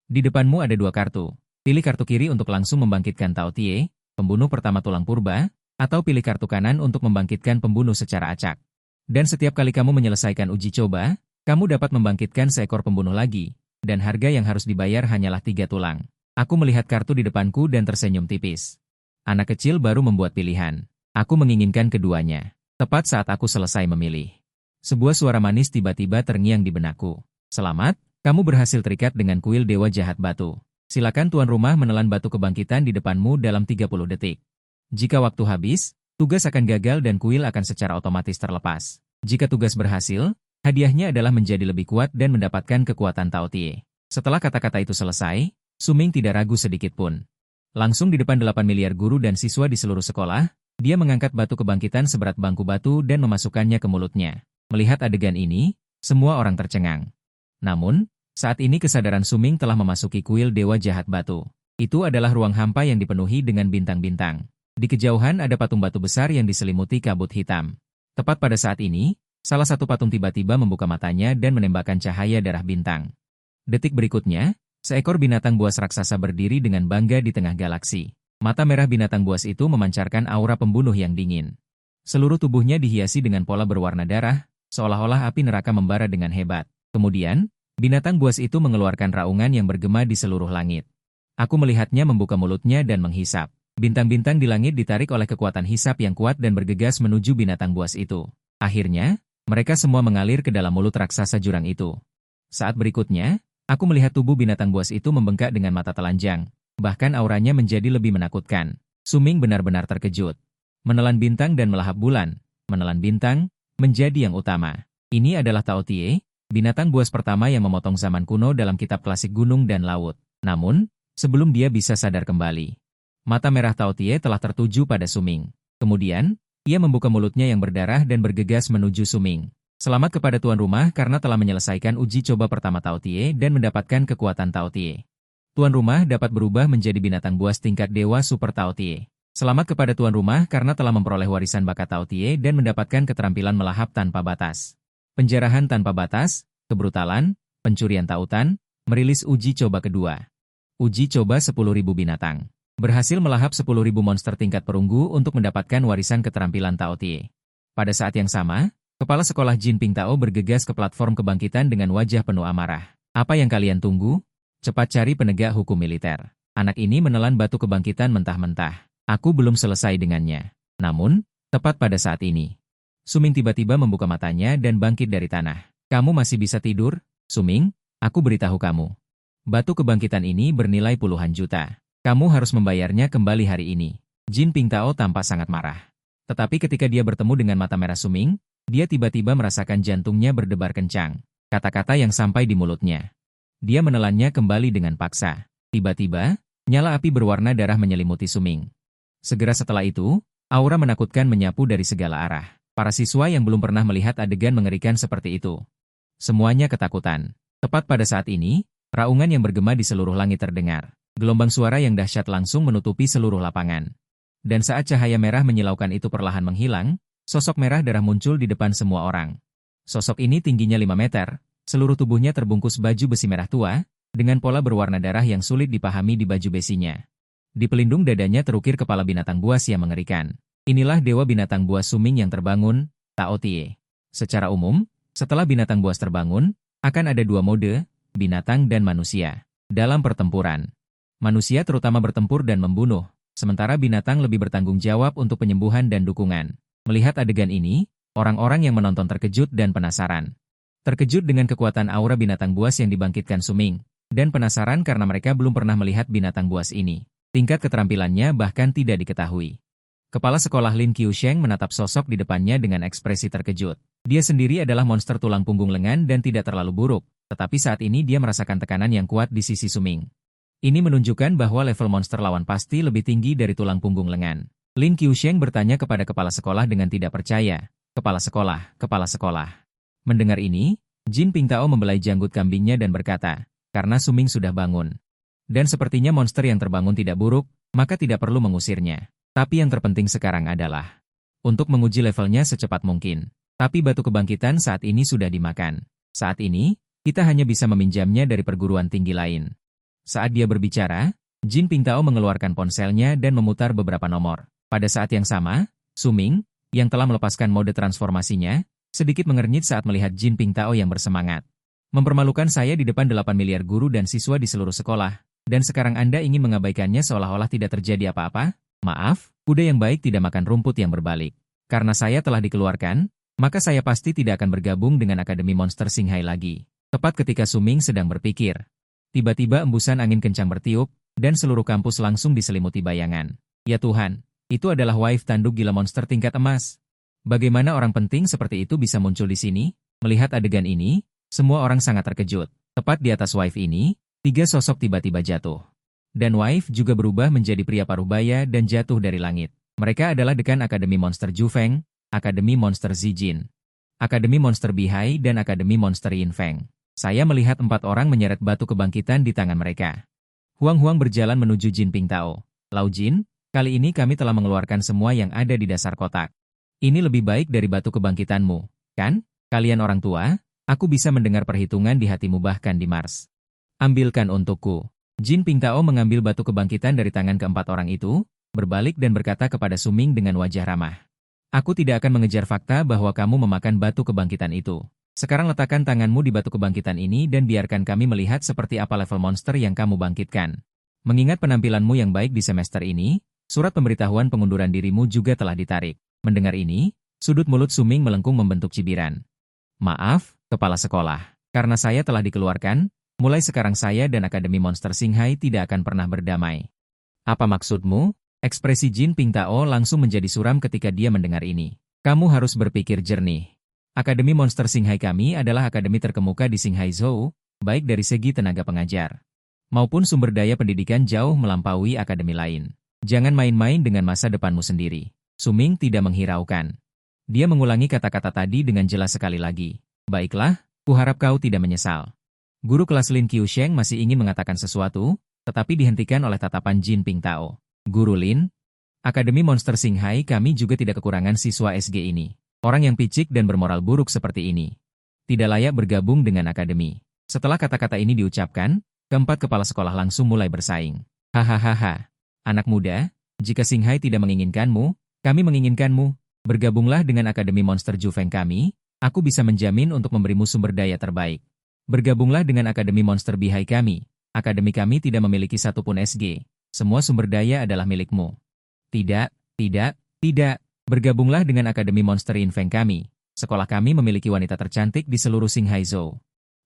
Di depanmu ada dua kartu. Pilih kartu kiri untuk langsung membangkitkan Tao Tie, pembunuh pertama tulang purba, atau pilih kartu kanan untuk membangkitkan pembunuh secara acak. Dan setiap kali kamu menyelesaikan uji coba, kamu dapat membangkitkan seekor pembunuh lagi, dan harga yang harus dibayar hanyalah 3 tulang. Aku melihat kartu di depanku dan tersenyum tipis. Anak kecil baru membuat pilihan. Aku menginginkan keduanya. Tepat saat aku selesai memilih, sebuah suara manis tiba-tiba terngiang di benakku. Selamat, kamu berhasil terikat dengan kuil Dewa Jahat Batu. Silakan tuan rumah menelan batu kebangkitan di depanmu dalam 30 detik. Jika waktu habis, tugas akan gagal dan kuil akan secara otomatis terlepas. Jika tugas berhasil, hadiahnya adalah menjadi lebih kuat dan mendapatkan kekuatan Tao Tie. Setelah kata-kata itu selesai, Suming tidak ragu sedikit pun. Langsung di depan 8 miliar guru dan siswa di seluruh sekolah, dia mengangkat batu kebangkitan seberat bangku batu dan memasukkannya ke mulutnya. Melihat adegan ini, semua orang tercengang. Namun, saat ini kesadaran Suming telah memasuki kuil Dewa Jahat Batu. Itu adalah ruang hampa yang dipenuhi dengan bintang-bintang. Di kejauhan ada patung batu besar yang diselimuti kabut hitam. Tepat pada saat ini, salah satu patung tiba-tiba membuka matanya dan menembakkan cahaya darah bintang. Detik berikutnya, seekor binatang buas raksasa berdiri dengan bangga di tengah galaksi. Mata merah binatang buas itu memancarkan aura pembunuh yang dingin. Seluruh tubuhnya dihiasi dengan pola berwarna darah, seolah-olah api neraka membara dengan hebat. Kemudian, binatang buas itu mengeluarkan raungan yang bergema di seluruh langit. Aku melihatnya membuka mulutnya dan menghisap. Bintang-bintang di langit ditarik oleh kekuatan hisap yang kuat dan bergegas menuju binatang buas itu. Akhirnya, mereka semua mengalir ke dalam mulut raksasa jurang itu. Saat berikutnya, aku melihat tubuh binatang buas itu membengkak dengan mata telanjang. Bahkan auranya menjadi lebih menakutkan. Suming benar-benar terkejut. Menelan bintang dan melahap bulan. Menelan bintang, menjadi yang utama. Ini adalah Tao Tie, binatang buas pertama yang memotong zaman kuno dalam kitab klasik gunung dan laut. Namun, sebelum dia bisa sadar kembali, mata merah Tao Tie telah tertuju pada Suming. Kemudian, ia membuka mulutnya yang berdarah dan bergegas menuju Suming. Selamat kepada tuan rumah karena telah menyelesaikan uji coba pertama Tao Tie dan mendapatkan kekuatan Tao Tie. Tuan rumah dapat berubah menjadi binatang buas tingkat Dewa Super Tao Tie. Selamat kepada tuan rumah karena telah memperoleh warisan bakat Tao Tie dan mendapatkan keterampilan melahap tanpa batas. Penjarahan tanpa batas, kebrutalan, pencurian tautan, merilis uji coba kedua. Uji coba 10.000 binatang. Berhasil melahap 10.000 monster tingkat perunggu untuk mendapatkan warisan keterampilan Tao Tie. Pada saat yang sama, kepala sekolah Jin Ping Tao bergegas ke platform kebangkitan dengan wajah penuh amarah. Apa yang kalian tunggu? Cepat cari penegak hukum militer. Anak ini menelan batu kebangkitan mentah-mentah. Aku belum selesai dengannya. Namun, tepat pada saat ini, Suming tiba-tiba membuka matanya dan bangkit dari tanah. Kamu masih bisa tidur? Suming, aku beritahu kamu. Batu kebangkitan ini bernilai puluhan juta. Kamu harus membayarnya kembali hari ini. Jin Ping Tao tampak sangat marah. Tetapi ketika dia bertemu dengan mata merah Suming, dia tiba-tiba merasakan jantungnya berdebar kencang. Kata-kata yang sampai di mulutnya. Dia menelannya kembali dengan paksa. Tiba-tiba, nyala api berwarna darah menyelimuti Suming. Segera setelah itu, aura menakutkan menyapu dari segala arah. Para siswa yang belum pernah melihat adegan mengerikan seperti itu. Semuanya ketakutan. Tepat pada saat ini, raungan yang bergema di seluruh langit terdengar. Gelombang suara yang dahsyat langsung menutupi seluruh lapangan. Dan saat cahaya merah menyilaukan itu perlahan menghilang, sosok merah darah muncul di depan semua orang. Sosok ini tingginya 5 meter. Seluruh tubuhnya terbungkus baju besi merah tua, dengan pola berwarna darah yang sulit dipahami di baju besinya. Di pelindung dadanya terukir kepala binatang buas yang mengerikan. Inilah dewa binatang buas Suming yang terbangun, Tao Tie. Secara umum, setelah binatang buas terbangun, akan ada dua mode, binatang dan manusia. Dalam pertempuran, manusia terutama bertempur dan membunuh, sementara binatang lebih bertanggung jawab untuk penyembuhan dan dukungan. Melihat adegan ini, orang-orang yang menonton terkejut dan penasaran. Terkejut dengan kekuatan aura binatang buas yang dibangkitkan Suming, dan penasaran karena mereka belum pernah melihat binatang buas ini. Tingkat keterampilannya bahkan tidak diketahui. Kepala sekolah Lin Qiusheng menatap sosok di depannya dengan ekspresi terkejut. Dia sendiri adalah monster tulang punggung lengan dan tidak terlalu buruk, tetapi saat ini dia merasakan tekanan yang kuat di sisi Suming. Ini menunjukkan bahwa level monster lawan pasti lebih tinggi dari tulang punggung lengan. Lin Qiusheng bertanya kepada kepala sekolah dengan tidak percaya. Kepala sekolah, kepala sekolah. Mendengar ini, Jin Ping Tao membelai janggut kambingnya dan berkata, karena Suming sudah bangun. Dan sepertinya monster yang terbangun tidak buruk, maka tidak perlu mengusirnya. Tapi yang terpenting sekarang adalah untuk menguji levelnya secepat mungkin. Tapi batu kebangkitan saat ini sudah dimakan. Saat ini, kita hanya bisa meminjamnya dari perguruan tinggi lain. Saat dia berbicara, Jin Pingtao mengeluarkan ponselnya dan memutar beberapa nomor. Pada saat yang sama, Suming, yang telah melepaskan mode transformasinya, sedikit mengernyit saat melihat Jin Pingtao yang bersemangat. Mempermalukan saya di depan 8 miliar guru dan siswa di seluruh sekolah, dan sekarang Anda ingin mengabaikannya seolah-olah tidak terjadi apa-apa? Maaf, kuda yang baik tidak makan rumput yang berbalik. Karena saya telah dikeluarkan, maka saya pasti tidak akan bergabung dengan Akademi Monster Singhai lagi. Tepat ketika Suming sedang berpikir, tiba-tiba embusan angin kencang bertiup, dan seluruh kampus langsung diselimuti bayangan. Ya Tuhan, itu adalah wife tanduk gila monster tingkat emas. Bagaimana orang penting seperti itu bisa muncul di sini? Melihat adegan ini, semua orang sangat terkejut. Tepat di atas wife ini, 3 sosok tiba-tiba jatuh. Dan wife juga berubah menjadi pria parubaya dan jatuh dari langit. Mereka adalah dekan Akademi Monster Jufeng, Akademi Monster Zijin, Akademi Monster Bihai dan Akademi Monster Yinfeng. Saya melihat 4 orang menyeret batu kebangkitan di tangan mereka. Huang berjalan menuju Jin Pingtao. Lau Jin, kali ini kami telah mengeluarkan semua yang ada di dasar kotak. Ini lebih baik dari batu kebangkitanmu, kan? Kalian orang tua, aku bisa mendengar perhitungan di hatimu bahkan di Mars. Ambilkan untukku. Jin Pingtao mengambil batu kebangkitan dari tangan keempat orang itu, berbalik dan berkata kepada Suming dengan wajah ramah. Aku tidak akan mengejar fakta bahwa kamu memakan batu kebangkitan itu. Sekarang letakkan tanganmu di batu kebangkitan ini dan biarkan kami melihat seperti apa level monster yang kamu bangkitkan. Mengingat penampilanmu yang baik di semester ini, surat pemberitahuan pengunduran dirimu juga telah ditarik. Mendengar ini, sudut mulut Suming melengkung membentuk cibiran. Maaf, kepala sekolah. Karena saya telah dikeluarkan, mulai sekarang saya dan Akademi Monster Singhai tidak akan pernah berdamai. Apa maksudmu? Ekspresi Jin Pingtao langsung menjadi suram ketika dia mendengar ini. Kamu harus berpikir jernih. Akademi Monster Singhai kami adalah akademi terkemuka di Singhai Zhou, baik dari segi tenaga pengajar maupun sumber daya pendidikan jauh melampaui akademi lain. Jangan main-main dengan masa depanmu sendiri. Suming tidak menghiraukan. Dia mengulangi kata-kata tadi dengan jelas sekali lagi. Baiklah, kuharap kau tidak menyesal. Guru kelas Lin Qiusheng masih ingin mengatakan sesuatu, tetapi dihentikan oleh tatapan Jin Pingtao. Guru Lin, Akademi Monster Singhai kami juga tidak kekurangan siswa SG ini. Orang yang picik dan bermoral buruk seperti ini tidak layak bergabung dengan akademi. Setelah kata-kata ini diucapkan, keempat kepala sekolah langsung mulai bersaing. Hahaha, anak muda, jika Singhai tidak menginginkanmu, kami menginginkanmu. Bergabunglah dengan Akademi Monster Jufeng kami, aku bisa menjamin untuk memberimu sumber daya terbaik. Bergabunglah dengan Akademi Monster Bihai kami, akademi kami tidak memiliki satupun SG. Semua sumber daya adalah milikmu. Tidak. Bergabunglah dengan Akademi Monster Yinfeng kami. Sekolah kami memiliki wanita tercantik di seluruh Singhai Zhou.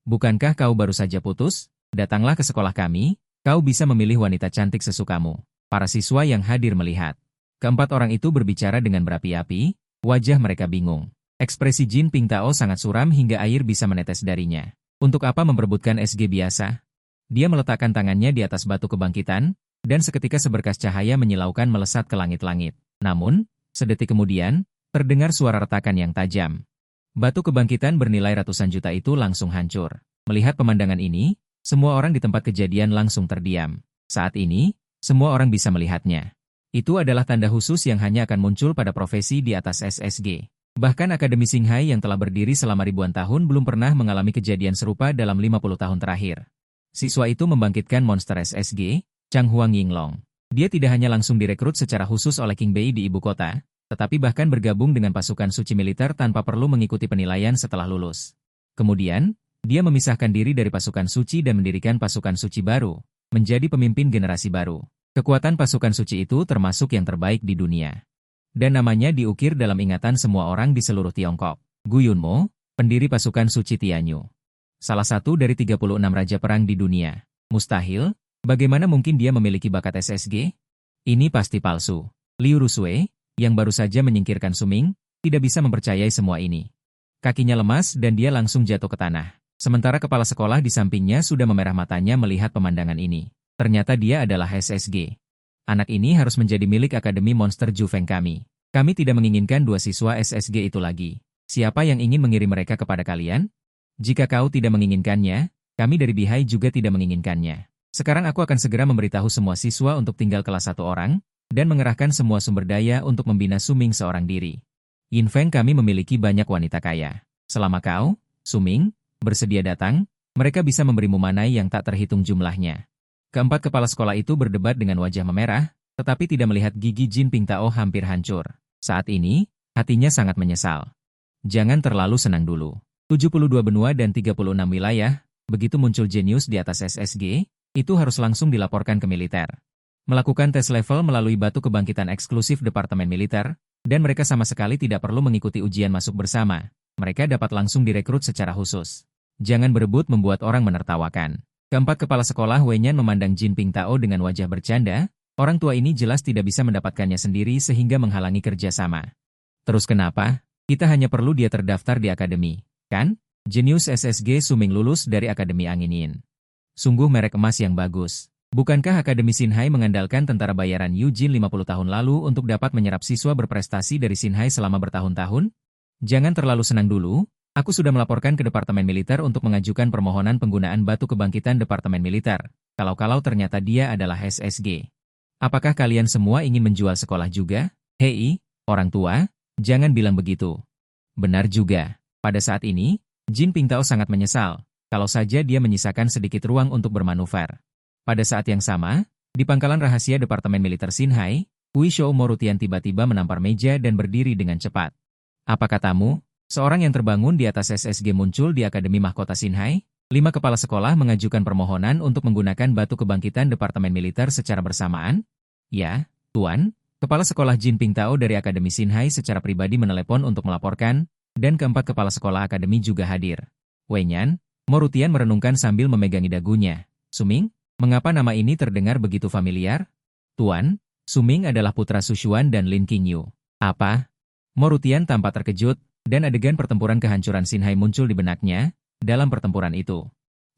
Bukankah kau baru saja putus? Datanglah ke sekolah kami, kau bisa memilih wanita cantik sesukamu. Para siswa yang hadir melihat. Keempat orang itu berbicara dengan berapi-api, wajah mereka bingung. Ekspresi Jin Pingtao sangat suram hingga air bisa menetes darinya. Untuk apa memperebutkan SG biasa? Dia meletakkan tangannya di atas batu kebangkitan, dan seketika seberkas cahaya menyilaukan melesat ke langit-langit. Namun, sedetik kemudian, terdengar suara retakan yang tajam. Batu kebangkitan bernilai ratusan juta itu langsung hancur. Melihat pemandangan ini, semua orang di tempat kejadian langsung terdiam. Saat ini, semua orang bisa melihatnya. Itu adalah tanda khusus yang hanya akan muncul pada profesi di atas SSG. Bahkan Akademi Singhai yang telah berdiri selama ribuan tahun belum pernah mengalami kejadian serupa dalam 50 tahun terakhir. Siswa itu membangkitkan monster SSG, Chang Huang Yinglong. Dia tidak hanya langsung direkrut secara khusus oleh King Bei di ibu kota, tetapi bahkan bergabung dengan pasukan suci militer tanpa perlu mengikuti penilaian setelah lulus. Kemudian, dia memisahkan diri dari pasukan suci dan mendirikan pasukan suci baru, menjadi pemimpin generasi baru. Kekuatan pasukan suci itu termasuk yang terbaik di dunia. Dan namanya diukir dalam ingatan semua orang di seluruh Tiongkok. Gu Yunmo, pendiri pasukan suci Tianyu. Salah satu dari 36 raja perang di dunia. Mustahil. Bagaimana mungkin dia memiliki bakat SSG? Ini pasti palsu. Liu Rusue, yang baru saja menyingkirkan Suming, tidak bisa mempercayai semua ini. Kakinya lemas dan dia langsung jatuh ke tanah. Sementara kepala sekolah di sampingnya sudah memerah matanya melihat pemandangan ini. Ternyata dia adalah SSG. Anak ini harus menjadi milik Akademi Monster Jufeng kami. Kami tidak menginginkan 2 siswa SSG itu lagi. Siapa yang ingin mengirim mereka kepada kalian? Jika kau tidak menginginkannya, kami dari Bihai juga tidak menginginkannya. Sekarang aku akan segera memberitahu semua siswa untuk tinggal kelas 1 orang, dan mengerahkan semua sumber daya untuk membina Suming seorang diri. Yinfeng kami memiliki banyak wanita kaya. Selama kau, Suming, bersedia datang, mereka bisa memberimu manai yang tak terhitung jumlahnya. Keempat kepala sekolah itu berdebat dengan wajah memerah, tetapi tidak melihat gigi Jin Pingtao hampir hancur. Saat ini, hatinya sangat menyesal. Jangan terlalu senang dulu. 72 benua dan 36 wilayah, begitu muncul jenius di atas SSG, itu harus langsung dilaporkan ke militer. Melakukan tes level melalui batu kebangkitan eksklusif Departemen Militer, dan mereka sama sekali tidak perlu mengikuti ujian masuk bersama. Mereka dapat langsung direkrut secara khusus. Jangan berebut membuat orang menertawakan. Keempat kepala sekolah Wenyan memandang Jin Pingtao dengan wajah bercanda, orang tua ini jelas tidak bisa mendapatkannya sendiri sehingga menghalangi kerjasama. Terus kenapa? Kita hanya perlu dia terdaftar di akademi, kan? Jenius SSG Suming lulus dari Akademi Anginin. Sungguh merek emas yang bagus. Bukankah Akademi Sinhai mengandalkan tentara bayaran Eugene 50 tahun lalu untuk dapat menyerap siswa berprestasi dari Sinhai selama bertahun-tahun? Jangan terlalu senang dulu. Aku sudah melaporkan ke Departemen Militer untuk mengajukan permohonan penggunaan batu kebangkitan Departemen Militer, kalau ternyata dia adalah SSG. Apakah kalian semua ingin menjual sekolah juga? Hei, orang tua, jangan bilang begitu. Benar juga. Pada saat ini, Jin Pingtao sangat menyesal, kalau saja dia menyisakan sedikit ruang untuk bermanuver. Pada saat yang sama, di pangkalan rahasia Departemen Militer Sinhai, Hui Shou Morutian tiba-tiba menampar meja dan berdiri dengan cepat. Apa katamu? Seorang yang terbangun di atas SSG muncul di Akademi Mahkota Sinhai. 5 kepala sekolah mengajukan permohonan untuk menggunakan batu kebangkitan Departemen Militer secara bersamaan. Ya, Tuan, kepala sekolah Jin Pingtao dari Akademi Sinhai secara pribadi menelepon untuk melaporkan, dan keempat kepala sekolah akademi juga hadir. Wenyan, Morutian merenungkan sambil memegangi dagunya. Suming, mengapa nama ini terdengar begitu familiar? Tuan, Suming adalah putra Sushuan dan Lin Qingyu. Apa? Morutian tampak terkejut, dan adegan pertempuran kehancuran Sinhai muncul di benaknya. Dalam pertempuran itu,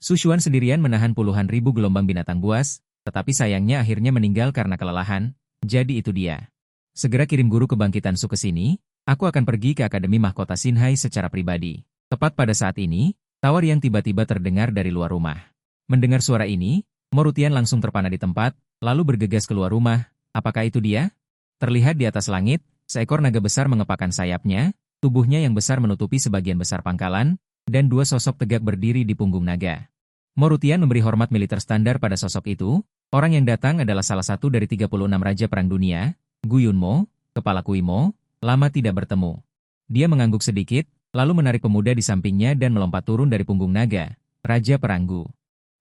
Sushuan sendirian menahan puluhan ribu gelombang binatang buas, tetapi sayangnya akhirnya meninggal karena kelelahan. Jadi itu dia. Segera kirim guru kebangkitan Su ke sini, aku akan pergi ke Akademi Mahkota Sinhai secara pribadi. Tepat pada saat ini, tawar yang tiba-tiba terdengar dari luar rumah. Mendengar suara ini, Morutian langsung terpana di tempat, lalu bergegas keluar rumah. Apakah itu dia? Terlihat di atas langit, seekor naga besar mengepakkan sayapnya, tubuhnya yang besar menutupi sebagian besar pangkalan, dan 2 sosok tegak berdiri di punggung naga. Morutian memberi hormat militer standar pada sosok itu. Orang yang datang adalah salah satu dari 36 Raja Perang Dunia, Gu Yunmo, kepala Kuimo, lama tidak bertemu. Dia mengangguk sedikit, lalu menarik pemuda di sampingnya dan melompat turun dari punggung naga, Raja Perang Gu.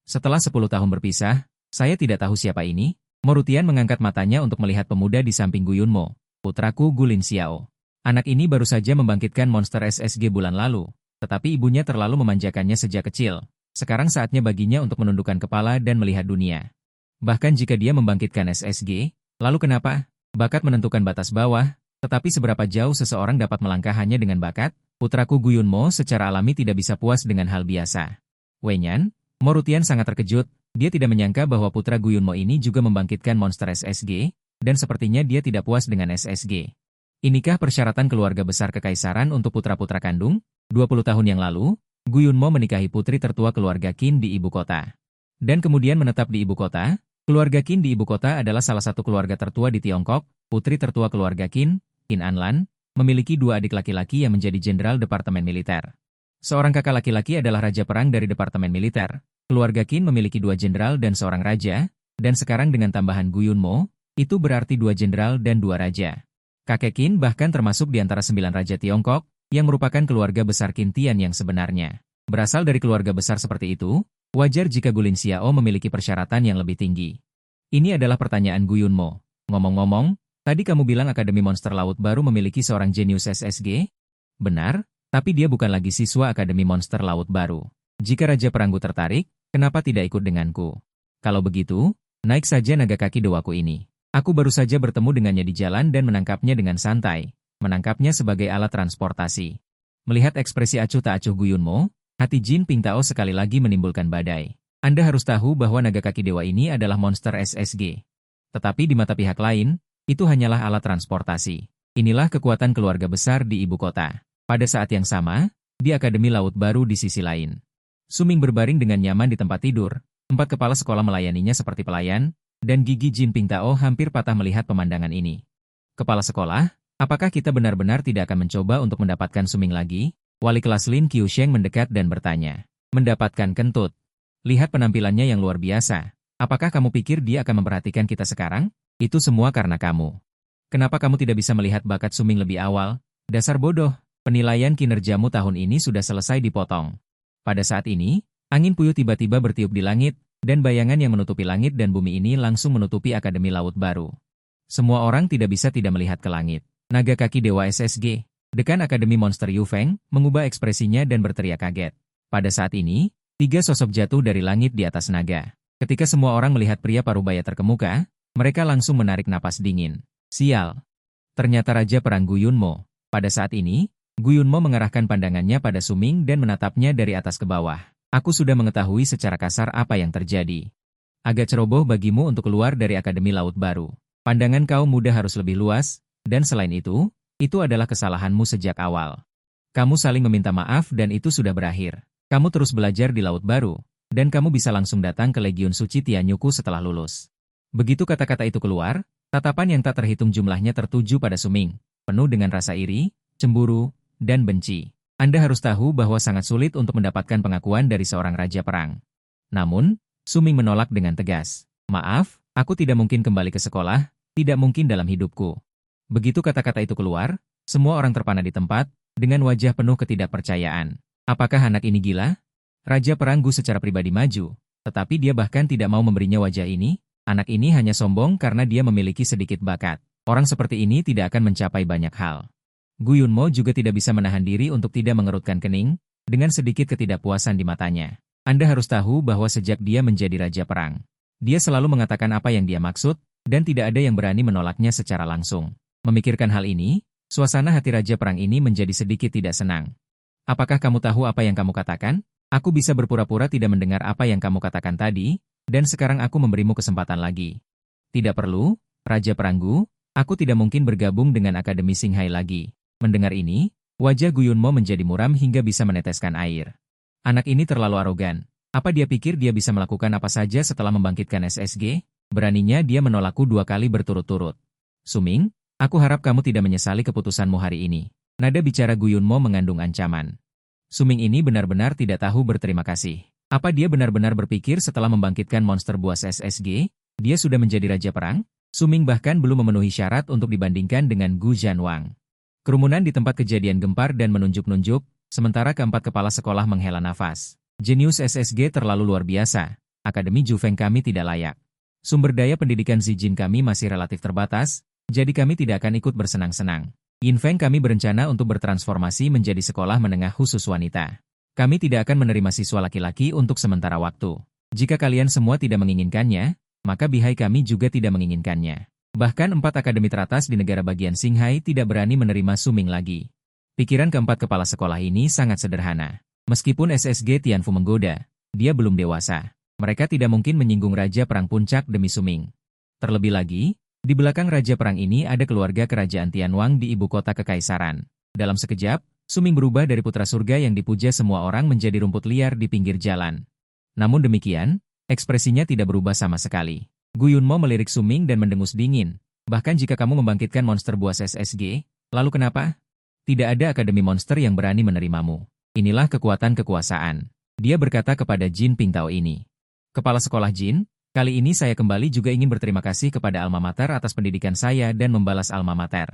Setelah 10 tahun berpisah, saya tidak tahu siapa ini. Morutian mengangkat matanya untuk melihat pemuda di samping Gu Yunmo, putraku Gu Lin Xiao. Anak ini baru saja membangkitkan monster SSG bulan lalu, tetapi ibunya terlalu memanjakannya sejak kecil. Sekarang saatnya baginya untuk menundukkan kepala dan melihat dunia. Bahkan jika dia membangkitkan SSG, lalu kenapa? Bakat menentukan batas bawah, tetapi seberapa jauh seseorang dapat melangkah hanya dengan bakat? Putraku Gu Yunmo secara alami tidak bisa puas dengan hal biasa. Wenyan, Morutian sangat terkejut, dia tidak menyangka bahwa putra Gu Yunmo ini juga membangkitkan monster SSG, dan sepertinya dia tidak puas dengan SSG. Inikah persyaratan keluarga besar kekaisaran untuk putra-putra kandung? 20 tahun yang lalu, Gu Yunmo menikahi putri tertua keluarga Qin di ibu kota. Dan kemudian menetap di ibu kota. Keluarga Qin di ibu kota adalah salah satu keluarga tertua di Tiongkok. Putri tertua keluarga Qin, Qin Anlan, memiliki 2 adik laki-laki yang menjadi jenderal Departemen Militer. Seorang kakak laki-laki adalah Raja Perang dari Departemen Militer. Keluarga Qin memiliki 2 jenderal dan seorang raja, dan sekarang dengan tambahan Gu Yunmo, itu berarti 2 jenderal dan 2 raja. Kakek Qin bahkan termasuk di antara 9 raja Tiongkok, yang merupakan keluarga besar Qin Tian yang sebenarnya. Berasal dari keluarga besar seperti itu, wajar jika Gu Lin Xiao memiliki persyaratan yang lebih tinggi. Ini adalah pertanyaan Gu Yunmo. Ngomong-ngomong, tadi kamu bilang Akademi Monster Laut baru memiliki seorang jenius SSG? Benar, tapi dia bukan lagi siswa Akademi Monster Laut baru. Jika Raja Peranggu tertarik, kenapa tidak ikut denganku? Kalau begitu, naik saja naga kaki dewaku ini. Aku baru saja bertemu dengannya di jalan dan menangkapnya dengan santai. Menangkapnya sebagai alat transportasi. Melihat ekspresi acuh tak acuh Gu Yunmo, hati Jin Pingtao sekali lagi menimbulkan badai. Anda harus tahu bahwa naga kaki dewa ini adalah monster SSG. Tetapi di mata pihak lain, itu hanyalah alat transportasi. Inilah kekuatan keluarga besar di ibu kota. Pada saat yang sama, di Akademi Laut baru di sisi lain. Suming berbaring dengan nyaman di tempat tidur. 4 kepala sekolah melayaninya seperti pelayan, dan gigi Jin Pingtao hampir patah melihat pemandangan ini. Kepala sekolah, apakah kita benar-benar tidak akan mencoba untuk mendapatkan Suming lagi? Wali kelas Lin Qiusheng mendekat dan bertanya. Mendapatkan kentut. Lihat penampilannya yang luar biasa. Apakah kamu pikir dia akan memperhatikan kita sekarang? Itu semua karena kamu. Kenapa kamu tidak bisa melihat bakat Suming lebih awal? Dasar bodoh, penilaian kinerjamu tahun ini sudah selesai dipotong. Pada saat ini, angin puyuh tiba-tiba bertiup di langit, dan bayangan yang menutupi langit dan bumi ini langsung menutupi Akademi Laut Baru. Semua orang tidak bisa tidak melihat ke langit. Naga kaki Dewa SSG, Dekan Akademi Monster Yu Feng, mengubah ekspresinya dan berteriak kaget. Pada saat ini, 3 sosok jatuh dari langit di atas naga. Ketika semua orang melihat pria parubaya terkemuka, mereka langsung menarik napas dingin. Sial. Ternyata Raja Perang Gu Yunmo. Pada saat ini, Gu Yunmo mengarahkan pandangannya pada Suming dan menatapnya dari atas ke bawah. Aku sudah mengetahui secara kasar apa yang terjadi. Agak ceroboh bagimu untuk keluar dari Akademi Laut Baru. Pandangan kaum muda harus lebih luas, dan selain itu adalah kesalahanmu sejak awal. Kamu saling meminta maaf dan itu sudah berakhir. Kamu terus belajar di Laut Baru, dan kamu bisa langsung datang ke Legiun Suci Tianyuku setelah lulus. Begitu kata-kata itu keluar, tatapan yang tak terhitung jumlahnya tertuju pada Suming, penuh dengan rasa iri, cemburu, dan benci. Anda harus tahu bahwa sangat sulit untuk mendapatkan pengakuan dari seorang raja perang. Namun, Suming menolak dengan tegas. Maaf, aku tidak mungkin kembali ke sekolah, tidak mungkin dalam hidupku. Begitu kata-kata itu keluar, semua orang terpana di tempat, dengan wajah penuh ketidakpercayaan. Apakah anak ini gila? Raja Perang Gu secara pribadi maju, tetapi dia bahkan tidak mau memberinya wajah ini. Anak ini hanya sombong karena dia memiliki sedikit bakat. Orang seperti ini tidak akan mencapai banyak hal. Gu Yunmo juga tidak bisa menahan diri untuk tidak mengerutkan kening, dengan sedikit ketidakpuasan di matanya. Anda harus tahu bahwa sejak dia menjadi Raja Perang, dia selalu mengatakan apa yang dia maksud, dan tidak ada yang berani menolaknya secara langsung. Memikirkan hal ini, suasana hati Raja Perang ini menjadi sedikit tidak senang. Apakah kamu tahu apa yang kamu katakan? Aku bisa berpura-pura tidak mendengar apa yang kamu katakan tadi, dan sekarang aku memberimu kesempatan lagi. Tidak perlu, Raja Perang Gu, aku tidak mungkin bergabung dengan Akademi Xinghai lagi. Mendengar ini, wajah Gu Yunmo menjadi muram hingga bisa meneteskan air. Anak ini terlalu arogan. Apa dia pikir dia bisa melakukan apa saja setelah membangkitkan SSG? Beraninya dia menolakku 2 kali berturut-turut. Suming, aku harap kamu tidak menyesali keputusanmu hari ini. Nada bicara Gu Yunmo mengandung ancaman. Suming ini benar-benar tidak tahu berterima kasih. Apa dia benar-benar berpikir setelah membangkitkan monster buas SSG, dia sudah menjadi Raja Perang? Suming bahkan belum memenuhi syarat untuk dibandingkan dengan Gu Zhanwang. Kerumunan di tempat kejadian gempar dan menunjuk-nunjuk, sementara keempat kepala sekolah menghela nafas. Jenius SSG terlalu luar biasa. Akademi Ju Feng kami tidak layak. Sumber daya pendidikan Zijin kami masih relatif terbatas, jadi kami tidak akan ikut bersenang-senang. Yin Feng kami berencana untuk bertransformasi menjadi sekolah menengah khusus wanita. Kami tidak akan menerima siswa laki-laki untuk sementara waktu. Jika kalian semua tidak menginginkannya, maka Bihai kami juga tidak menginginkannya. Bahkan 4 akademi teratas di negara bagian Xinghai tidak berani menerima Suming lagi. Pikiran keempat kepala sekolah ini sangat sederhana. Meskipun SSG Tianfu menggoda, dia belum dewasa. Mereka tidak mungkin menyinggung Raja Perang Puncak demi Suming. Terlebih lagi, di belakang Raja Perang ini ada keluarga kerajaan Tianwang di ibu kota kekaisaran. Dalam sekejap, Suming berubah dari putra surga yang dipuja semua orang menjadi rumput liar di pinggir jalan. Namun demikian, ekspresinya tidak berubah sama sekali. Gu Yunmo melirik Suming dan mendengus dingin. Bahkan jika kamu membangkitkan monster buas SSG, lalu kenapa? Tidak ada akademi monster yang berani menerimamu. Inilah kekuatan kekuasaan. Dia berkata kepada Jin Pingtao ini. Kepala sekolah Jin, kali ini saya kembali juga ingin berterima kasih kepada Alma Mater atas pendidikan saya dan membalas Alma Mater.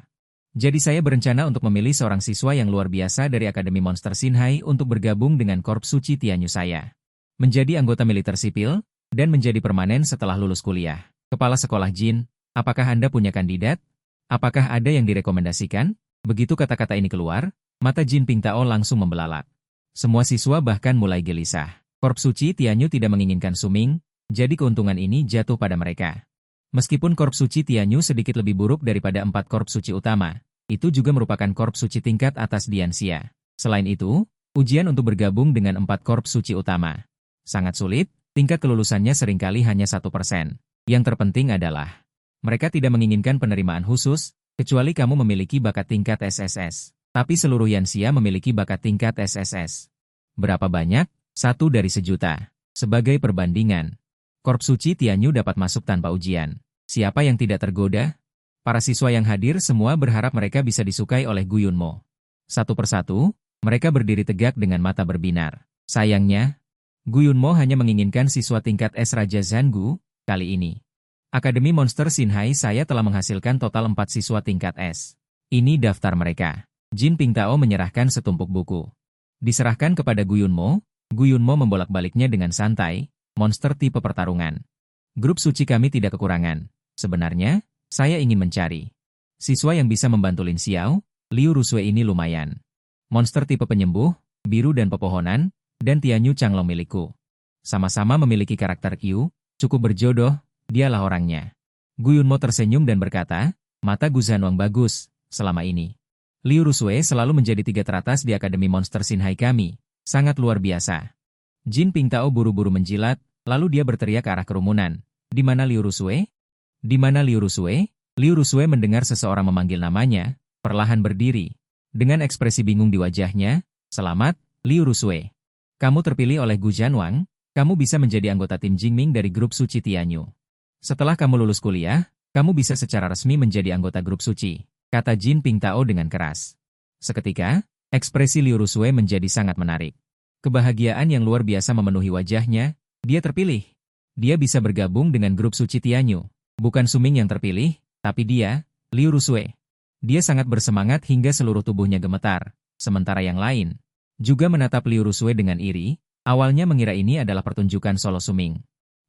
Jadi saya berencana untuk memilih seorang siswa yang luar biasa dari Akademi Monster Xinghai untuk bergabung dengan Korps Suci Tianyu saya. Menjadi anggota militer sipil, dan menjadi permanen setelah lulus kuliah. Kepala sekolah Jin, apakah Anda punya kandidat? Apakah ada yang direkomendasikan? Begitu kata-kata ini keluar, mata Jin Pingtao langsung membelalak. Semua siswa bahkan mulai gelisah. Korps Suci Tianyu tidak menginginkan Suming, jadi keuntungan ini jatuh pada mereka. Meskipun Korps Suci Tianyu sedikit lebih buruk daripada 4 Korps Suci utama, itu juga merupakan Korps Suci tingkat atas Dianxia. Selain itu, ujian untuk bergabung dengan 4 Korps Suci utama sangat sulit, tingkat kelulusannya seringkali hanya 1%. Yang terpenting adalah, mereka tidak menginginkan penerimaan khusus, kecuali kamu memiliki bakat tingkat SSS. Tapi seluruh Yanxia memiliki bakat tingkat SSS. Berapa banyak? 1 dari 1.000.000. Sebagai perbandingan, Korps Suci Tianyu dapat masuk tanpa ujian. Siapa yang tidak tergoda? Para siswa yang hadir semua berharap mereka bisa disukai oleh Gu Yunmo. Satu persatu, mereka berdiri tegak dengan mata berbinar. Sayangnya, Gu Yunmo hanya menginginkan siswa tingkat S Raja Zangu, kali ini. Akademi Monster Shinhai saya telah menghasilkan total 4 siswa tingkat S. Ini daftar mereka. Jin Pingtao menyerahkan setumpuk buku. Diserahkan kepada Guyunmo, Guyunmo membolak-baliknya dengan santai, monster tipe pertarungan. Grup suci kami tidak kekurangan. Sebenarnya, saya ingin mencari siswa yang bisa membantu Lin Xiao, Liu Rusue ini lumayan. Monster tipe penyembuh, biru dan pepohonan, dan Tianyu Changlong milikku. Sama-sama memiliki karakter Q, cukup berjodoh, dialah orangnya. Guyunmo tersenyum dan berkata, mata Gu Zhanwang bagus, selama ini. Liu Rusue selalu menjadi 3 teratas di Akademi Monster Shinhai kami, sangat luar biasa. Jin Pingtao buru-buru menjilat, lalu dia berteriak ke arah kerumunan. Di mana Liu Rusue? Di mana Liu Rusue? Liu Rusue mendengar seseorang memanggil namanya, perlahan berdiri. Dengan ekspresi bingung di wajahnya, selamat, Liu Rusue. Kamu terpilih oleh Gu Zhanwang, kamu bisa menjadi anggota tim Jingming dari grup suci Tianyu. Setelah kamu lulus kuliah, kamu bisa secara resmi menjadi anggota grup suci, kata Jin Pingtao dengan keras. Seketika, ekspresi Liu Rusue menjadi sangat menarik. Kebahagiaan yang luar biasa memenuhi wajahnya, dia terpilih. Dia bisa bergabung dengan grup suci Tianyu. Bukan Suming yang terpilih, tapi dia, Liu Rusue. Dia sangat bersemangat hingga seluruh tubuhnya gemetar, sementara yang lain juga menatap Liu Rusue dengan iri, awalnya mengira ini adalah pertunjukan solo Suming.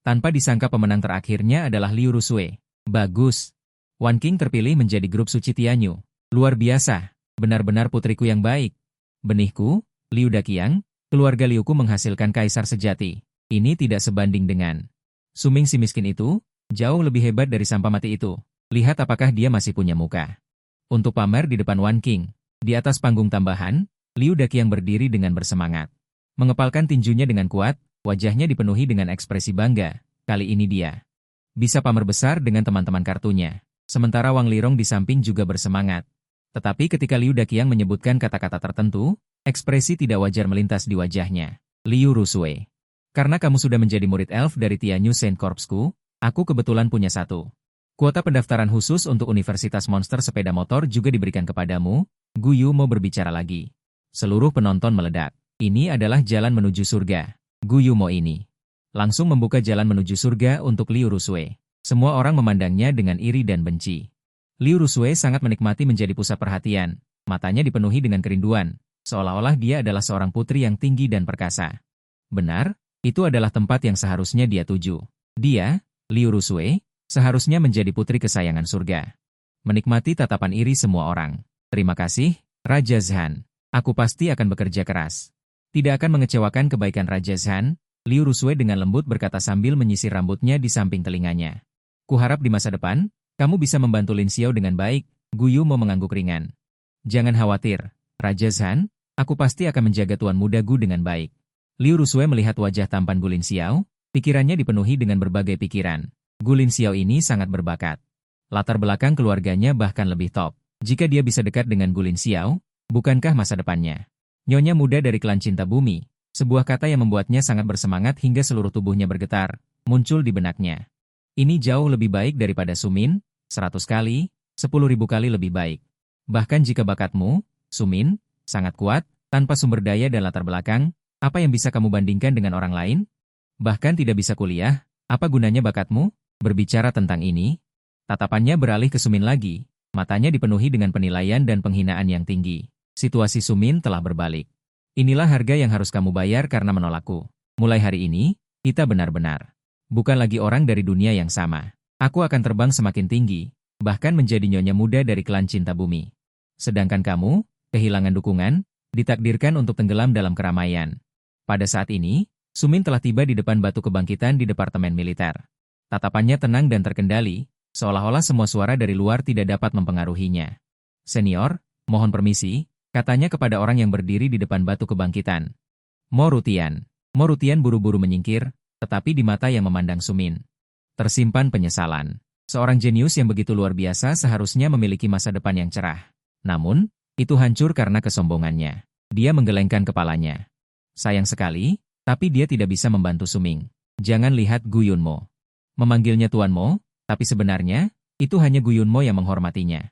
Tanpa disangka pemenang terakhirnya adalah Liu Rusue. Bagus. Wan Qing terpilih menjadi grup suci Tianyu. Luar biasa, benar-benar putriku yang baik. Benihku, Liu Daqiang, keluarga Liuku menghasilkan kaisar sejati. Ini tidak sebanding dengan Suming si miskin itu, jauh lebih hebat dari sampah mati itu. Lihat apakah dia masih punya muka. Untuk pamer di depan Wan Qing, di atas panggung tambahan, Liu Daqiang berdiri dengan bersemangat. Mengepalkan tinjunya dengan kuat, wajahnya dipenuhi dengan ekspresi bangga. Kali ini dia bisa pamer besar dengan teman-teman kartunya. Sementara Wang Lirong di samping juga bersemangat. Tetapi ketika Liu Daqiang menyebutkan kata-kata tertentu, ekspresi tidak wajar melintas di wajahnya. Liu Rusue. Karena kamu sudah menjadi murid elf dari Tianyu Saint Corpsku, aku kebetulan punya satu kuota pendaftaran khusus untuk Universitas Monster Sepeda Motor juga diberikan kepadamu. Guyu mau berbicara lagi. Seluruh penonton meledak. Ini adalah jalan menuju surga. Guyu Mo ini langsung membuka jalan menuju surga untuk Liu Rusue. Semua orang memandangnya dengan iri dan benci. Liu Rusue sangat menikmati menjadi pusat perhatian. Matanya dipenuhi dengan kerinduan, seolah-olah dia adalah seorang putri yang tinggi dan perkasa. Benar, itu adalah tempat yang seharusnya dia tuju. Dia, Liu Rusue, seharusnya menjadi putri kesayangan surga. Menikmati tatapan iri semua orang. Terima kasih, Raja Zhan. Aku pasti akan bekerja keras. Tidak akan mengecewakan kebaikan Raja Zhan, Liu Rusue dengan lembut berkata sambil menyisir rambutnya di samping telinganya. Kuharap di masa depan, kamu bisa membantu Lin Xiao dengan baik. Guyu mau mengangguk ringan. Jangan khawatir, Raja Zhan, aku pasti akan menjaga Tuan Muda Gu dengan baik. Liu Rusue melihat wajah tampan Gu Lin Xiao, pikirannya dipenuhi dengan berbagai pikiran. Gu Lin Xiao ini sangat berbakat. Latar belakang keluarganya bahkan lebih top. Jika dia bisa dekat dengan Gu Lin Xiao, bukankah masa depannya? Nyonya muda dari klan cinta bumi, sebuah kata yang membuatnya sangat bersemangat hingga seluruh tubuhnya bergetar, muncul di benaknya. Ini jauh lebih baik daripada Sumin, 100 kali, 10.000 kali lebih baik. Bahkan jika bakatmu, Sumin, sangat kuat, tanpa sumber daya dan latar belakang, apa yang bisa kamu bandingkan dengan orang lain? Bahkan tidak bisa kuliah, apa gunanya bakatmu? Berbicara tentang ini, tatapannya beralih ke Sumin lagi, matanya dipenuhi dengan penilaian dan penghinaan yang tinggi. Situasi Sumin telah berbalik. Inilah harga yang harus kamu bayar karena menolakku. Mulai hari ini, kita benar-benar bukan lagi orang dari dunia yang sama. Aku akan terbang semakin tinggi, bahkan menjadi nyonya muda dari klan cinta bumi. Sedangkan kamu, kehilangan dukungan, ditakdirkan untuk tenggelam dalam keramaian. Pada saat ini, Sumin telah tiba di depan batu kebangkitan di Departemen Militer. Tatapannya tenang dan terkendali, seolah-olah semua suara dari luar tidak dapat mempengaruhinya. Senior, mohon permisi, katanya kepada orang yang berdiri di depan batu kebangkitan. Mo Rutian buru-buru menyingkir, tetapi di mata yang memandang Sumin tersimpan penyesalan. Seorang jenius yang begitu luar biasa seharusnya memiliki masa depan yang cerah. Namun, itu hancur karena kesombongannya. Dia menggelengkan kepalanya. Sayang sekali, tapi dia tidak bisa membantu Suming. Jangan lihat Gu Yunmo memanggilnya Tuan Mo, tapi sebenarnya, itu hanya Gu Yunmo yang menghormatinya.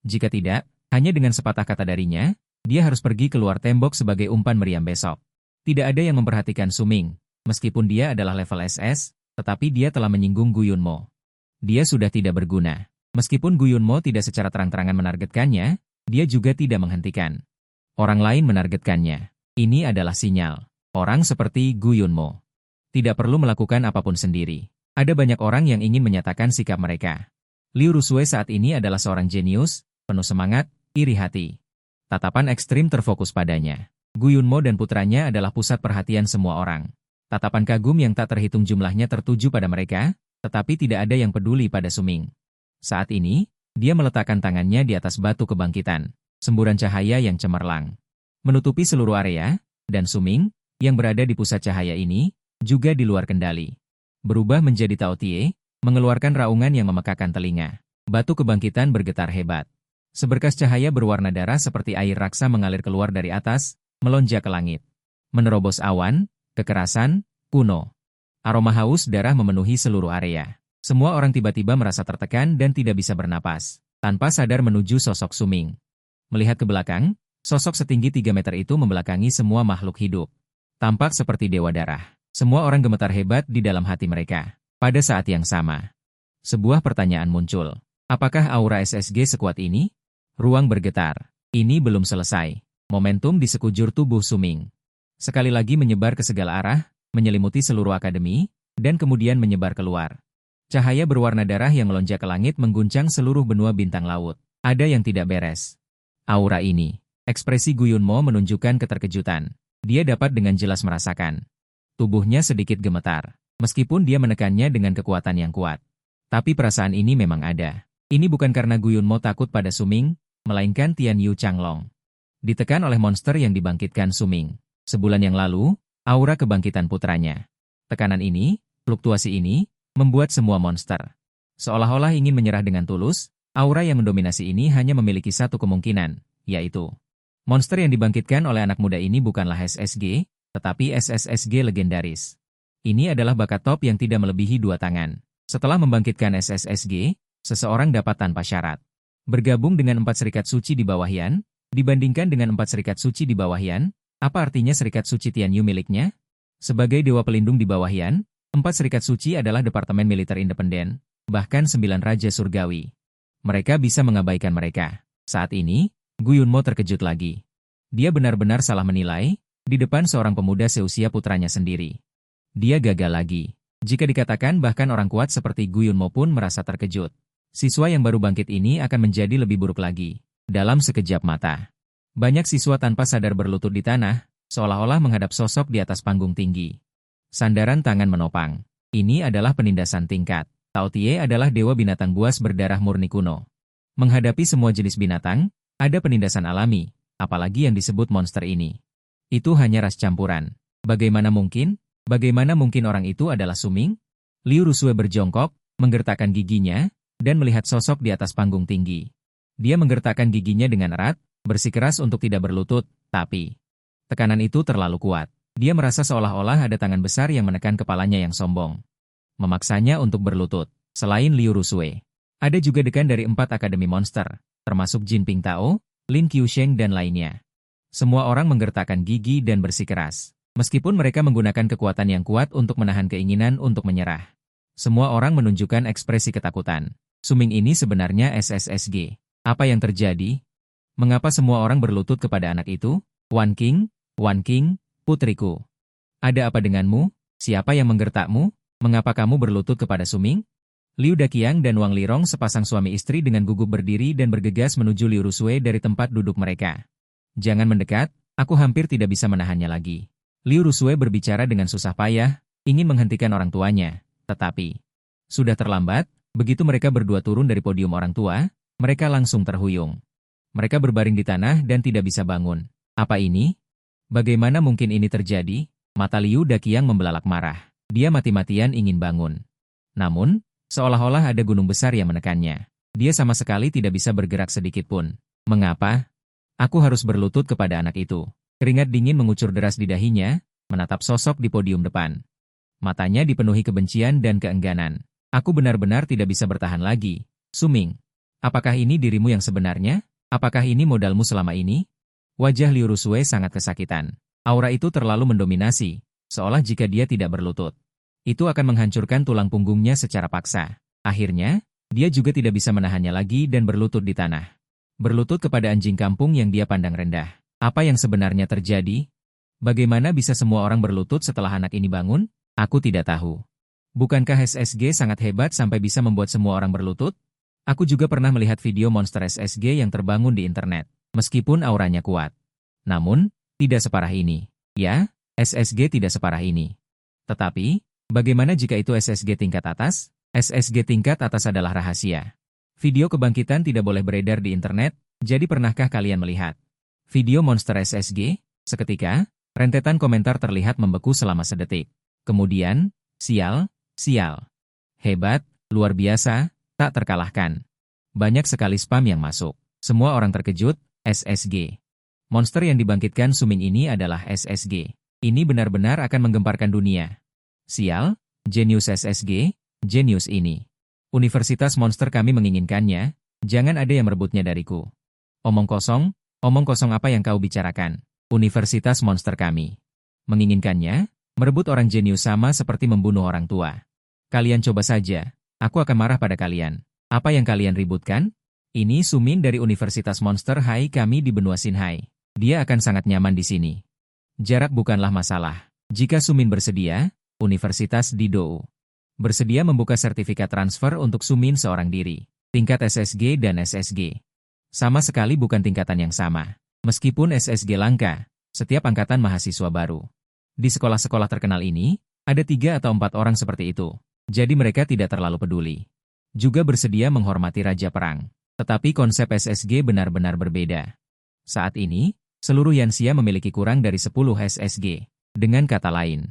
Jika tidak, hanya dengan sepatah kata darinya, dia harus pergi keluar tembok sebagai umpan meriam besok. Tidak ada yang memperhatikan Suming, meskipun dia adalah level SS, tetapi dia telah menyinggung Gu Yunmo. Dia sudah tidak berguna. Meskipun Gu Yunmo tidak secara terang-terangan menargetkannya, dia juga tidak menghentikan. Orang lain menargetkannya. Ini adalah sinyal. Orang seperti Gu Yunmo tidak perlu melakukan apapun sendiri. Ada banyak orang yang ingin menyatakan sikap mereka. Liu Rusue saat ini adalah seorang jenius, penuh semangat, iri hati. Tatapan ekstrim terfokus padanya. Gu Yunmo dan putranya adalah pusat perhatian semua orang. Tatapan kagum yang tak terhitung jumlahnya tertuju pada mereka, tetapi tidak ada yang peduli pada Suming. Saat ini, dia meletakkan tangannya di atas batu kebangkitan, semburan cahaya yang cemerlang menutupi seluruh area, dan Suming, yang berada di pusat cahaya ini, juga di luar kendali. Berubah menjadi Tao Tie, mengeluarkan raungan yang memekakan telinga. Batu kebangkitan bergetar hebat. Seberkas cahaya berwarna darah seperti air raksa mengalir keluar dari atas, melonjak ke langit. Menerobos awan, kekerasan, kuno. Aroma haus darah memenuhi seluruh area. Semua orang tiba-tiba merasa tertekan dan tidak bisa bernapas, tanpa sadar menuju sosok Suming. Melihat ke belakang, sosok setinggi 3 meter itu membelakangi semua makhluk hidup. Tampak seperti dewa darah. Semua orang gemetar hebat di dalam hati mereka. Pada saat yang sama, sebuah pertanyaan muncul. Apakah aura SSG sekuat ini? Ruang bergetar. Ini belum selesai. Momentum di sekujur tubuh Suming sekali lagi menyebar ke segala arah, menyelimuti seluruh akademi, dan kemudian menyebar keluar. Cahaya berwarna darah yang melonjak ke langit mengguncang seluruh benua bintang laut. Ada yang tidak beres. Aura ini. Ekspresi Gu Yunmo menunjukkan keterkejutan. Dia dapat dengan jelas merasakan. Tubuhnya sedikit gemetar, meskipun dia menekannya dengan kekuatan yang kuat. Tapi perasaan ini memang ada. Ini bukan karena Gu Yunmo takut pada Suming, melainkan Tian Yu Changlong. Ditekan oleh monster yang dibangkitkan Suming. Sebulan yang lalu, aura kebangkitan putranya. Tekanan ini, fluktuasi ini, membuat semua monster seolah-olah ingin menyerah dengan tulus. Aura yang mendominasi ini hanya memiliki satu kemungkinan, yaitu monster yang dibangkitkan oleh anak muda ini bukanlah SSG, tetapi SSSG legendaris. Ini adalah bakat top yang tidak melebihi 2 tangan. Setelah membangkitkan SSSG, seseorang dapat tanpa syarat bergabung dengan 4 serikat suci di bawah Yan. Dibandingkan dengan 4 serikat suci di bawah Yan, apa artinya serikat suci Tian Yu miliknya? Sebagai dewa pelindung di bawah Yan, 4 serikat suci adalah departemen militer independen, bahkan 9 raja surgawi. Mereka bisa mengabaikan mereka. Saat ini, Gu Yunmo terkejut lagi. Dia benar-benar salah menilai, di depan seorang pemuda seusia putranya sendiri. Dia gagal lagi. Jika dikatakan bahkan orang kuat seperti Gu Yunmo pun merasa terkejut. Siswa yang baru bangkit ini akan menjadi lebih buruk lagi. Dalam sekejap mata, banyak siswa tanpa sadar berlutut di tanah, seolah-olah menghadap sosok di atas panggung tinggi. Sandaran tangan menopang. Ini adalah penindasan tingkat. Tao Tie adalah dewa binatang buas berdarah murni kuno. Menghadapi semua jenis binatang, ada penindasan alami, apalagi yang disebut monster ini. Itu hanya ras campuran. Bagaimana mungkin? Bagaimana mungkin orang itu adalah Suming? Liu Rusue berjongkok, menggertakkan giginya, dan melihat sosok di atas panggung tinggi. Dia menggertakkan giginya dengan erat, bersikeras untuk tidak berlutut, tapi tekanan itu terlalu kuat. Dia merasa seolah-olah ada tangan besar yang menekan kepalanya yang sombong, memaksanya untuk berlutut. Selain Liu Rusue, ada juga dekan dari 4 akademi monster, termasuk Jin Ping Tao, Lin Qiusheng dan lainnya. Semua orang menggertakkan gigi dan bersikeras. Meskipun mereka menggunakan kekuatan yang kuat untuk menahan keinginan untuk menyerah. Semua orang menunjukkan ekspresi ketakutan. Suming ini sebenarnya SSSG. Apa yang terjadi? Mengapa semua orang berlutut kepada anak itu? Wan King, putriku. Ada apa denganmu? Siapa yang menggertakmu? Mengapa kamu berlutut kepada Suming? Liu Daqiang dan Wang Lirong sepasang suami istri dengan gugup berdiri dan bergegas menuju Liu Rusue dari tempat duduk mereka. Jangan mendekat, aku hampir tidak bisa menahannya lagi. Liu Rusue berbicara dengan susah payah, ingin menghentikan orang tuanya, tetapi sudah terlambat. Begitu mereka berdua turun dari podium orang tua, mereka langsung terhuyung. Mereka berbaring di tanah dan tidak bisa bangun. Apa ini? Bagaimana mungkin ini terjadi? Mata Liu Daqiang membelalak marah. Dia mati-matian ingin bangun. Namun, seolah-olah ada gunung besar yang menekannya. Dia sama sekali tidak bisa bergerak sedikit pun. Mengapa? Aku harus berlutut kepada anak itu. Keringat dingin mengucur deras di dahinya, menatap sosok di podium depan. Matanya dipenuhi kebencian dan keengganan. Aku benar-benar tidak bisa bertahan lagi. Suming, apakah ini dirimu yang sebenarnya? Apakah ini modalmu selama ini? Wajah Liu Rusue sangat kesakitan. Aura itu terlalu mendominasi, seolah jika dia tidak berlutut, Itu akan menghancurkan tulang punggungnya secara paksa. Akhirnya, dia juga tidak bisa menahannya lagi dan berlutut di tanah. Berlutut kepada anjing kampung yang dia pandang rendah. Apa yang sebenarnya terjadi? Bagaimana bisa semua orang berlutut setelah anak ini bangun? Aku tidak tahu. Bukankah SSG sangat hebat sampai bisa membuat semua orang berlutut? Aku juga pernah melihat video monster SSG yang terbangun di internet, meskipun auranya kuat. Namun, tidak separah ini. Ya, SSG tidak separah ini. Tetapi, bagaimana jika itu SSG tingkat atas? SSG tingkat atas adalah rahasia. Video kebangkitan tidak boleh beredar di internet, jadi pernahkah kalian melihat video monster SSG? Seketika, rentetan komentar terlihat membeku selama sedetik. Kemudian, sial, sial. Hebat, luar biasa, tak terkalahkan. Banyak sekali spam yang masuk. Semua orang terkejut, SSG. Monster yang dibangkitkan Suming ini adalah SSG. Ini benar-benar akan menggemparkan dunia. Sial, jenius SSG, jenius ini. Universitas monster kami menginginkannya, jangan ada yang merebutnya dariku. Omong kosong apa yang kau bicarakan? Universitas monster kami menginginkannya, merebut orang jenius sama seperti membunuh orang tua. Kalian coba saja, aku akan marah pada kalian. Apa yang kalian ributkan? Ini Sumin dari Universitas Monster High kami di benua Sinhai. Dia akan sangat nyaman di sini. Jarak bukanlah masalah. Jika Sumin bersedia, Universitas Didou bersedia membuka sertifikat transfer untuk Sumin seorang diri. Tingkat SSG dan SSG sama sekali bukan tingkatan yang sama. Meskipun SSG langka, setiap angkatan mahasiswa baru di sekolah-sekolah terkenal ini, ada 3 atau 4 orang seperti itu. Jadi mereka tidak terlalu peduli. Juga bersedia menghormati Raja Perang. Tetapi konsep SSG benar-benar berbeda. Saat ini, seluruh Yanxia memiliki kurang dari 10 SSG. Dengan kata lain,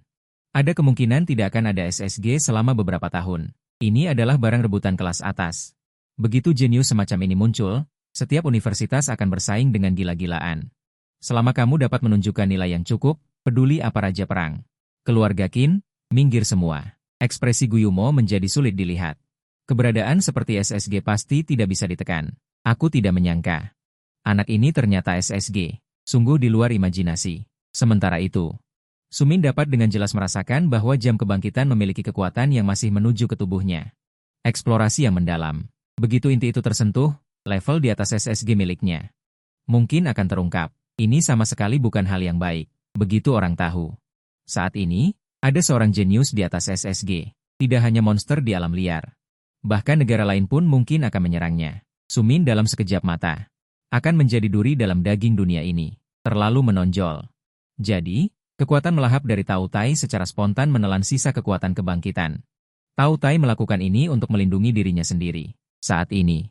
ada kemungkinan tidak akan ada SSG selama beberapa tahun. Ini adalah barang rebutan kelas atas. Begitu jenius semacam ini muncul, setiap universitas akan bersaing dengan gila-gilaan. Selama kamu dapat menunjukkan nilai yang cukup, peduli apa Raja Perang. Keluarga Qin, minggir semua. Ekspresi Guyumo menjadi sulit dilihat. Keberadaan seperti SSG pasti tidak bisa ditekan. Aku tidak menyangka. Anak ini ternyata SSG. Sungguh di luar imajinasi. Sementara itu, Sumin dapat dengan jelas merasakan bahwa jam kebangkitan memiliki kekuatan yang masih menuju ke tubuhnya. Eksplorasi yang mendalam. Begitu inti itu tersentuh, level di atas SSG miliknya mungkin akan terungkap. Ini sama sekali bukan hal yang baik. Begitu orang tahu. Saat ini, ada seorang jenius di atas SSG. Tidak hanya monster di alam liar. Bahkan negara lain pun mungkin akan menyerangnya. Sumin dalam sekejap mata akan menjadi duri dalam daging dunia ini. Terlalu menonjol. Jadi, kekuatan melahap dari Tao Tai secara spontan menelan sisa kekuatan kebangkitan. Tao Tai melakukan ini untuk melindungi dirinya sendiri. Saat ini,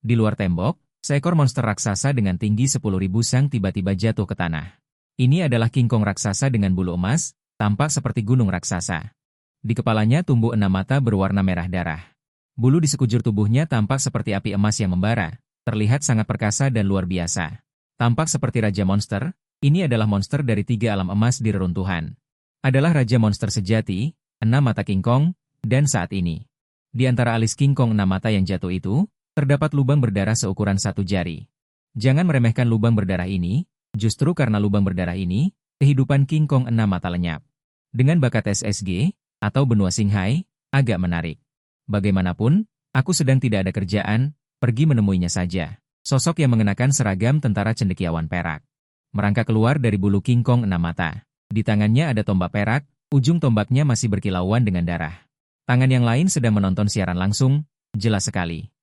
di luar tembok, seekor monster raksasa dengan tinggi 10.000 sang tiba-tiba jatuh ke tanah. Ini adalah King Kong raksasa dengan bulu emas, tampak seperti gunung raksasa. Di kepalanya tumbuh 6 mata berwarna merah darah. Bulu di sekujur tubuhnya tampak seperti api emas yang membara, terlihat sangat perkasa dan luar biasa. Tampak seperti Raja Monster. Ini adalah monster dari 3 alam emas di reruntuhan. Adalah Raja Monster sejati, 6 mata King Kong, dan saat ini, di antara alis King Kong 6 mata yang jatuh itu, terdapat lubang berdarah seukuran 1 jari. Jangan meremehkan lubang berdarah ini, justru karena lubang berdarah ini, kehidupan King Kong 6 mata lenyap. Dengan bakat SSG, atau benua Singhai, agak menarik. Bagaimanapun, aku sedang tidak ada kerjaan, pergi menemuinya saja. Sosok yang mengenakan seragam tentara cendekiawan perak merangkak keluar dari bulu King Kong 6 mata. Di tangannya ada tombak perak, ujung tombaknya masih berkilauan dengan darah. Tangan yang lain sedang menonton siaran langsung, jelas sekali.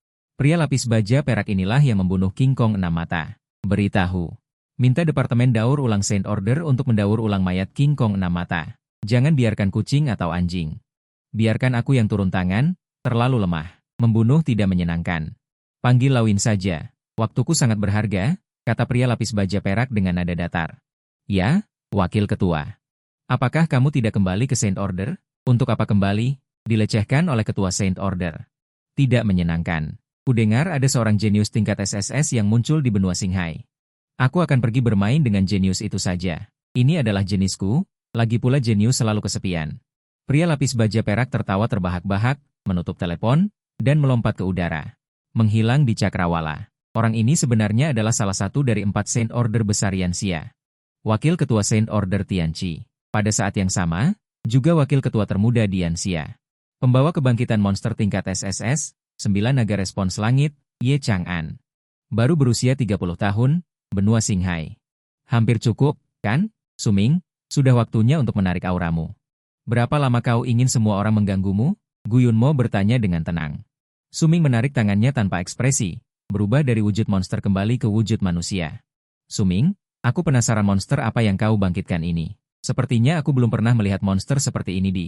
Pria lapis baja perak inilah yang membunuh King Kong 6 mata. Beritahu. Minta Departemen Daur Ulang Saint Order untuk mendaur ulang mayat King Kong 6 mata. Jangan biarkan kucing atau anjing. Biarkan aku yang turun tangan, terlalu lemah. Membunuh tidak menyenangkan. Panggil Lawin saja. Waktuku sangat berharga, kata pria lapis baja perak dengan nada datar. Ya, Wakil Ketua. Apakah kamu tidak kembali ke Saint Order? Untuk apa kembali? Dilecehkan oleh Ketua Saint Order. Tidak menyenangkan. Kudengar ada seorang jenius tingkat SSS yang muncul di benua Singhai. Aku akan pergi bermain dengan jenius itu saja. Ini adalah jenisku, lagi pula jenius selalu kesepian. Pria lapis baja perak tertawa terbahak-bahak, menutup telepon, dan melompat ke udara. Menghilang di cakrawala. Orang ini sebenarnya adalah salah satu dari 4 Saint Order besar Yanxia. Wakil Ketua Saint Order Tianqi. Pada saat yang sama, juga wakil ketua termuda di Yanxia. Pembawa kebangkitan monster tingkat SSS, 9 Naga Respons Langit, Ye Chang'an. Baru berusia 30 tahun, benua Qinghai. Hampir cukup, kan, Suming? Sudah waktunya untuk menarik auramu. Berapa lama kau ingin semua orang mengganggumu? Gu Yunmo bertanya dengan tenang. Suming menarik tangannya tanpa ekspresi, berubah dari wujud monster kembali ke wujud manusia. Suming, aku penasaran monster apa yang kau bangkitkan ini. Sepertinya aku belum pernah melihat monster seperti ini di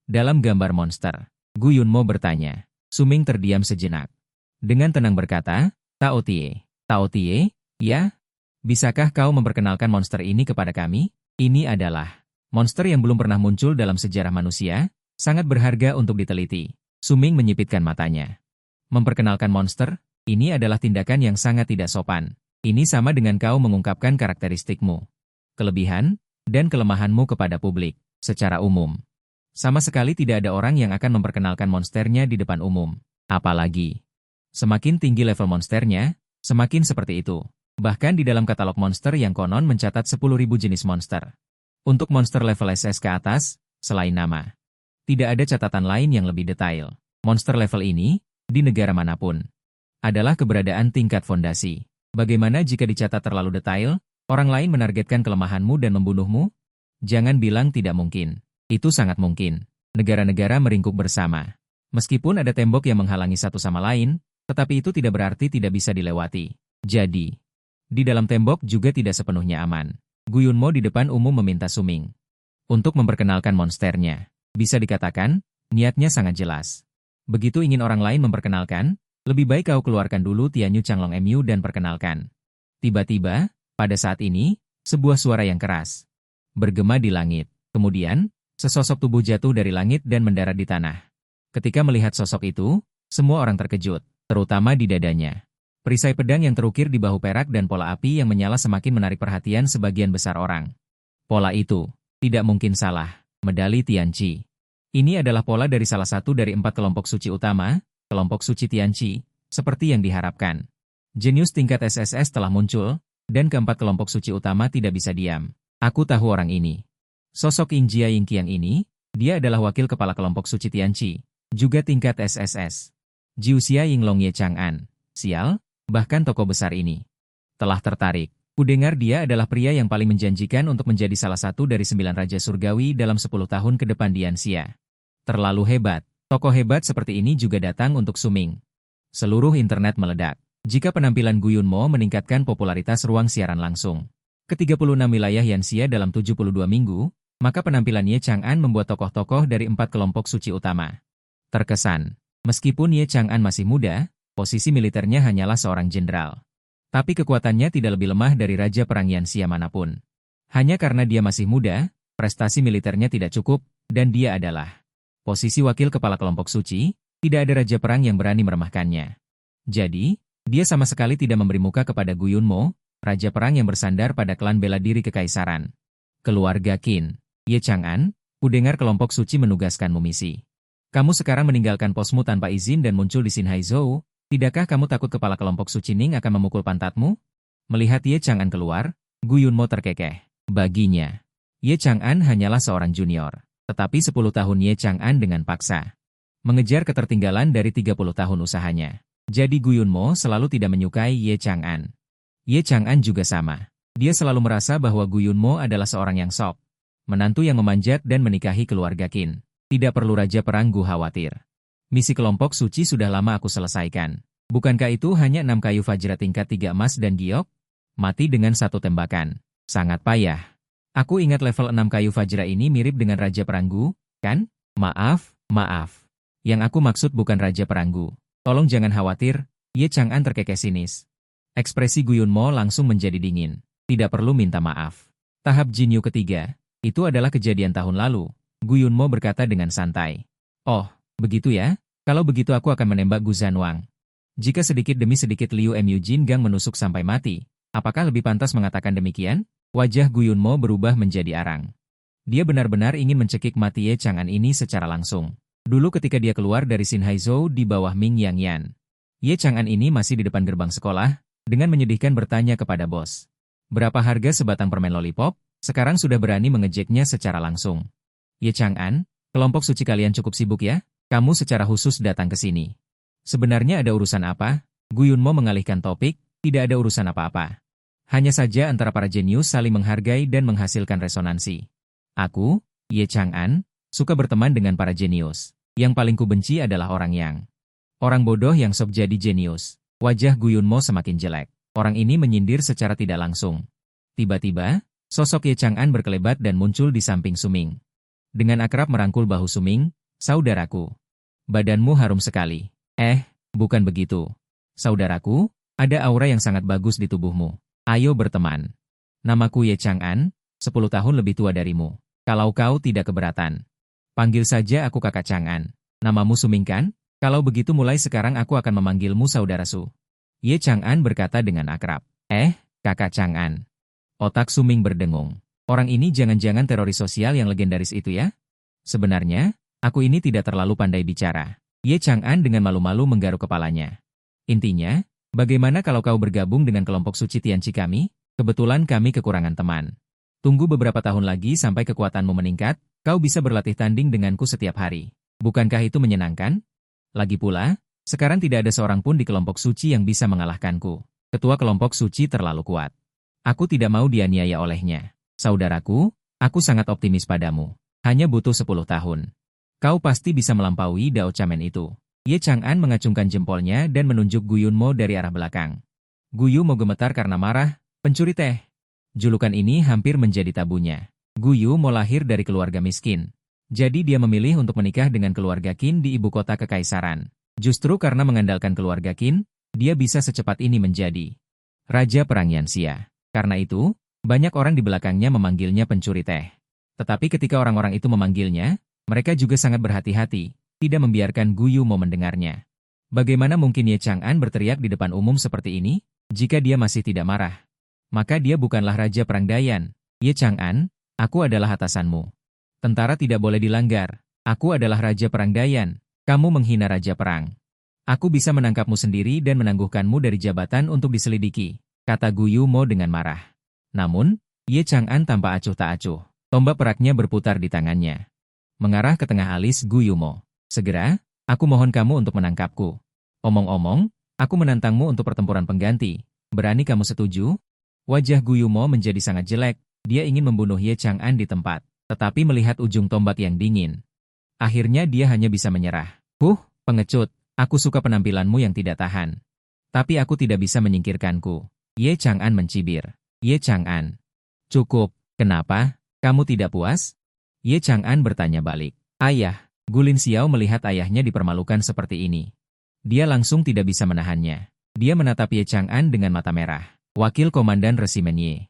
dalam gambar monster. Gu Yunmo bertanya. Suming terdiam sejenak. Dengan tenang berkata, Tao Tie. Tao Tie, ya? Bisakah kau memperkenalkan monster ini kepada kami? Ini adalah monster yang belum pernah muncul dalam sejarah manusia, sangat berharga untuk diteliti. Suming menyipitkan matanya. Memperkenalkan monster, ini adalah tindakan yang sangat tidak sopan. Ini sama dengan kau mengungkapkan karakteristikmu, kelebihan, dan kelemahanmu kepada publik, secara umum. Sama sekali tidak ada orang yang akan memperkenalkan monsternya di depan umum. Apalagi, semakin tinggi level monsternya, semakin seperti itu. Bahkan di dalam katalog monster yang konon mencatat 10.000 jenis monster. Untuk monster level SS ke atas, selain nama, tidak ada catatan lain yang lebih detail. Monster level ini, di negara manapun, adalah keberadaan tingkat fondasi. Bagaimana jika dicatat terlalu detail, orang lain menargetkan kelemahanmu dan membunuhmu? Jangan bilang tidak mungkin. Itu sangat mungkin. Negara-negara meringkuk bersama. Meskipun ada tembok yang menghalangi satu sama lain, tetapi itu tidak berarti tidak bisa dilewati. Jadi, di dalam tembok juga tidak sepenuhnya aman. Gu Yunmo di depan umum meminta Suming untuk memperkenalkan monsternya. Bisa dikatakan, niatnya sangat jelas. Begitu ingin orang lain memperkenalkan, lebih baik kau keluarkan dulu Tianyu Changlong Mu dan perkenalkan. Tiba-tiba, pada saat ini, sebuah suara yang keras bergema di langit. Kemudian, sesosok tubuh jatuh dari langit dan mendarat di tanah. Ketika melihat sosok itu, semua orang terkejut, terutama di dadanya. Perisai pedang yang terukir di bahu perak dan pola api yang menyala semakin menarik perhatian sebagian besar orang. Pola itu, tidak mungkin salah, medali Tianqi. Ini adalah pola dari salah satu dari 4 kelompok suci utama, kelompok suci Tianqi, seperti yang diharapkan. Jenius tingkat SSS telah muncul, dan keempat kelompok suci utama tidak bisa diam. Aku tahu orang ini. Sosok Yingjia Yingqiang ini, dia adalah wakil kepala kelompok suci Tianqi, juga tingkat SSS. Jiuxia Yinglong Ye Chang'an. Sial, bahkan tokoh besar ini telah tertarik. Kudengar dia adalah pria yang paling menjanjikan untuk menjadi salah satu dari 9 Raja Surgawi dalam 10 tahun ke depan di Yanxia. Terlalu hebat. Tokoh hebat seperti ini juga datang untuk Suming. Seluruh internet meledak. Jika penampilan Gu Yunmo meningkatkan popularitas ruang siaran langsung ke 36 wilayah Yanxia dalam 72 minggu, maka penampilan Ye Chang'an membuat tokoh-tokoh dari 4 kelompok suci utama terkesan. Meskipun Ye Chang'an masih muda, posisi militernya hanyalah seorang jenderal. Tapi kekuatannya tidak lebih lemah dari Raja Perang Yanxia manapun. Hanya karena dia masih muda, prestasi militernya tidak cukup, dan dia adalah posisi wakil kepala kelompok suci, tidak ada Raja Perang yang berani meremehkannya. Jadi, dia sama sekali tidak memberi muka kepada Gu Yunmo, Raja Perang yang bersandar pada klan bela diri kekaisaran. Keluarga Qin, Ye Chang'an, kudengar kelompok suci menugaskanmu misi. Kamu sekarang meninggalkan posmu tanpa izin dan muncul di Xinhaizhou. Tidakkah kamu takut kepala kelompok suci Ning akan memukul pantatmu? Melihat Ye Chang'an keluar, Gu Yunmo terkekeh. Baginya, Ye Chang'an hanyalah seorang junior. Tetapi 10 tahun Ye Chang'an dengan paksa mengejar ketertinggalan dari 30 tahun usahanya. Jadi Gu Yunmo selalu tidak menyukai Ye Chang'an. Ye Chang'an juga sama. Dia selalu merasa bahwa Gu Yunmo adalah seorang yang sok, menantu yang memanjat dan menikahi keluarga Qin. Tidak perlu Raja Perang Gu khawatir. Misi kelompok suci sudah lama aku selesaikan. Bukankah itu hanya 6 kayu Vajra tingkat 3 emas dan giok? Mati dengan satu tembakan. Sangat payah. Aku ingat level 6 kayu Vajra ini mirip dengan Raja Peranggu, kan? Maaf. Yang aku maksud bukan Raja Peranggu. Tolong jangan khawatir, Ye Chang'an terkekeh sinis. Ekspresi Gu Yunmo langsung menjadi dingin. Tidak perlu minta maaf. Tahap Jinyu ketiga, itu adalah kejadian tahun lalu. Gu Yunmo berkata dengan santai. Oh, begitu ya? Kalau begitu aku akan menembak Gu Zanwang. Jika sedikit demi sedikit Liu Mu Jingang menusuk sampai mati, apakah lebih pantas mengatakan demikian? Wajah Gu Yunmo berubah menjadi arang. Dia benar-benar ingin mencekik mati Ye Chang'an ini secara langsung. Dulu ketika dia keluar dari Xinhaizhou di bawah Ming Yangyan, Ye Chang'an ini masih di depan gerbang sekolah, dengan menyedihkan bertanya kepada bos. Berapa harga sebatang permen lollipop? Sekarang sudah berani mengejeknya secara langsung. Ye Chang'an, kelompok suci kalian cukup sibuk ya? Kamu secara khusus datang ke sini. Sebenarnya ada urusan apa? Gu Yunmo mengalihkan topik, tidak ada urusan apa-apa. Hanya saja antara para jenius saling menghargai dan menghasilkan resonansi. Aku, Ye Chang'an, suka berteman dengan para jenius. Yang paling kubenci adalah orang bodoh yang sok jadi jenius. Wajah Gu Yunmo semakin jelek. Orang ini menyindir secara tidak langsung. Tiba-tiba, sosok Ye Chang'an berkelebat dan muncul di samping Suming. Dengan akrab merangkul bahu Suming, "Saudaraku, badanmu harum sekali." Bukan begitu. Saudaraku, ada aura yang sangat bagus di tubuhmu. Ayo berteman. Namaku Ye Chang'an, 10 tahun lebih tua darimu. Kalau kau tidak keberatan, panggil saja aku Kakak Chang'an. Namamu Suming kan? Kalau begitu mulai sekarang aku akan memanggilmu Saudara Su. Ye Chang'an berkata dengan akrab. Kakak Chang'an. Otak Suming berdengung. Orang ini jangan-jangan teroris sosial yang legendaris itu ya? Sebenarnya, aku ini tidak terlalu pandai bicara. Ye Chang'an dengan malu-malu menggaruk kepalanya. Intinya, bagaimana kalau kau bergabung dengan kelompok suci Tianqi kami? Kebetulan kami kekurangan teman. Tunggu beberapa tahun lagi sampai kekuatanmu meningkat, kau bisa berlatih tanding denganku setiap hari. Bukankah itu menyenangkan? Lagi pula, sekarang tidak ada seorang pun di kelompok suci yang bisa mengalahkanku. Ketua kelompok suci terlalu kuat. Aku tidak mau dianiaya olehnya. Saudaraku, aku sangat optimis padamu. Hanya butuh 10 tahun. Kau pasti bisa melampaui Dao Chamen itu. Ye Chang'an mengacungkan jempolnya dan menunjuk Gu Yunmo dari arah belakang. Gu Yunmo gemetar karena marah. Pencuri teh. Julukan ini hampir menjadi tabunya. Gu Yunmo lahir dari keluarga miskin. Jadi dia memilih untuk menikah dengan keluarga Qin di ibu kota kekaisaran. Justru karena mengandalkan keluarga Qin, dia bisa secepat ini menjadi Raja Perang Yanxia. Karena itu, banyak orang di belakangnya memanggilnya pencuri teh. Tetapi ketika orang-orang itu memanggilnya, mereka juga sangat berhati-hati, tidak membiarkan Gu Yunmo mendengarnya. Bagaimana mungkin Ye Chang'an berteriak di depan umum seperti ini? Jika dia masih tidak marah, maka dia bukanlah Raja Perang Dayan. Ye Chang'an, aku adalah atasanmu. Tentara tidak boleh dilanggar. Aku adalah Raja Perang Dayan. Kamu menghina Raja Perang. Aku bisa menangkapmu sendiri dan menangguhkanmu dari jabatan untuk diselidiki, kata Gu Yunmo dengan marah. Namun, Ye Chang'an tanpa acuh tak acuh. Tombak peraknya berputar di tangannya, mengarah ke tengah alis Gu Yunmo. Segera, aku mohon kamu untuk menangkapku. Omong-omong, aku menantangmu untuk pertempuran pengganti. Berani kamu setuju? Wajah Gu Yunmo menjadi sangat jelek. Dia ingin membunuh Ye Chang'an di tempat, tetapi melihat ujung tombak yang dingin, akhirnya dia hanya bisa menyerah. Pengecut, aku suka penampilanmu yang tidak tahan. Tapi aku tidak bisa menyingkirkanku. Ye Chang'an mencibir. Ye Chang'an. Cukup, kenapa? Kamu tidak puas? Ye Chang'an bertanya balik. Ayah, Gu Linxiao melihat ayahnya dipermalukan seperti ini. Dia langsung tidak bisa menahannya. Dia menatap Ye Chang'an dengan mata merah. Wakil Komandan Resimen Ye.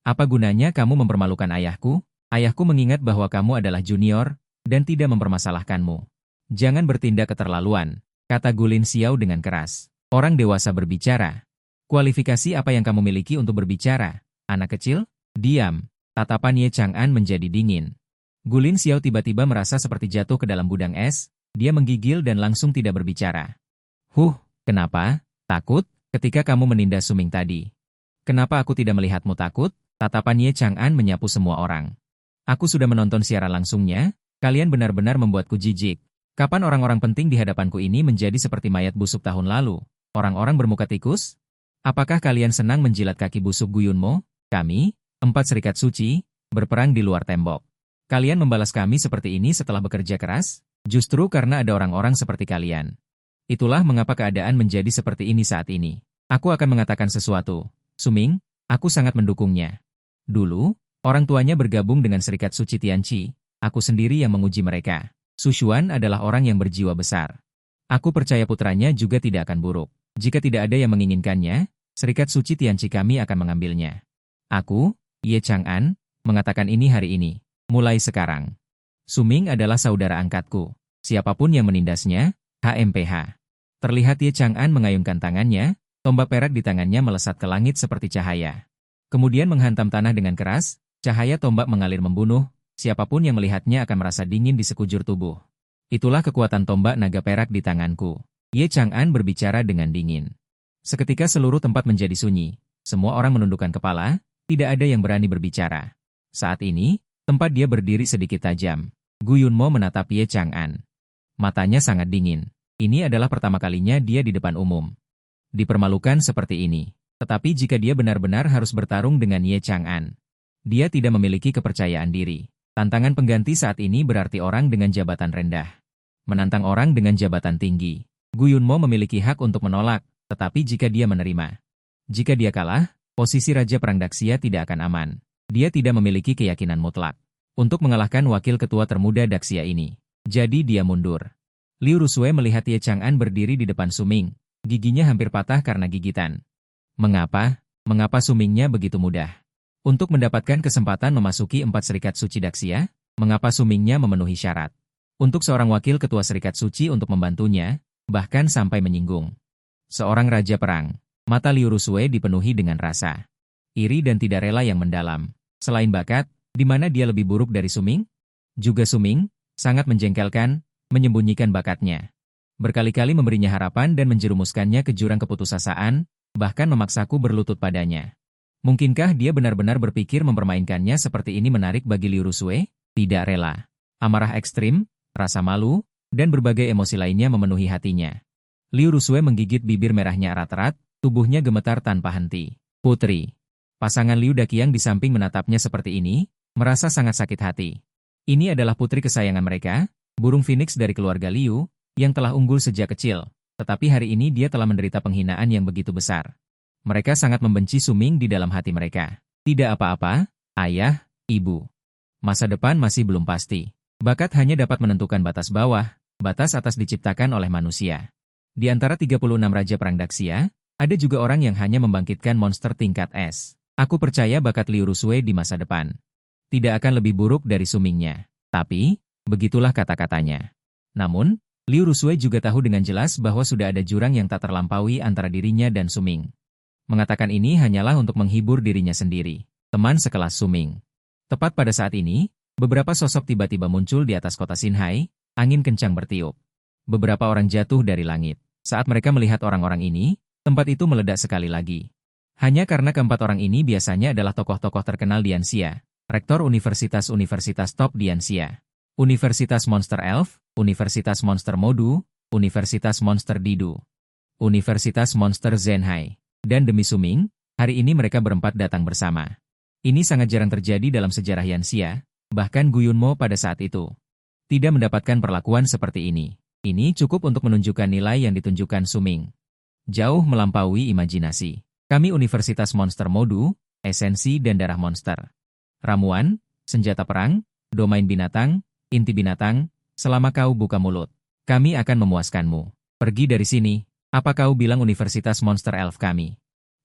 Apa gunanya kamu mempermalukan ayahku? Ayahku mengingat bahwa kamu adalah junior, dan tidak mempermasalahkanmu. Jangan bertindak keterlaluan, kata Gu Linxiao dengan keras. Orang dewasa berbicara. Kualifikasi apa yang kamu miliki untuk berbicara? Anak kecil? Diam. Tatapan Ye Chang'an menjadi dingin. Gu Linxiao tiba-tiba merasa seperti jatuh ke dalam gudang es. Dia menggigil dan langsung tidak berbicara. Kenapa? Takut? Ketika kamu menindas Suming tadi. Kenapa aku tidak melihatmu takut? Tatapan Ye Chang'an menyapu semua orang. Aku sudah menonton siaran langsungnya, kalian benar-benar membuatku jijik. Kapan orang-orang penting di hadapanku ini menjadi seperti mayat busuk tahun lalu? Orang-orang bermuka tikus? Apakah kalian senang menjilat kaki busuk Gu Yunmo? Kami, 4 serikat suci, berperang di luar tembok. Kalian membalas kami seperti ini setelah bekerja keras? Justru karena ada orang-orang seperti kalian. Itulah mengapa keadaan menjadi seperti ini saat ini. Aku akan mengatakan sesuatu. Suming, aku sangat mendukungnya. Dulu, orang tuanya bergabung dengan Serikat Suci Tianqi. Aku sendiri yang menguji mereka. Su Xuan adalah orang yang berjiwa besar. Aku percaya putranya juga tidak akan buruk. Jika tidak ada yang menginginkannya, Serikat Suci Tianqi kami akan mengambilnya. Aku, Ye Chang'an, mengatakan ini hari ini. Mulai sekarang. Suming adalah saudara angkatku. Siapapun yang menindasnya, HMPH. Terlihat Ye Chang'an mengayunkan tangannya, tombak perak di tangannya melesat ke langit seperti cahaya. Kemudian menghantam tanah dengan keras, cahaya tombak mengalir membunuh, siapapun yang melihatnya akan merasa dingin di sekujur tubuh. Itulah kekuatan tombak naga perak di tanganku. Ye Chang'an berbicara dengan dingin. Seketika seluruh tempat menjadi sunyi. Semua orang menundukkan kepala, tidak ada yang berani berbicara. Saat ini, tempat dia berdiri sedikit tajam. Gu Yunmo menatap Ye Chang'an. Matanya sangat dingin. Ini adalah pertama kalinya dia di depan umum. Dipermalukan seperti ini. Tetapi jika dia benar-benar harus bertarung dengan Ye Chang'an, dia tidak memiliki kepercayaan diri. Tantangan pengganti saat ini berarti orang dengan jabatan rendah menantang orang dengan jabatan tinggi. Gu Yunmo memiliki hak untuk menolak, tetapi jika dia menerima. Jika dia kalah, posisi Raja Perang Daxia tidak akan aman. Dia tidak memiliki keyakinan mutlak untuk mengalahkan wakil ketua termuda Daxia ini. Jadi dia mundur. Liu Rusue melihat Ye Chang'an berdiri di depan Suming. Giginya hampir patah karena gigitan. Mengapa? Mengapa Sumingnya begitu mudah? Untuk mendapatkan kesempatan memasuki 4 serikat suci Daxia, mengapa Sumingnya memenuhi syarat? Untuk seorang wakil ketua serikat suci untuk membantunya, bahkan sampai menyinggung. Seorang raja perang, mata Liu Rusue dipenuhi dengan rasa iri dan tidak rela yang mendalam. Selain bakat, di mana dia lebih buruk dari Suming? Juga Suming, sangat menjengkelkan, menyembunyikan bakatnya. Berkali-kali memberinya harapan dan menjerumuskannya ke jurang keputusasaan, bahkan memaksaku berlutut padanya. Mungkinkah dia benar-benar berpikir mempermainkannya seperti ini menarik bagi Liu Rusue? Tidak rela. Amarah ekstrim, rasa malu, dan berbagai emosi lainnya memenuhi hatinya. Liu Rusue menggigit bibir merahnya erat-erat, tubuhnya gemetar tanpa henti. Putri. Pasangan Liu Daqiang di samping menatapnya seperti ini, merasa sangat sakit hati. Ini adalah putri kesayangan mereka, burung phoenix dari keluarga Liu, yang telah unggul sejak kecil. Tetapi hari ini dia telah menderita penghinaan yang begitu besar. Mereka sangat membenci Suming di dalam hati mereka. Tidak apa-apa, ayah, ibu. Masa depan masih belum pasti. Bakat hanya dapat menentukan batas bawah, batas atas diciptakan oleh manusia. Di antara 36 Raja Perang Daxia, ada juga orang yang hanya membangkitkan monster tingkat S. Aku percaya bakat Liu Rusue di masa depan tidak akan lebih buruk dari Sumingnya. Tapi, begitulah kata-katanya. Namun, Liu Rusue juga tahu dengan jelas bahwa sudah ada jurang yang tak terlampaui antara dirinya dan Suming. Mengatakan ini hanyalah untuk menghibur dirinya sendiri. Teman sekelas Suming. Tepat pada saat ini, beberapa sosok tiba-tiba muncul di atas kota Xinhai, angin kencang bertiup. Beberapa orang jatuh dari langit. Saat mereka melihat orang-orang ini, tempat itu meledak sekali lagi. Hanya karena keempat orang ini biasanya adalah tokoh-tokoh terkenal di Anxia, rektor universitas-universitas top di Anxia. Universitas Monster Elf, Universitas Monster Modu, Universitas Monster Didu, Universitas Monster Zenhai. Dan demi Suming, hari ini mereka berempat datang bersama. Ini sangat jarang terjadi dalam sejarah Yanxia, bahkan Gu Yunmo pada saat itu tidak mendapatkan perlakuan seperti ini. Ini cukup untuk menunjukkan nilai yang ditunjukkan Suming. Jauh melampaui imajinasi. Kami Universitas Monster Modu, esensi dan darah monster. Ramuan, senjata perang, domain binatang, inti binatang, selama kau buka mulut, kami akan memuaskanmu. Pergi dari sini, apa kau bilang Universitas Monster Elf kami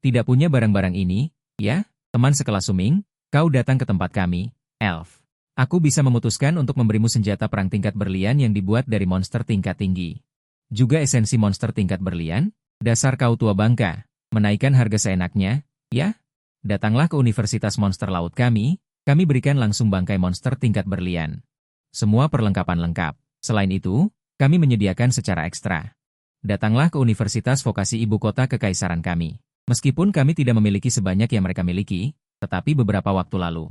tidak punya barang-barang ini, ya? Teman sekelas Suming, kau datang ke tempat kami, Elf. Aku bisa memutuskan untuk memberimu senjata perang tingkat berlian yang dibuat dari monster tingkat tinggi. Juga esensi monster tingkat berlian, dasar kau tua bangka, menaikkan harga seenaknya, ya? Datanglah ke Universitas Monster Laut kami berikan langsung bangkai monster tingkat berlian. Semua perlengkapan lengkap. Selain itu, kami menyediakan secara ekstra. Datanglah ke Universitas Vokasi Ibu Kota Kekaisaran kami. Meskipun kami tidak memiliki sebanyak yang mereka miliki, tetapi beberapa waktu lalu,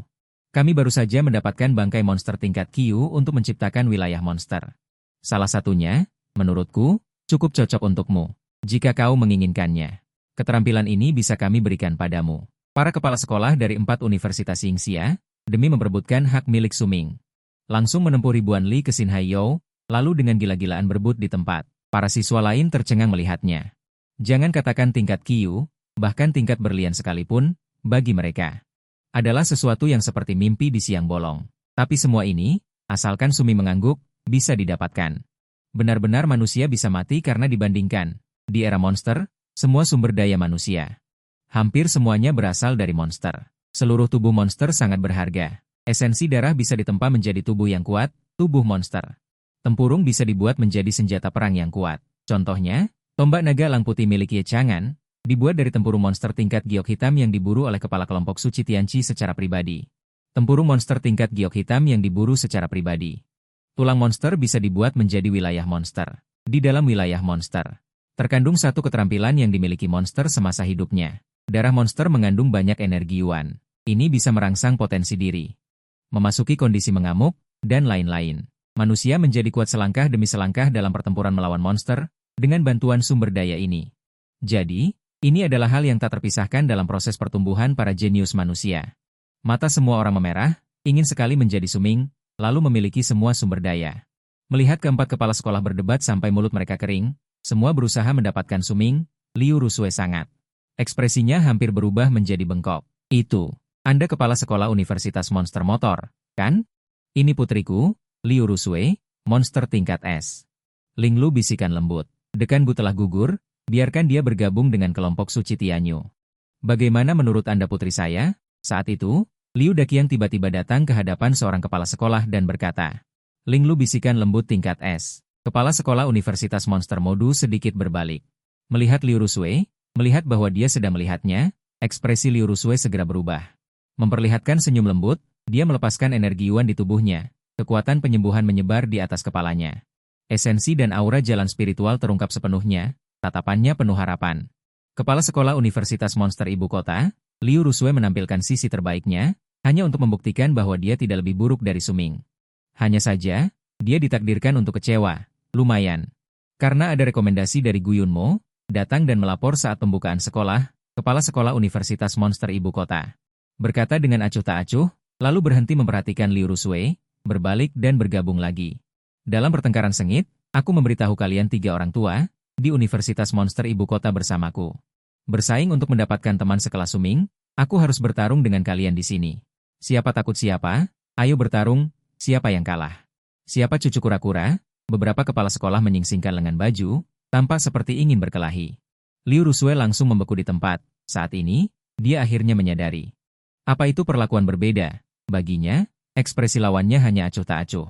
kami baru saja mendapatkan bangkai monster tingkat Q untuk menciptakan wilayah monster. Salah satunya, menurutku, cukup cocok untukmu, jika kau menginginkannya. Keterampilan ini bisa kami berikan padamu. Para kepala sekolah dari 4 universitas Yingxia, demi memperebutkan hak milik Suming, langsung menempuh ribuan li ke Xinhaiyou, lalu dengan gila-gilaan berebut di tempat. Para siswa lain tercengang melihatnya. Jangan katakan tingkat Q, bahkan tingkat berlian sekalipun, bagi mereka adalah sesuatu yang seperti mimpi di siang bolong. Tapi semua ini, asalkan Suming mengangguk, bisa didapatkan. Benar-benar manusia bisa mati karena dibandingkan. Di era monster, semua sumber daya manusia hampir semuanya berasal dari monster. Seluruh tubuh monster sangat berharga. Esensi darah bisa ditempa menjadi tubuh yang kuat, tubuh monster. Tempurung bisa dibuat menjadi senjata perang yang kuat. Contohnya, tombak naga elang putih milik Ye Chang'an, dibuat dari tempurung monster tingkat giok hitam yang diburu oleh kepala kelompok suci Tianqi secara pribadi. Tempurung monster tingkat giok hitam yang diburu secara pribadi. Tulang monster bisa dibuat menjadi wilayah monster. Di dalam wilayah monster, terkandung satu keterampilan yang dimiliki monster semasa hidupnya. Darah monster mengandung banyak energi yuan. Ini bisa merangsang potensi diri. Memasuki kondisi mengamuk, dan lain-lain. Manusia menjadi kuat selangkah demi selangkah dalam pertempuran melawan monster, dengan bantuan sumber daya ini. Jadi, ini adalah hal yang tak terpisahkan dalam proses pertumbuhan para jenius manusia. Mata semua orang memerah, ingin sekali menjadi Suming, lalu memiliki semua sumber daya. Melihat keempat kepala sekolah berdebat sampai mulut mereka kering, semua berusaha mendapatkan Suming, Liu Rusue sangat. Ekspresinya hampir berubah menjadi bengkok. Itu, Anda kepala sekolah Universitas Monster Motor, kan? Ini putriku, Liu Rusue, monster tingkat S. Ling Lu bisikan lembut. Dekan Bu telah gugur, biarkan dia bergabung dengan kelompok Suci Tianyu. Bagaimana menurut Anda putri saya? Saat itu, Liu Daqiang tiba-tiba datang ke hadapan seorang kepala sekolah dan berkata. Ling Lu bisikan lembut tingkat S. Kepala sekolah Universitas Monster Modu sedikit berbalik. Melihat Liu Rusue, melihat bahwa dia sedang melihatnya, ekspresi Liu Rusue segera berubah. Memperlihatkan senyum lembut, dia melepaskan energi Yuan di tubuhnya. Kekuatan penyembuhan menyebar di atas kepalanya. Esensi dan aura jalan spiritual terungkap sepenuhnya, tatapannya penuh harapan. Kepala sekolah Universitas Monster Ibu Kota, Liu Rusue menampilkan sisi terbaiknya, hanya untuk membuktikan bahwa dia tidak lebih buruk dari Suming. Hanya saja, dia ditakdirkan untuk kecewa. Lumayan. Karena ada rekomendasi dari Gu Yunmo, datang dan melapor saat pembukaan sekolah, Kepala Sekolah Universitas Monster Ibu Kota. Berkata dengan acuh tak acuh, lalu berhenti memperhatikan Liu Rusue, berbalik dan bergabung lagi. Dalam pertengkaran sengit, aku memberitahu kalian 3 orang tua, di Universitas Monster Ibu Kota bersamaku. Bersaing untuk mendapatkan teman sekelas Suming, aku harus bertarung dengan kalian di sini. Siapa takut siapa? Ayo bertarung, siapa yang kalah? Siapa cucu kura-kura? Beberapa kepala sekolah menyingsingkan lengan baju, tampak seperti ingin berkelahi. Liu Rusue langsung membeku di tempat. Saat ini, dia akhirnya menyadari. Apa itu perlakuan berbeda? Baginya, ekspresi lawannya hanya acuh tak acuh.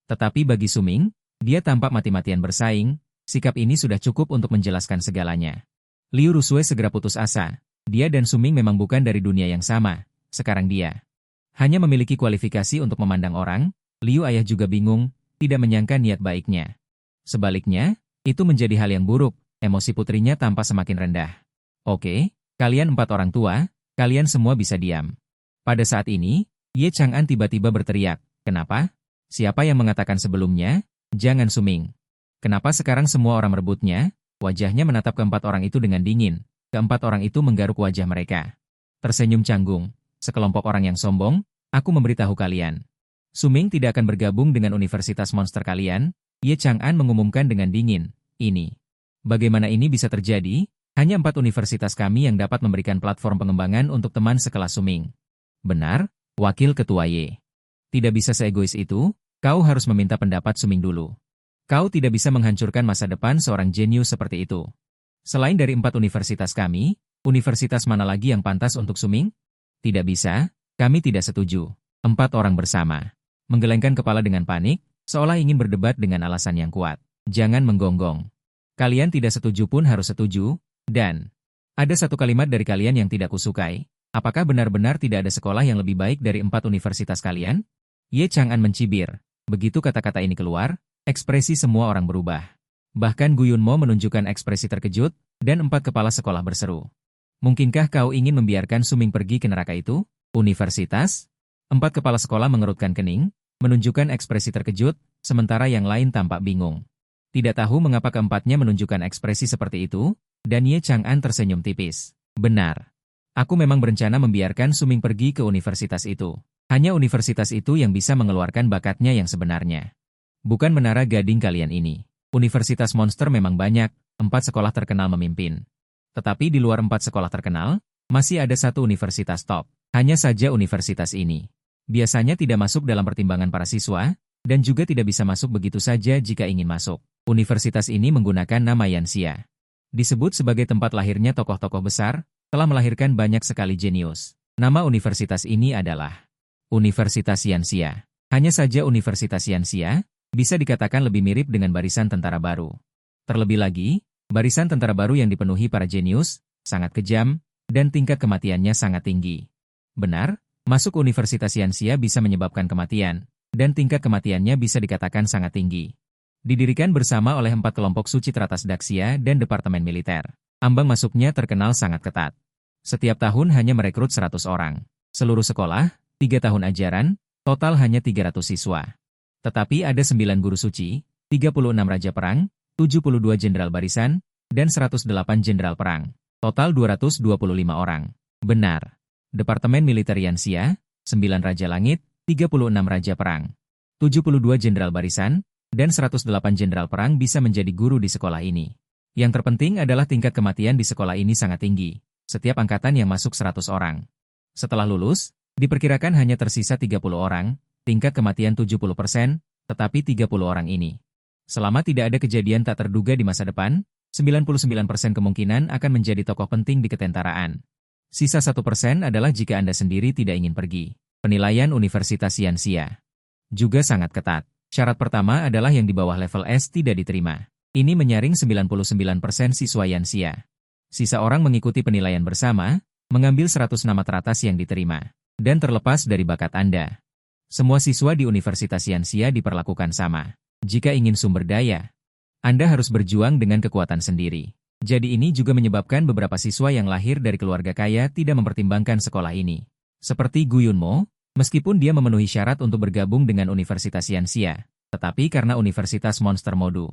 Tetapi bagi Suming, dia tampak mati-matian bersaing, sikap ini sudah cukup untuk menjelaskan segalanya. Liu Rusue segera putus asa. Dia dan Suming memang bukan dari dunia yang sama. Sekarang dia hanya memiliki kualifikasi untuk memandang orang. Liu ayah juga bingung, tidak menyangka niat baiknya. Sebaliknya, itu menjadi hal yang buruk, emosi putrinya tampak semakin rendah. Oke, kalian 4 orang tua, kalian semua bisa diam. Pada saat ini, Ye Chang'an tiba-tiba berteriak, kenapa? Siapa yang mengatakan sebelumnya? Jangan Suming. Kenapa sekarang semua orang merebutnya? Wajahnya menatap keempat orang itu dengan dingin. Keempat orang itu menggaruk wajah mereka. Tersenyum canggung. Sekelompok orang yang sombong, aku memberitahu kalian. Suming tidak akan bergabung dengan Universitas Monster kalian. Ye Chang'an mengumumkan dengan dingin. Ini. Bagaimana ini bisa terjadi? Hanya 4 universitas kami yang dapat memberikan platform pengembangan untuk teman sekelas Suming. Benar, Wakil Ketua Ye. Tidak bisa seegois itu, kau harus meminta pendapat Suming dulu. Kau tidak bisa menghancurkan masa depan seorang jenius seperti itu. Selain dari 4 universitas kami, universitas mana lagi yang pantas untuk Suming? Tidak bisa, kami tidak setuju. 4 orang bersama. Menggelengkan kepala dengan panik, seolah ingin berdebat dengan alasan yang kuat. Jangan menggonggong. Kalian tidak setuju pun harus setuju, dan ada satu kalimat dari kalian yang tidak kusukai. Apakah benar-benar tidak ada sekolah yang lebih baik dari 4 universitas kalian? Ye Chang'an mencibir. Begitu kata-kata ini keluar, ekspresi semua orang berubah. Bahkan Gu Yunmo menunjukkan ekspresi terkejut, dan 4 kepala sekolah berseru. Mungkinkah kau ingin membiarkan Suming pergi ke neraka itu? Universitas? 4 kepala sekolah mengerutkan kening, menunjukkan ekspresi terkejut, sementara yang lain tampak bingung. Tidak tahu mengapa keempatnya menunjukkan ekspresi seperti itu, dan Ye Chang'an tersenyum tipis. Benar. Aku memang berencana membiarkan Suming pergi ke universitas itu. Hanya universitas itu yang bisa mengeluarkan bakatnya yang sebenarnya. Bukan menara gading kalian ini. Universitas monster memang banyak, 4 sekolah terkenal memimpin. Tetapi di luar 4 sekolah terkenal, masih ada 1 universitas top. Hanya saja universitas ini biasanya tidak masuk dalam pertimbangan para siswa, dan juga tidak bisa masuk begitu saja jika ingin masuk. Universitas ini menggunakan nama Yanxia. Disebut sebagai tempat lahirnya tokoh-tokoh besar, telah melahirkan banyak sekali jenius. Nama universitas ini adalah Universitas Yanxia. Hanya saja Universitas Yanxia bisa dikatakan lebih mirip dengan barisan tentara baru. Terlebih lagi, barisan tentara baru yang dipenuhi para jenius, sangat kejam, dan tingkat kematiannya sangat tinggi. Benar, masuk Universitas Yanxia bisa menyebabkan kematian, dan tingkat kematiannya bisa dikatakan sangat tinggi. Didirikan bersama oleh 4 kelompok suci teratas Daxia dan Departemen Militer. Ambang masuknya terkenal sangat ketat. Setiap tahun hanya merekrut 100 orang. Seluruh sekolah, 3 tahun ajaran, total hanya 300 siswa. Tetapi ada 9 guru suci, 36 raja perang, 72 jenderal barisan, dan 108 jenderal perang. Total 225 orang. Benar. Departemen Militer Yanxia, 9 raja langit, 36 raja perang, 72 jenderal barisan, dan 108 jenderal perang bisa menjadi guru di sekolah ini. Yang terpenting adalah tingkat kematian di sekolah ini sangat tinggi. Setiap angkatan yang masuk 100 orang. Setelah lulus, diperkirakan hanya tersisa 30 orang, tingkat kematian 70%, tetapi 30 orang ini. Selama tidak ada kejadian tak terduga di masa depan, 99% kemungkinan akan menjadi tokoh penting di ketentaraan. Sisa 1% adalah jika Anda sendiri tidak ingin pergi. Penilaian Universitas Yanxia juga sangat ketat. Syarat pertama adalah yang di bawah level S tidak diterima. Ini menyaring 99% siswa Yanxia. Sisa orang mengikuti penilaian bersama, mengambil 100 nama teratas yang diterima. Dan terlepas dari bakat Anda. Semua siswa di Universitas Yanxia diperlakukan sama. Jika ingin sumber daya, Anda harus berjuang dengan kekuatan sendiri. Jadi ini juga menyebabkan beberapa siswa yang lahir dari keluarga kaya tidak mempertimbangkan sekolah ini. Seperti Gu Yunmo, meskipun dia memenuhi syarat untuk bergabung dengan Universitas Yanxia, tetapi karena Universitas Monster Modu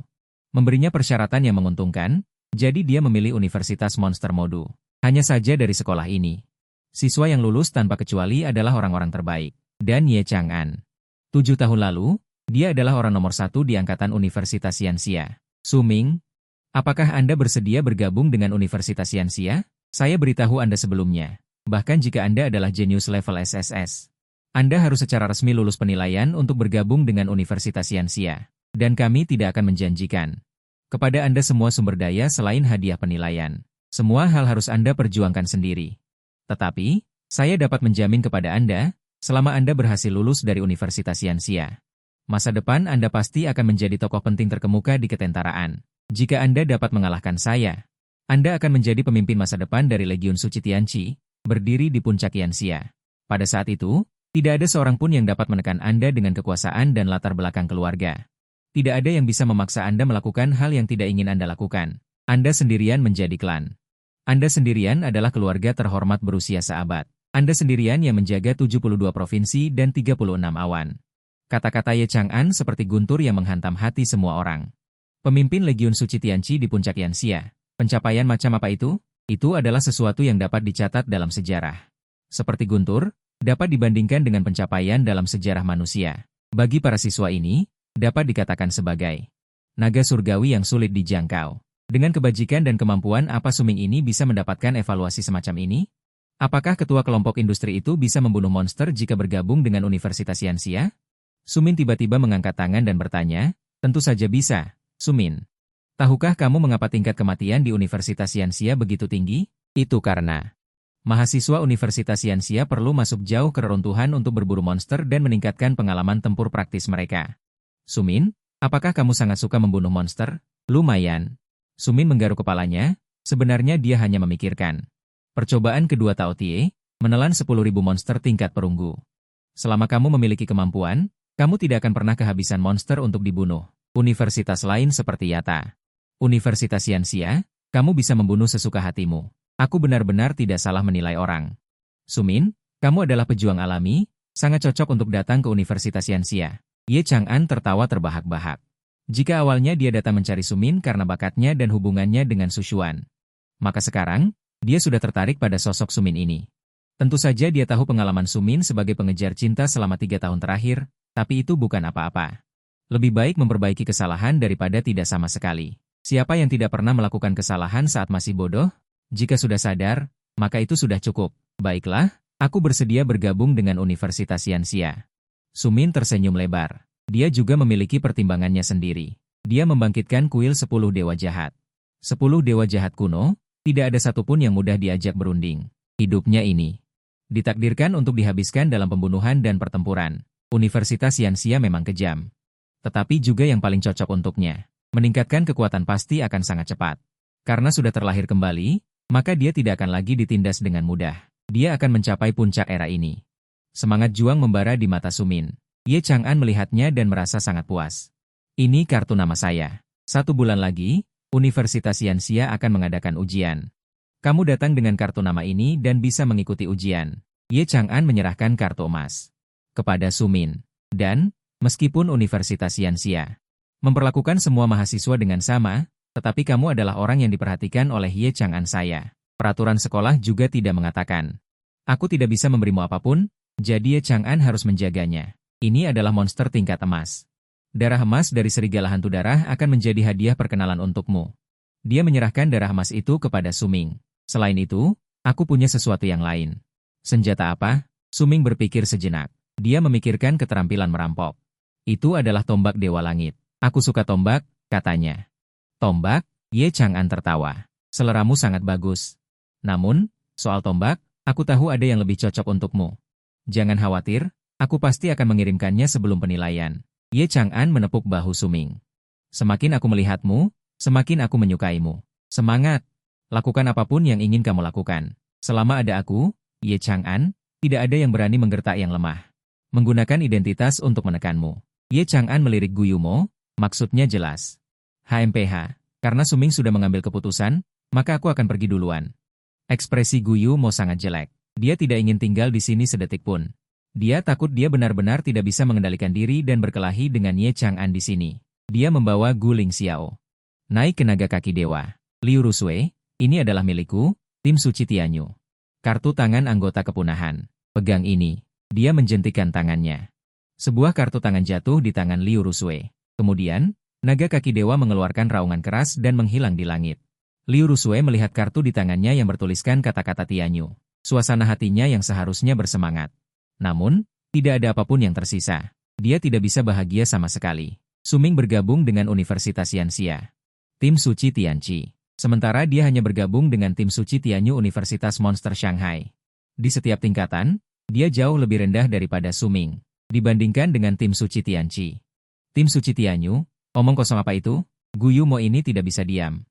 memberinya persyaratan yang menguntungkan, jadi dia memilih Universitas Monster Modu. Hanya saja dari sekolah ini. Siswa yang lulus tanpa kecuali adalah orang-orang terbaik. Dan Ye Chang'an. 7 tahun lalu, dia adalah orang nomor 1 di angkatan Universitas Yanxia. Su Ming, apakah Anda bersedia bergabung dengan Universitas Yanxia? Saya beritahu Anda sebelumnya. Bahkan jika Anda adalah jenius level SSS, Anda harus secara resmi lulus penilaian untuk bergabung dengan Universitas Yanxia. Dan kami tidak akan menjanjikan kepada Anda semua sumber daya selain hadiah penilaian. Semua hal harus Anda perjuangkan sendiri. Tetapi, saya dapat menjamin kepada Anda, selama Anda berhasil lulus dari Universitas Yanxia, masa depan Anda pasti akan menjadi tokoh penting terkemuka di ketentaraan. Jika Anda dapat mengalahkan saya, Anda akan menjadi pemimpin masa depan dari Legiun Suci Tianqi, berdiri di puncak Yanxia. Pada saat itu, tidak ada seorang pun yang dapat menekan Anda dengan kekuasaan dan latar belakang keluarga. Tidak ada yang bisa memaksa Anda melakukan hal yang tidak ingin Anda lakukan. Anda sendirian menjadi klan. Anda sendirian adalah keluarga terhormat berusia seabad. Anda sendirian yang menjaga 72 provinsi dan 36 awan. Kata-kata Ye Chang'an seperti guntur yang menghantam hati semua orang. Pemimpin Legiun Suci Tianqi di puncak Yanxia. Pencapaian macam apa itu? Itu adalah sesuatu yang dapat dicatat dalam sejarah. Seperti guntur, dapat dibandingkan dengan pencapaian dalam sejarah manusia. Bagi para siswa ini, dapat dikatakan sebagai naga surgawi yang sulit dijangkau. Dengan kebajikan dan kemampuan apa Su Ming ini bisa mendapatkan evaluasi semacam ini? Apakah ketua kelompok industri itu bisa membunuh monster jika bergabung dengan Universitas Yanxia? Su Min tiba-tiba mengangkat tangan dan bertanya, tentu saja bisa, Su Min. Tahukah kamu mengapa tingkat kematian di Universitas Yanxia begitu tinggi? Itu karena mahasiswa Universitas Yanxia perlu masuk jauh ke reruntuhan untuk berburu monster dan meningkatkan pengalaman tempur praktis mereka. Su Min, apakah kamu sangat suka membunuh monster? Lumayan. Su Min menggaruk kepalanya, sebenarnya dia hanya memikirkan. Percobaan kedua Tao Tie, menelan 10.000 monster tingkat perunggu. Selama kamu memiliki kemampuan, kamu tidak akan pernah kehabisan monster untuk dibunuh. Universitas lain seperti Yata. Universitas Yanxia, kamu bisa membunuh sesuka hatimu. Aku benar-benar tidak salah menilai orang. Su Min, kamu adalah pejuang alami, sangat cocok untuk datang ke Universitas Yanxia. Ye Chang'an tertawa terbahak-bahak. Jika awalnya dia datang mencari Su Min karena bakatnya dan hubungannya dengan Su Xuan, maka sekarang, dia sudah tertarik pada sosok Su Min ini. Tentu saja dia tahu pengalaman Su Min sebagai pengejar cinta selama 3 tahun terakhir, tapi itu bukan apa-apa. Lebih baik memperbaiki kesalahan daripada tidak sama sekali. Siapa yang tidak pernah melakukan kesalahan saat masih bodoh? Jika sudah sadar, maka itu sudah cukup. Baiklah, aku bersedia bergabung dengan Universitas Yanxia. Su Min tersenyum lebar. Dia juga memiliki pertimbangannya sendiri. Dia membangkitkan kuil 10 dewa jahat. 10 dewa jahat kuno, tidak ada satupun yang mudah diajak berunding. Hidupnya ini ditakdirkan untuk dihabiskan dalam pembunuhan dan pertempuran. Universitas Yanxia memang kejam. Tetapi juga yang paling cocok untuknya. Meningkatkan kekuatan pasti akan sangat cepat. Karena sudah terlahir kembali, maka dia tidak akan lagi ditindas dengan mudah. Dia akan mencapai puncak era ini. Semangat juang membara di mata Su Min. Ye Chang'an melihatnya dan merasa sangat puas. Ini kartu nama saya. 1 bulan lagi, Universitas Yanxia akan mengadakan ujian. Kamu datang dengan kartu nama ini dan bisa mengikuti ujian. Ye Chang'an menyerahkan kartu emas kepada Su Min. Dan, Meskipun Universitas Yanxia memperlakukan semua mahasiswa dengan sama, tetapi kamu adalah orang yang diperhatikan oleh Ye Chang'an saya. Peraturan sekolah juga tidak mengatakan. Aku tidak bisa memberimu apapun, jadi Ye Chang'an harus menjaganya. Ini adalah monster tingkat emas. Darah emas dari serigala hantu darah akan menjadi hadiah perkenalan untukmu. Dia menyerahkan darah emas itu kepada Suming. Selain itu, aku punya sesuatu yang lain. Senjata apa? Suming berpikir sejenak. Dia memikirkan keterampilan merampok. Itu adalah tombak Dewa Langit. Aku suka tombak, katanya. Tombak? Ye Chang'an tertawa. Seleramu sangat bagus. Namun, soal tombak, aku tahu ada yang lebih cocok untukmu. Jangan khawatir, aku pasti akan mengirimkannya sebelum penilaian. Ye Chang'an menepuk bahu Suming. Semakin aku melihatmu, semakin aku menyukaimu. Semangat! Lakukan apapun yang ingin kamu lakukan. Selama ada aku, Ye Chang'an, tidak ada yang berani menggertak yang lemah. Menggunakan identitas untuk menekanmu. Ye Chang'an melirik Guyumo, maksudnya jelas. HMPH, karena Suming sudah mengambil keputusan, maka aku akan pergi duluan. Ekspresi Guyumo sangat jelek. Dia tidak ingin tinggal di sini sedetik pun. Dia takut dia benar-benar tidak bisa mengendalikan diri dan berkelahi dengan Ye Chang'an di sini. Dia membawa Guling Xiao. Naik ke naga kaki dewa. Liu Rusui, ini adalah milikku, tim suci Tianyu. Kartu tangan anggota kepunahan. Pegang ini. Dia menjentikan tangannya. Sebuah kartu tangan jatuh di tangan Liu Rusui. Kemudian, naga kaki dewa mengeluarkan raungan keras dan menghilang di langit. Liu Rusui melihat kartu di tangannya yang bertuliskan kata-kata Tianyu. Suasana hatinya yang seharusnya bersemangat. Namun, tidak ada apapun yang tersisa. Dia tidak bisa bahagia sama sekali. Suming bergabung dengan Universitas Yanxia. Tim suci Tianqi. Sementara dia hanya bergabung dengan tim suci Tianyu Universitas Monster Shanghai. Di setiap tingkatan, dia jauh lebih rendah daripada Suming. Dibandingkan dengan tim suci Tianqi. Tim suci Tianyu, omong kosong apa itu? Guyumo ini tidak bisa diam.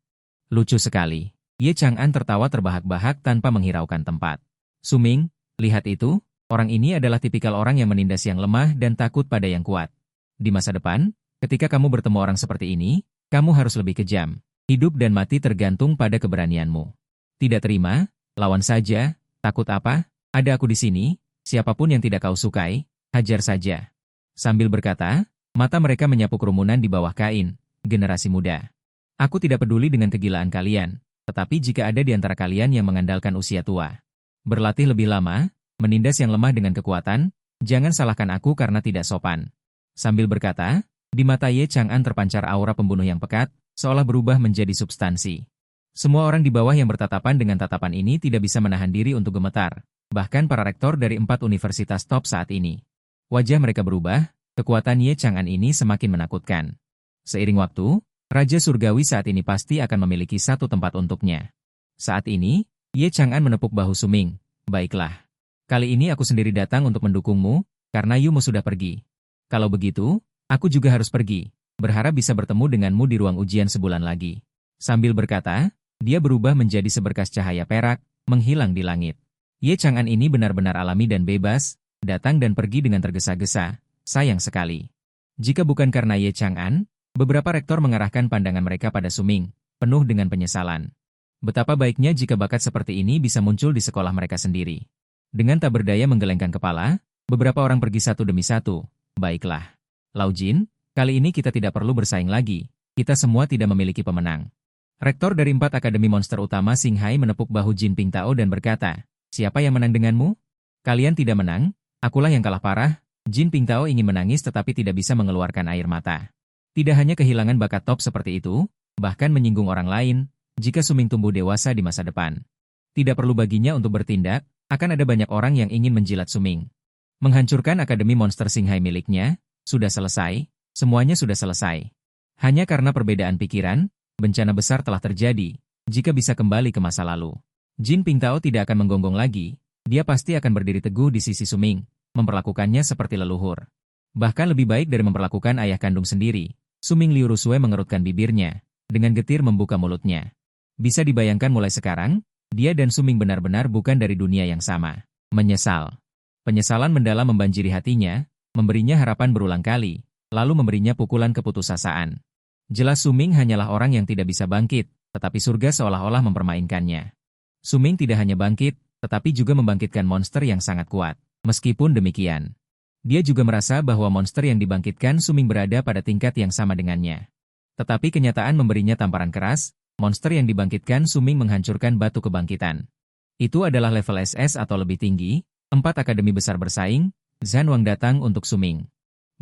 Lucu sekali. Ye Chang'an tertawa terbahak-bahak tanpa menghiraukan tempat. Suming, lihat itu, orang ini adalah tipikal orang yang menindas yang lemah dan takut pada yang kuat. Di masa depan, ketika kamu bertemu orang seperti ini, kamu harus lebih kejam. Hidup dan mati tergantung pada keberanianmu. Tidak terima, lawan saja, takut apa? Ada aku di sini, siapapun yang tidak kau sukai, hajar saja. Sambil berkata, mata mereka menyapu kerumunan di bawah kain, generasi muda. Aku tidak peduli dengan kegilaan kalian, tetapi jika ada di antara kalian yang mengandalkan usia tua, berlatih lebih lama, menindas yang lemah dengan kekuatan, jangan salahkan aku karena tidak sopan. Sambil berkata, di mata Ye Chang'an terpancar aura pembunuh yang pekat, seolah berubah menjadi substansi. Semua orang di bawah yang bertatapan dengan tatapan ini tidak bisa menahan diri untuk gemetar, bahkan para rektor dari 4 universitas top saat ini. Wajah mereka berubah, kekuatan Ye Chang'an ini semakin menakutkan. Seiring waktu, Raja Surgawi saat ini pasti akan memiliki satu tempat untuknya. Saat ini, Ye Chang'an menepuk bahu Suming. Baiklah. Kali ini aku sendiri datang untuk mendukungmu, karena Yumo sudah pergi. Kalau begitu, aku juga harus pergi. Berharap bisa bertemu denganmu di ruang ujian sebulan lagi. Sambil berkata, dia berubah menjadi seberkas cahaya perak, menghilang di langit. Ye Chang'an ini benar-benar alami dan bebas, datang dan pergi dengan tergesa-gesa. Sayang sekali. Jika bukan karena Ye Chang'an, beberapa rektor mengarahkan pandangan mereka pada Suming, penuh dengan penyesalan. Betapa baiknya jika bakat seperti ini bisa muncul di sekolah mereka sendiri. Dengan tak berdaya menggelengkan kepala, beberapa orang pergi satu demi satu. Baiklah. Lao Jin, kali ini kita tidak perlu bersaing lagi. Kita semua tidak memiliki pemenang. Rektor dari 4 Akademi Monster Utama Xinghai menepuk bahu Jin Pingtao dan berkata, siapa yang menang denganmu? Kalian tidak menang, akulah yang kalah parah. Jin Pingtao ingin menangis tetapi tidak bisa mengeluarkan air mata. Tidak hanya kehilangan bakat top seperti itu, bahkan menyinggung orang lain, jika Suming tumbuh dewasa di masa depan. Tidak perlu baginya untuk bertindak, akan ada banyak orang yang ingin menjilat Suming. Menghancurkan Akademi Monster Xinghai miliknya, sudah selesai, semuanya sudah selesai. Hanya karena perbedaan pikiran, bencana besar telah terjadi, jika bisa kembali ke masa lalu. Jin Pingtao tidak akan menggonggong lagi, dia pasti akan berdiri teguh di sisi Suming, memperlakukannya seperti leluhur. Bahkan lebih baik dari memperlakukan ayah kandung sendiri. Suming Liu Rusui mengerutkan bibirnya, dengan getir membuka mulutnya. Bisa dibayangkan mulai sekarang, dia dan Suming benar-benar bukan dari dunia yang sama. Menyesal. Penyesalan mendalam membanjiri hatinya, memberinya harapan berulang kali, lalu memberinya pukulan keputusasaan. Jelas Suming hanyalah orang yang tidak bisa bangkit, tetapi surga seolah-olah mempermainkannya. Suming tidak hanya bangkit, tetapi juga membangkitkan monster yang sangat kuat. Meskipun demikian, Dia juga merasa bahwa monster yang dibangkitkan Suming berada pada tingkat yang sama dengannya. Tetapi kenyataan memberinya tamparan keras, monster yang dibangkitkan Suming menghancurkan batu kebangkitan. Itu adalah level SS atau lebih tinggi, 4 akademi besar bersaing, Zhanwang datang untuk Suming.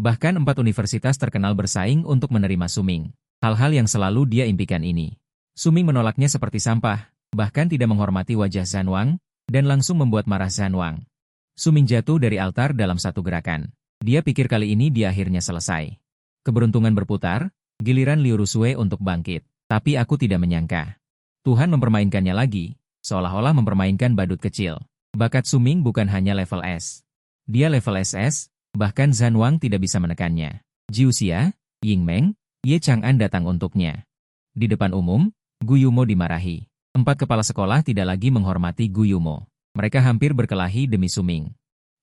Bahkan 4 universitas terkenal bersaing untuk menerima Suming. Hal-hal yang selalu dia impikan ini. Suming menolaknya seperti sampah, bahkan tidak menghormati wajah Zhanwang, dan langsung membuat marah Zhanwang. Suming jatuh dari altar dalam satu gerakan. Dia pikir kali ini dia akhirnya selesai. Keberuntungan berputar, giliran Liu Rusue untuk bangkit. Tapi aku tidak menyangka. Tuhan mempermainkannya lagi, seolah-olah mempermainkan badut kecil. Bakat Suming bukan hanya level S. Dia level SS, bahkan Zhanwang tidak bisa menekannya. Jiu Xia, Ying Meng, Ye Chang'an datang untuknya. Di depan umum, Gu Yumo dimarahi. 4 kepala sekolah tidak lagi menghormati Gu Yumo. Mereka hampir berkelahi demi Suming.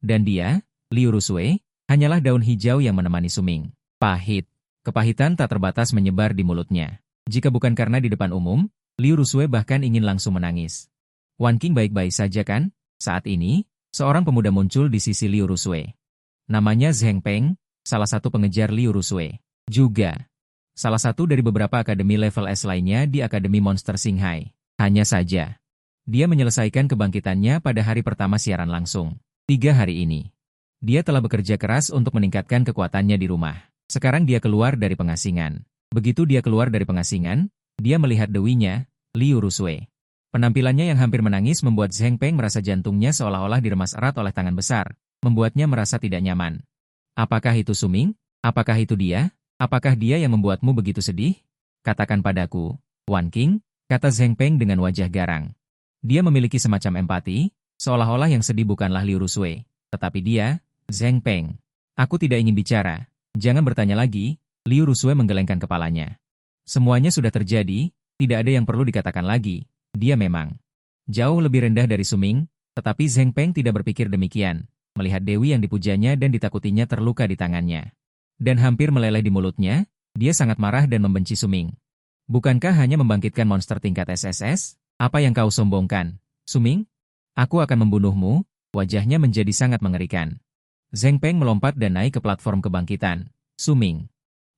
Dan dia, Liu Rusue, hanyalah daun hijau yang menemani Suming. Pahit. Kepahitan tak terbatas menyebar di mulutnya. Jika bukan karena di depan umum, Liu Rusue bahkan ingin langsung menangis. Wan Qing baik-baik saja kan? Saat ini, seorang pemuda muncul di sisi Liu Rusue. Namanya Zheng Peng, salah satu pengejar Liu Rusue. Juga, salah satu dari beberapa akademi level S lainnya di Akademi Monster Xinghai. Hanya saja, dia menyelesaikan kebangkitannya pada hari pertama siaran langsung. 3 hari ini. Dia telah bekerja keras untuk meningkatkan kekuatannya di rumah. Sekarang dia keluar dari pengasingan. Begitu dia keluar dari pengasingan, dia melihat dewinya, Liu Rusue. Penampilannya yang hampir menangis membuat Zheng Peng merasa jantungnya seolah-olah diremas erat oleh tangan besar, membuatnya merasa tidak nyaman. Apakah itu Suming? Apakah itu dia? Apakah dia yang membuatmu begitu sedih? Katakan padaku, Wan Qing, kata Zheng Peng dengan wajah garang. Dia memiliki semacam empati, seolah-olah yang sedih bukanlah Liu Rusue, tetapi dia, Zheng Peng. Aku tidak ingin bicara, jangan bertanya lagi, Liu Rusue menggelengkan kepalanya. Semuanya sudah terjadi, tidak ada yang perlu dikatakan lagi, dia memang jauh lebih rendah dari Suming, tetapi Zheng Peng tidak berpikir demikian, melihat Dewi yang dipujanya dan ditakutinya terluka di tangannya. Dan hampir meleleh di mulutnya, dia sangat marah dan membenci Suming. Bukankah hanya membangkitkan monster tingkat SSS? Apa yang kau sombongkan, Suming? Aku akan membunuhmu, wajahnya menjadi sangat mengerikan. Zheng Peng melompat dan naik ke platform kebangkitan. Suming,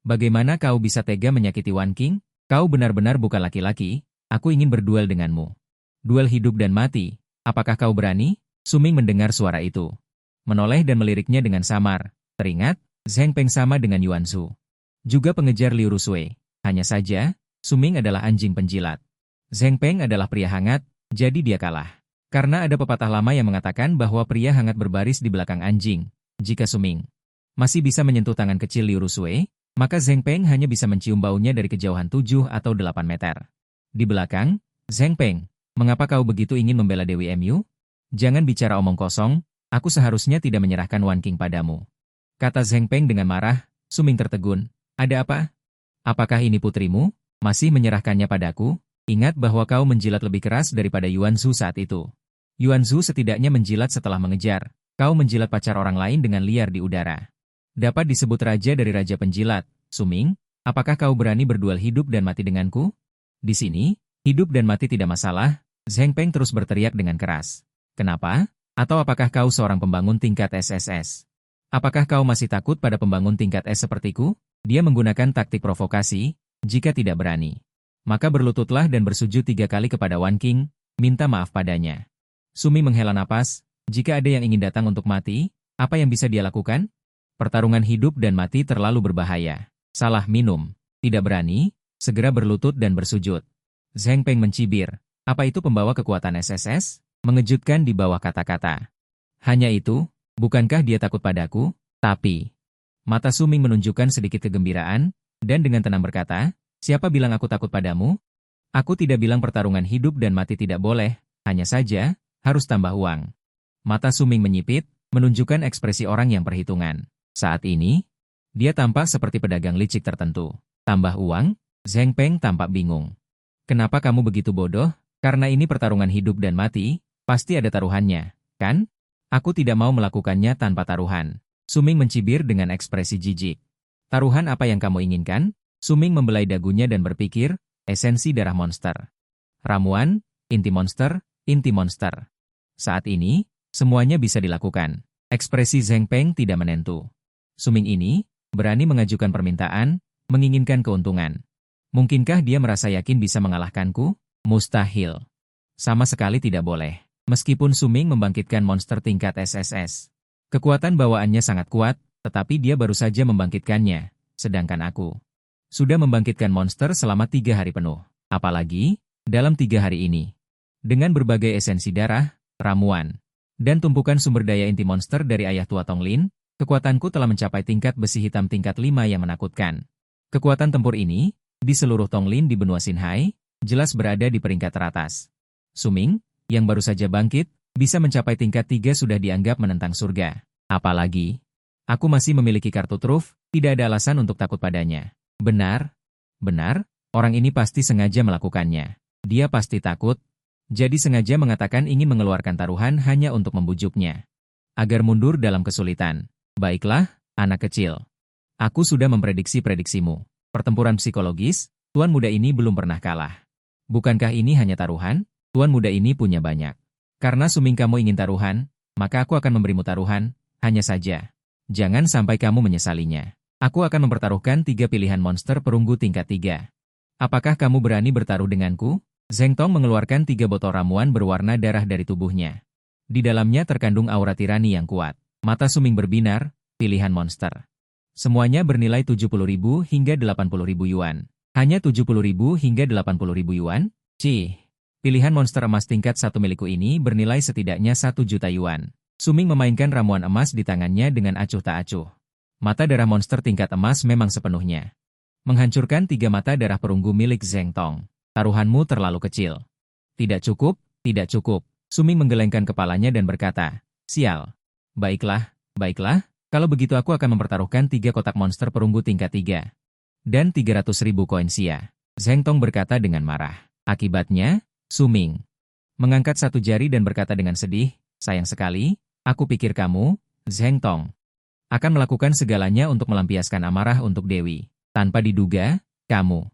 bagaimana kau bisa tega menyakiti Wan Qing? Kau benar-benar bukan laki-laki, aku ingin berduel denganmu. Duel hidup dan mati, apakah kau berani? Suming mendengar suara itu. Menoleh dan meliriknya dengan samar. Teringat, Zheng Peng sama dengan Yuan Zhu. Juga pengejar Liu Rusue. Hanya saja, Suming adalah anjing penjilat. Zheng Peng adalah pria hangat, jadi dia kalah. Karena ada pepatah lama yang mengatakan bahwa pria hangat berbaris di belakang anjing. Jika Suming masih bisa menyentuh tangan kecil Liu Rusue, maka Zheng Peng hanya bisa mencium baunya dari kejauhan 7 atau 8 meter. Di belakang, Zheng Peng, mengapa kau begitu ingin membela Dewi Mu? Jangan bicara omong kosong, aku seharusnya tidak menyerahkan Wan Qing padamu. Kata Zheng Peng dengan marah. Suming tertegun. Ada apa? Apakah ini putrimu? Masih menyerahkannya padaku? Ingat bahwa kau menjilat lebih keras daripada Yuan Zhu saat itu. Yuan Zhu setidaknya menjilat setelah mengejar. Kau menjilat pacar orang lain dengan liar di udara. Dapat disebut raja dari raja penjilat. Suming, apakah kau berani berduel hidup dan mati denganku? Di sini, hidup dan mati tidak masalah. Zheng Peng terus berteriak dengan keras. Kenapa? Atau apakah kau seorang pembangun tingkat SSS? Apakah kau masih takut pada pembangun tingkat S sepertiku? Dia menggunakan taktik provokasi. Jika tidak berani, maka berlututlah dan bersujud 3 kali kepada Wan Qing, minta maaf padanya. Suming menghela napas, jika ada yang ingin datang untuk mati, apa yang bisa dia lakukan? Pertarungan hidup dan mati terlalu berbahaya. Salah minum, tidak berani, segera berlutut dan bersujud. Zheng Peng mencibir, apa itu pembawa kekuatan SSS? Mengejutkan di bawah kata-kata. Hanya itu, bukankah dia takut padaku? Tapi, mata Suming menunjukkan sedikit kegembiraan, dan dengan tenang berkata, siapa bilang aku takut padamu? Aku tidak bilang pertarungan hidup dan mati tidak boleh, hanya saja, harus tambah uang. Mata Suming menyipit, menunjukkan ekspresi orang yang perhitungan. Saat ini, dia tampak seperti pedagang licik tertentu. Tambah uang? Zheng Peng tampak bingung. Kenapa kamu begitu bodoh? Karena ini pertarungan hidup dan mati, pasti ada taruhannya, kan? Aku tidak mau melakukannya tanpa taruhan. Suming mencibir dengan ekspresi jijik. Taruhan apa yang kamu inginkan? Suming membelai dagunya dan berpikir, esensi darah monster. Ramuan, inti monster, inti monster. Saat ini, semuanya bisa dilakukan. Ekspresi Zheng Peng tidak menentu. Suming ini berani mengajukan permintaan, menginginkan keuntungan. Mungkinkah dia merasa yakin bisa mengalahkanku? Mustahil. Sama sekali tidak boleh. Meskipun Suming membangkitkan monster tingkat SSS. Kekuatan bawaannya sangat kuat, tetapi dia baru saja membangkitkannya, sedangkan aku sudah membangkitkan monster selama 3 hari penuh. Apalagi, dalam 3 hari ini. Dengan berbagai esensi darah, ramuan, dan tumpukan sumber daya inti monster dari ayah tua Tonglin, kekuatanku telah mencapai tingkat besi hitam tingkat 5 yang menakutkan. Kekuatan tempur ini, di seluruh Tonglin di benua Xinhai, jelas berada di peringkat teratas. Suming, yang baru saja bangkit, bisa mencapai tingkat 3 sudah dianggap menentang surga. Apalagi, aku masih memiliki kartu truf, tidak ada alasan untuk takut padanya. Benar, orang ini pasti sengaja melakukannya. Dia pasti takut, jadi sengaja mengatakan ingin mengeluarkan taruhan hanya untuk membujuknya. Agar mundur dalam kesulitan. Baiklah, anak kecil. Aku sudah memprediksi prediksimu. Pertempuran psikologis, tuan muda ini belum pernah kalah. Bukankah ini hanya taruhan? Tuan muda ini punya banyak. Karena Suming kamu ingin taruhan, maka aku akan memberimu taruhan. Hanya saja, jangan sampai kamu menyesalinya. Aku akan mempertaruhkan 3 pilihan monster perunggu tingkat 3. Apakah kamu berani bertaruh denganku? Zheng Tong mengeluarkan 3 botol ramuan berwarna darah dari tubuhnya. Di dalamnya terkandung aura tirani yang kuat. Mata Suming berbinar, pilihan monster. Semuanya bernilai 70.000 hingga 80.000 yuan. Hanya 70.000 hingga 80.000 yuan? Cih, pilihan monster emas tingkat 1 milikku ini bernilai setidaknya 1 juta yuan. Suming memainkan ramuan emas di tangannya dengan acuh tak acuh. Mata darah monster tingkat emas memang sepenuhnya menghancurkan 3 mata darah perunggu milik Zheng Tong. Taruhanmu terlalu kecil. Tidak cukup, tidak cukup. Suming menggelengkan kepalanya dan berkata, sial. Baiklah, kalau begitu aku akan mempertaruhkan 3 kotak monster perunggu tingkat 3. Dan 300.000 koin sia. Zheng Tong berkata dengan marah. Akibatnya, Suming mengangkat 1 jari dan berkata dengan sedih, sayang sekali. Aku pikir kamu, Zheng Tong, akan melakukan segalanya untuk melampiaskan amarah untuk Dewi. Tanpa diduga, kamu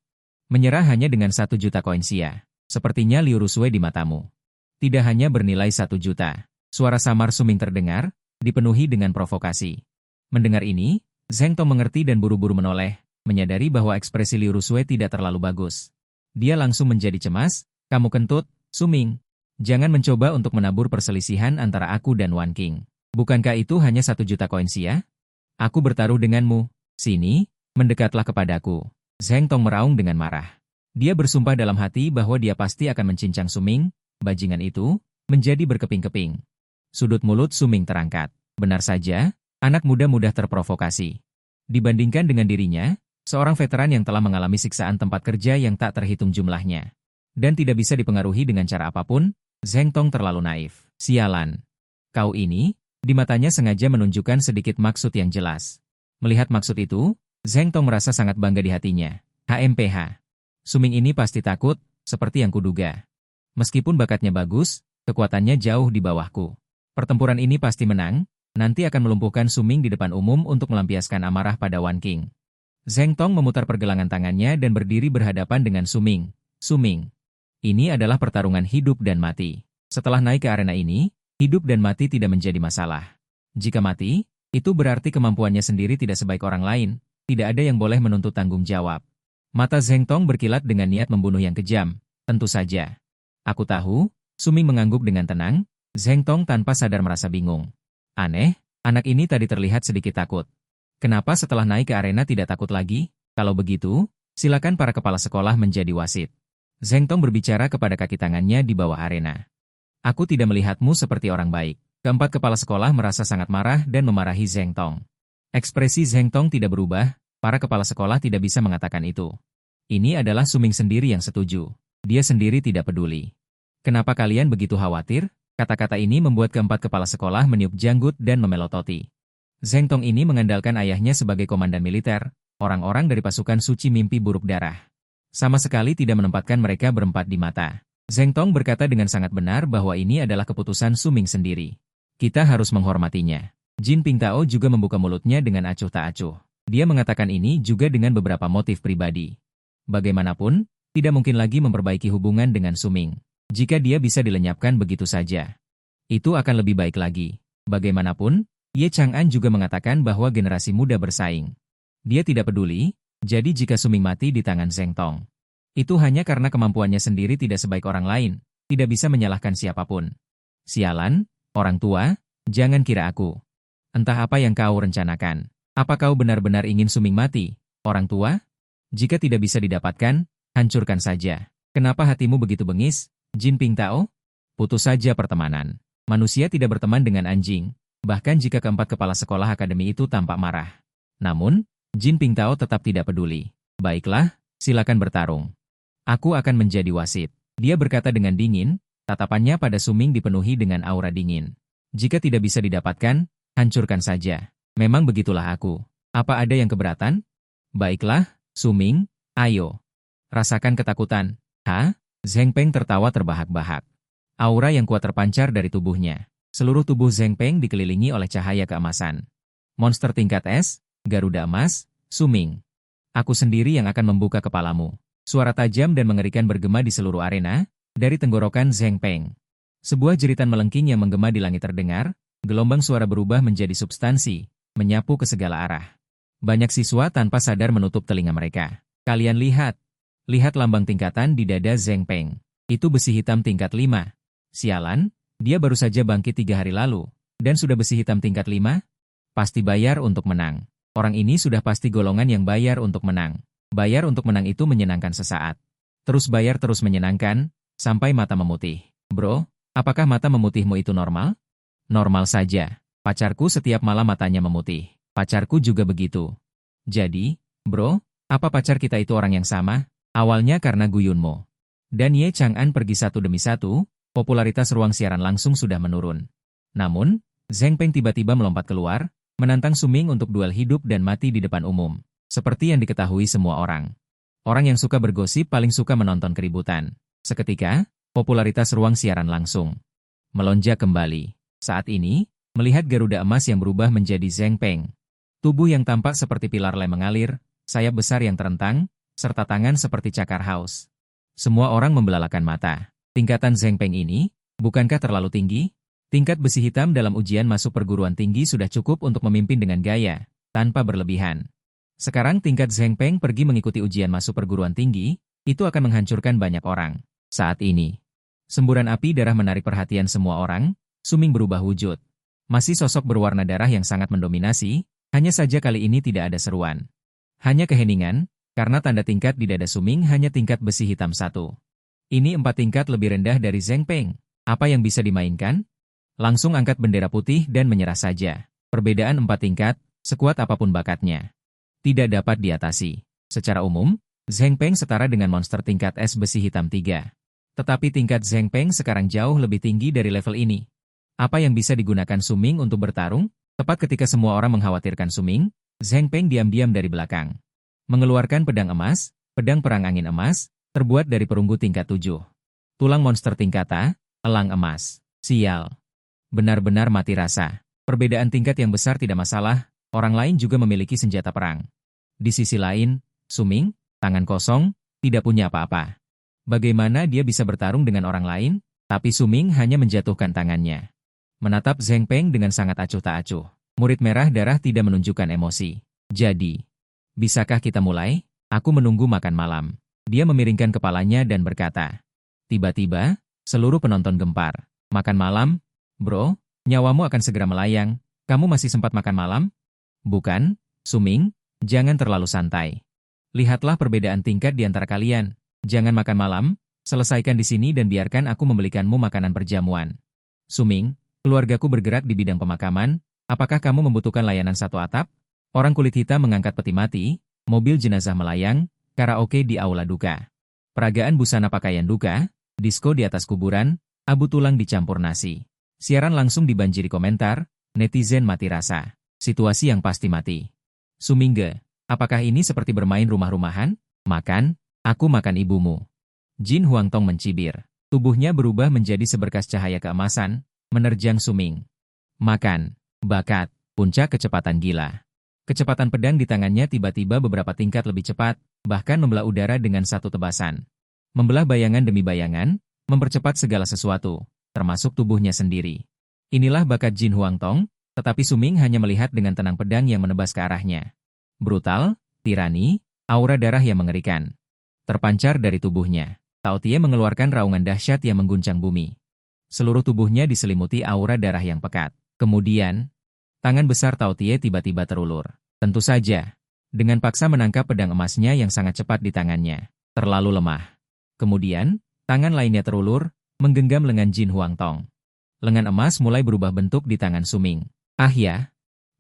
menyerah hanya dengan 1 juta koin sia. Sepertinya Liu Rusui di matamu tidak hanya bernilai 1 juta. Suara samar Suming terdengar, dipenuhi dengan provokasi. Mendengar ini, Zheng Tong mengerti dan buru-buru menoleh, menyadari bahwa ekspresi Liu Rusui tidak terlalu bagus. Dia langsung menjadi cemas, kamu kentut, Suming. Jangan mencoba untuk menabur perselisihan antara aku dan Wan King. Bukankah itu hanya 1 juta koin sia? Aku bertaruh denganmu. Sini, mendekatlah kepadaku. Zheng Tong meraung dengan marah. Dia bersumpah dalam hati bahwa dia pasti akan mencincang Suming. Bajingan itu menjadi berkeping-keping. Sudut mulut Suming terangkat. Benar saja, anak muda mudah terprovokasi. Dibandingkan dengan dirinya, seorang veteran yang telah mengalami siksaan tempat kerja yang tak terhitung jumlahnya. Dan tidak bisa dipengaruhi dengan cara apapun, Zheng Tong terlalu naif. Sialan. Kau ini, di matanya sengaja menunjukkan sedikit maksud yang jelas. Melihat maksud itu, Zheng Tong merasa sangat bangga di hatinya. HMPH. Suming ini pasti takut, seperti yang kuduga. Meskipun bakatnya bagus, kekuatannya jauh di bawahku. Pertempuran ini pasti menang, nanti akan melumpuhkan Suming di depan umum untuk melampiaskan amarah pada Wan King. Zheng Tong memutar pergelangan tangannya dan berdiri berhadapan dengan Suming. Suming. Ini adalah pertarungan hidup dan mati. Setelah naik ke arena ini, hidup dan mati tidak menjadi masalah. Jika mati, itu berarti kemampuannya sendiri tidak sebaik orang lain, tidak ada yang boleh menuntut tanggung jawab. Mata Zheng Tong berkilat dengan niat membunuh yang kejam, tentu saja. Aku tahu, Suming mengangguk dengan tenang, Zheng Tong tanpa sadar merasa bingung. Aneh, anak ini tadi terlihat sedikit takut. Kenapa setelah naik ke arena tidak takut lagi? Kalau begitu, silakan para kepala sekolah menjadi wasit. Zheng Tong berbicara kepada kaki tangannya di bawah arena. Aku tidak melihatmu seperti orang baik. Keempat kepala sekolah merasa sangat marah dan memarahi Zheng Tong. Ekspresi Zheng Tong tidak berubah, para kepala sekolah tidak bisa mengatakan itu. Ini adalah Suming sendiri yang setuju. Dia sendiri tidak peduli. Kenapa kalian begitu khawatir? Kata-kata ini membuat keempat kepala sekolah meniup janggut dan memelototi. Zheng Tong ini mengandalkan ayahnya sebagai komandan militer, orang-orang dari pasukan suci mimpi buruk darah. Sama sekali tidak menempatkan mereka berempat di mata. Zheng Tong berkata dengan sangat benar bahwa ini adalah keputusan Suming sendiri. Kita harus menghormatinya. Jin Pingtao juga membuka mulutnya dengan acuh tak acuh. Dia mengatakan ini juga dengan beberapa motif pribadi. Bagaimanapun, tidak mungkin lagi memperbaiki hubungan dengan Suming. Jika dia bisa dilenyapkan begitu saja, itu akan lebih baik lagi. Bagaimanapun, Ye Chang'an juga mengatakan bahwa generasi muda bersaing. Dia tidak peduli, jadi jika Suming mati di tangan Zheng Tong, itu hanya karena kemampuannya sendiri tidak sebaik orang lain, tidak bisa menyalahkan siapapun. Sialan, orang tua, jangan kira aku. Entah apa yang kau rencanakan. Apa kau benar-benar ingin Suming mati, orang tua? Jika tidak bisa didapatkan, hancurkan saja. Kenapa hatimu begitu bengis, Jin Pingtao? Putus saja pertemanan. Manusia tidak berteman dengan anjing, bahkan jika keempat kepala sekolah akademi itu tampak marah. Namun, Jin Pingtao tetap tidak peduli. Baiklah, silakan bertarung. Aku akan menjadi wasit. Dia berkata dengan dingin, tatapannya pada Suming dipenuhi dengan aura dingin. Jika tidak bisa didapatkan, hancurkan saja. Memang begitulah aku. Apa ada yang keberatan? Baiklah, Suming, ayo. Rasakan ketakutan. Hah? Zheng Peng tertawa terbahak-bahak. Aura yang kuat terpancar dari tubuhnya. Seluruh tubuh Zheng Peng dikelilingi oleh cahaya keemasan. Monster tingkat es, Garuda emas, Suming. Aku sendiri yang akan membuka kepalamu. Suara tajam dan mengerikan bergema di seluruh arena, dari tenggorokan Zheng Peng. Sebuah jeritan melengking yang menggema di langit terdengar, gelombang suara berubah menjadi substansi, menyapu ke segala arah. Banyak siswa tanpa sadar menutup telinga mereka. Kalian lihat. Lihat lambang tingkatan di dada Zheng Peng. Itu besi hitam tingkat 5. Sialan, dia baru saja bangkit 3 hari lalu, dan sudah besi hitam tingkat 5? Pasti bayar untuk menang. Orang ini sudah pasti golongan yang bayar untuk menang. Bayar untuk menang itu menyenangkan sesaat. Terus bayar terus menyenangkan, sampai mata memutih. Bro, apakah mata memutihmu itu normal? Normal saja. Pacarku setiap malam matanya memutih. Pacarku juga begitu. Jadi, bro, apa pacar kita itu orang yang sama? Awalnya karena guyunmu. Dan Ye Chang'an pergi satu demi satu, popularitas ruang siaran langsung sudah menurun. Namun, Zheng Peng tiba-tiba melompat keluar, menantang Suming untuk duel hidup dan mati di depan umum. Seperti yang diketahui semua orang. Orang yang suka bergosip paling suka menonton keributan. Seketika, popularitas ruang siaran langsung melonjak kembali. Saat ini, melihat Garuda emas yang berubah menjadi Zheng Peng. Tubuh yang tampak seperti pilar lem mengalir, sayap besar yang terentang, serta tangan seperti cakar haus. Semua orang membelalakan mata. Tingkatan Zheng Peng ini, bukankah terlalu tinggi? Tingkat besi hitam dalam ujian masuk perguruan tinggi sudah cukup untuk memimpin dengan gaya, tanpa berlebihan. Sekarang tingkat Zheng Peng pergi mengikuti ujian masuk perguruan tinggi, itu akan menghancurkan banyak orang. Saat ini, semburan api darah menarik perhatian semua orang, Suming berubah wujud. Masih sosok berwarna darah yang sangat mendominasi, hanya saja kali ini tidak ada seruan. Hanya keheningan, karena tanda tingkat di dada Suming hanya tingkat besi hitam 1. Ini 4 tingkat lebih rendah dari Zheng Peng. Apa yang bisa dimainkan? Langsung angkat bendera putih dan menyerah saja. Perbedaan 4 tingkat, sekuat apapun bakatnya, tidak dapat diatasi. Secara umum, Zheng Peng setara dengan monster tingkat es besi hitam 3. Tetapi tingkat Zheng Peng sekarang jauh lebih tinggi dari level ini. Apa yang bisa digunakan Suming untuk bertarung? Tepat ketika semua orang mengkhawatirkan Suming, Zheng Peng diam-diam dari belakang. Mengeluarkan pedang emas, pedang perang angin emas, terbuat dari perunggu tingkat 7. Tulang monster tingkata, elang emas. Sial. Benar-benar mati rasa. Perbedaan tingkat yang besar tidak masalah, orang lain juga memiliki senjata perang. Di sisi lain, Suming, tangan kosong, tidak punya apa-apa. Bagaimana dia bisa bertarung dengan orang lain? Tapi Suming hanya menjatuhkan tangannya. Menatap Zheng Peng dengan sangat acuh tak acuh. Murid merah darah tidak menunjukkan emosi. Jadi, bisakah kita mulai? Aku menunggu makan malam. Dia memiringkan kepalanya dan berkata. Tiba-tiba, seluruh penonton gempar. Makan malam? Bro, nyawamu akan segera melayang. Kamu masih sempat makan malam? Bukan, Suming, jangan terlalu santai. Lihatlah perbedaan tingkat di antara kalian. Jangan makan malam, selesaikan di sini dan biarkan aku membelikanmu makanan perjamuan. Suming, keluargaku bergerak di bidang pemakaman, apakah kamu membutuhkan layanan satu atap? Orang kulit hitam mengangkat peti mati, mobil jenazah melayang, karaoke di aula duka. Peragaan busana pakaian duka, disko di atas kuburan, abu tulang dicampur nasi. Siaran langsung dibanjiri komentar, netizen mati rasa. Situasi yang pasti mati. Sumingge, apakah ini seperti bermain rumah-rumahan? Makan, aku makan ibumu. Jin Huangtong mencibir. Tubuhnya berubah menjadi seberkas cahaya keemasan, menerjang Suming. Makan, bakat, puncak kecepatan gila. Kecepatan pedang di tangannya tiba-tiba beberapa tingkat lebih cepat, bahkan membelah udara dengan satu tebasan. Membelah bayangan demi bayangan, mempercepat segala sesuatu, termasuk tubuhnya sendiri. Inilah bakat Jin Huangtong, Tetapi Suming hanya melihat dengan tenang pedang yang menebas ke arahnya. Brutal, tirani, aura darah yang mengerikan terpancar dari tubuhnya. Tao Tie mengeluarkan raungan dahsyat yang mengguncang bumi. Seluruh tubuhnya diselimuti aura darah yang pekat. Kemudian, tangan besar Tao Tie tiba-tiba terulur. Tentu saja, dengan paksa menangkap pedang emasnya yang sangat cepat di tangannya. Terlalu lemah. Kemudian, tangan lainnya terulur, menggenggam lengan Jin Huangtong. Lengan emas mulai berubah bentuk di tangan Suming. Ah ya!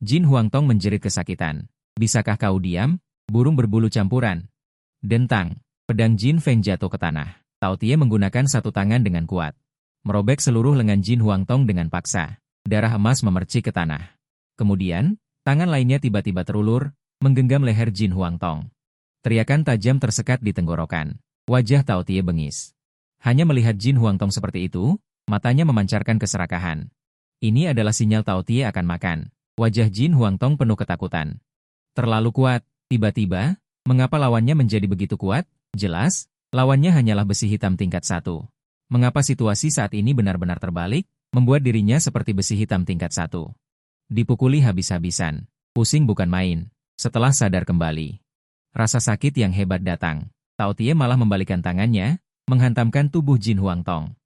Jin Huangtong menjerit kesakitan. Bisakah kau diam, burung berbulu campuran? Dentang, pedang Jin Feng jatuh ke tanah. Tao Tie menggunakan satu tangan dengan kuat. Merobek seluruh lengan Jin Huangtong dengan paksa. Darah emas memercik ke tanah. Kemudian, tangan lainnya tiba-tiba terulur, menggenggam leher Jin Huangtong. Teriakan tajam tersekat di tenggorokan. Wajah Tao Tie bengis. Hanya melihat Jin Huangtong seperti itu, matanya memancarkan keserakahan. Ini adalah sinyal Tao Tie akan makan. Wajah Jin Huangtong penuh ketakutan. Terlalu kuat. Tiba-tiba, mengapa lawannya menjadi begitu kuat? Jelas, lawannya hanyalah besi hitam tingkat 1. Mengapa situasi saat ini benar-benar terbalik, membuat dirinya seperti besi hitam tingkat 1. Dipukuli habis-habisan. Pusing bukan main. Setelah sadar kembali, rasa sakit yang hebat datang. Tao Tie malah membalikkan tangannya, menghantamkan tubuh Jin Huangtong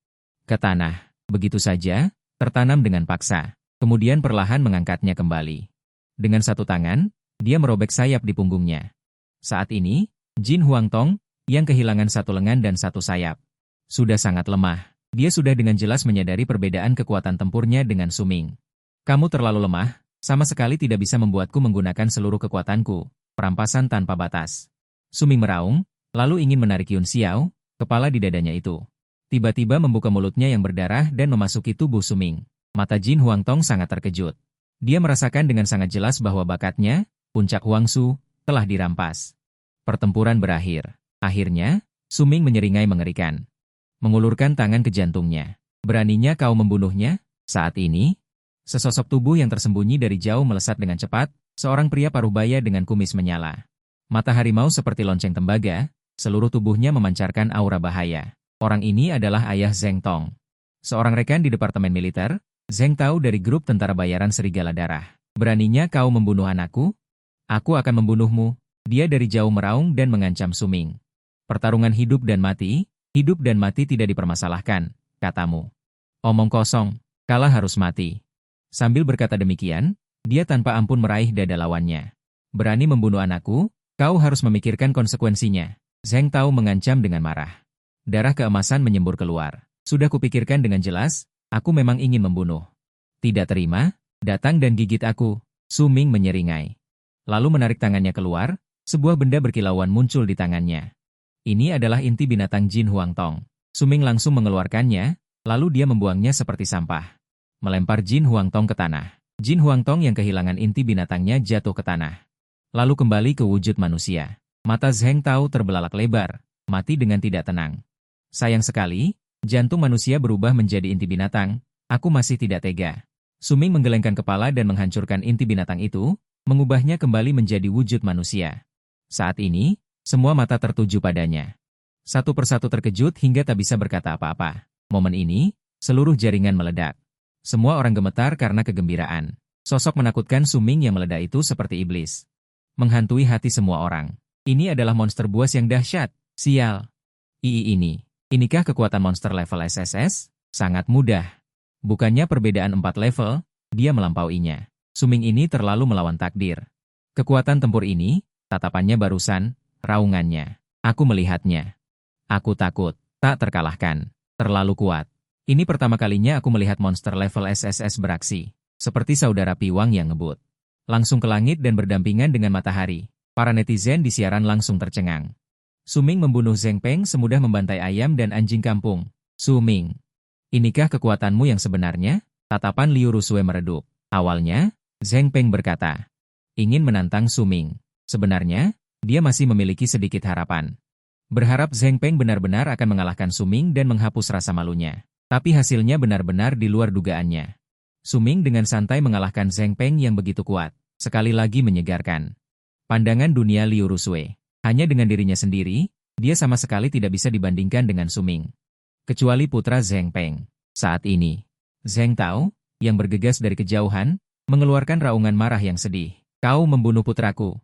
ke tanah. Begitu saja, tertanam dengan paksa. Kemudian perlahan mengangkatnya kembali. Dengan satu tangan, dia merobek sayap di punggungnya. Saat ini, Jin Huangtong, yang kehilangan satu lengan dan satu sayap, sudah sangat lemah. Dia sudah dengan jelas menyadari perbedaan kekuatan tempurnya dengan Suming. Kamu terlalu lemah, sama sekali tidak bisa membuatku menggunakan seluruh kekuatanku. Perampasan tanpa batas. Suming meraung, lalu ingin menarik Yun Xiao, kepala di dadanya itu. Tiba-tiba membuka mulutnya yang berdarah dan memasuki tubuh Suming. Mata Jin Huangtong sangat terkejut. Dia merasakan dengan sangat jelas bahwa bakatnya, puncak Huangsu, telah dirampas. Pertempuran berakhir. Akhirnya, Suming menyeringai mengerikan. Mengulurkan tangan ke jantungnya. Beraninya kau membunuhnya? Saat ini, sesosok tubuh yang tersembunyi dari jauh melesat dengan cepat, seorang pria paruh baya dengan kumis menyala. Mata harimau seperti lonceng tembaga, seluruh tubuhnya memancarkan aura bahaya. Orang ini adalah ayah Zheng Tong. Seorang rekan di Departemen Militer, Zheng Tao dari grup tentara bayaran Serigala Darah. Beraninya kau membunuh anakku? Aku akan membunuhmu. Dia dari jauh meraung dan mengancam Suming. Pertarungan hidup dan mati tidak dipermasalahkan, katamu. Omong kosong, kalah harus mati. Sambil berkata demikian, dia tanpa ampun meraih dada lawannya. Berani membunuh anakku, kau harus memikirkan konsekuensinya. Zheng Tao mengancam dengan marah. Darah keemasan menyembur keluar. Sudah kupikirkan dengan jelas, aku memang ingin membunuh. Tidak terima, datang dan gigit aku. Suming menyeringai. Lalu menarik tangannya keluar, sebuah benda berkilauan muncul di tangannya. Ini adalah inti binatang Jin Huangtong. Suming langsung mengeluarkannya, lalu dia membuangnya seperti sampah. Melempar Jin Huangtong ke tanah. Jin Huangtong yang kehilangan inti binatangnya jatuh ke tanah. Lalu kembali ke wujud manusia. Mata Zheng Tao terbelalak lebar, mati dengan tidak tenang. Sayang sekali, jantung manusia berubah menjadi inti binatang, aku masih tidak tega. Suming menggelengkan kepala dan menghancurkan inti binatang itu, mengubahnya kembali menjadi wujud manusia. Saat ini, semua mata tertuju padanya. Satu persatu terkejut hingga tak bisa berkata apa-apa. Momen ini, seluruh jaringan meledak. Semua orang gemetar karena kegembiraan. Sosok menakutkan Suming yang meledak itu seperti iblis. Menghantui hati semua orang. Ini adalah monster buas yang dahsyat. Sial. Inikah kekuatan monster level SSS? Sangat mudah. Bukannya perbedaan 4 level, dia melampauinya. Suming ini terlalu melawan takdir. Kekuatan tempur ini, tatapannya barusan, raungannya. Aku melihatnya. Aku takut, tak terkalahkan. Terlalu kuat. Ini pertama kalinya aku melihat monster level SSS beraksi. Seperti saudara piwang yang ngebut. Langsung ke langit dan berdampingan dengan matahari. Para netizen di siaran langsung tercengang. Suming membunuh Zheng Peng semudah membantai ayam dan anjing kampung. Suming, inikah kekuatanmu yang sebenarnya? Tatapan Liu Rusue meredup. Awalnya, Zheng Peng berkata, ingin menantang Suming. Sebenarnya, dia masih memiliki sedikit harapan. Berharap Zheng Peng benar-benar akan mengalahkan Suming dan menghapus rasa malunya. Tapi hasilnya benar-benar di luar dugaannya. Suming dengan santai mengalahkan Zheng Peng yang begitu kuat. Sekali lagi menyegarkan pandangan dunia Liu Rusue. Hanya dengan dirinya sendiri, dia sama sekali tidak bisa dibandingkan dengan Suming. Kecuali putra Zheng Peng. Saat ini, Zheng Tao, yang bergegas dari kejauhan, mengeluarkan raungan marah yang sedih. Kau membunuh putraku.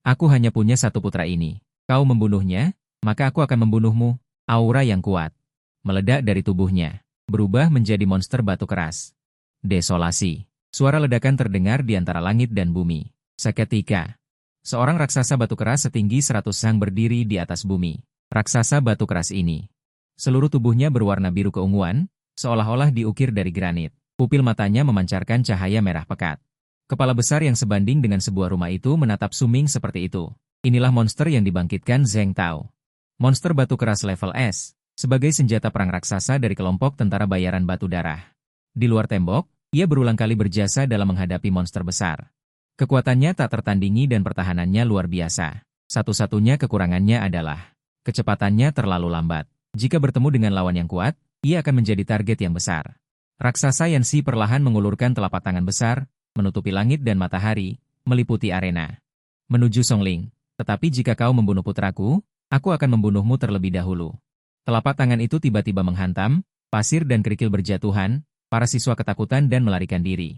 Aku hanya punya satu putra ini. Kau membunuhnya, maka aku akan membunuhmu. Aura yang kuat meledak dari tubuhnya, berubah menjadi monster batu keras. Desolasi. Suara ledakan terdengar di antara langit dan bumi. Seketika, seorang raksasa batu keras setinggi 100 sang berdiri di atas bumi. Raksasa batu keras ini, seluruh tubuhnya berwarna biru keunguan, seolah-olah diukir dari granit. Pupil matanya memancarkan cahaya merah pekat. Kepala besar yang sebanding dengan sebuah rumah itu menatap Suming seperti itu. Inilah monster yang dibangkitkan Zheng Tao. Monster batu keras level S, sebagai senjata perang raksasa dari kelompok tentara bayaran batu darah. Di luar tembok, ia berulang kali berjasa dalam menghadapi monster besar. Kekuatannya tak tertandingi dan pertahanannya luar biasa. Satu-satunya kekurangannya adalah kecepatannya terlalu lambat. Jika bertemu dengan lawan yang kuat, ia akan menjadi target yang besar. Raksasa Yanxi perlahan mengulurkan telapak tangan besar, menutupi langit dan matahari, meliputi arena. Menuju Songling. Tetapi jika kau membunuh putraku, aku akan membunuhmu terlebih dahulu. Telapak tangan itu tiba-tiba menghantam, pasir dan kerikil berjatuhan, para siswa ketakutan dan melarikan diri.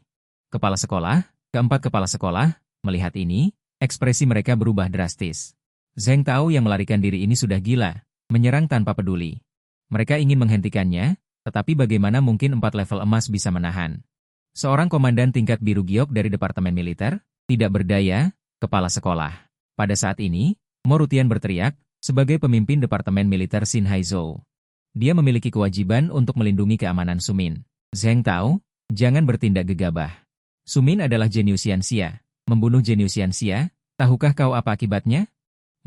Keempat kepala sekolah, melihat ini, ekspresi mereka berubah drastis. Zheng Tao yang melarikan diri ini sudah gila, menyerang tanpa peduli. Mereka ingin menghentikannya, tetapi bagaimana mungkin 4 level emas bisa menahan? Seorang komandan tingkat biru giok dari Departemen Militer, tidak berdaya, kepala sekolah. Pada saat ini, Mo Rutian berteriak, sebagai pemimpin Departemen Militer Xin Haizhou. Dia memiliki kewajiban untuk melindungi keamanan Sumin. Zheng Tao, jangan bertindak gegabah. Sumin adalah jenius Yanxia. Membunuh jenius Yanxia, tahukah kau apa akibatnya?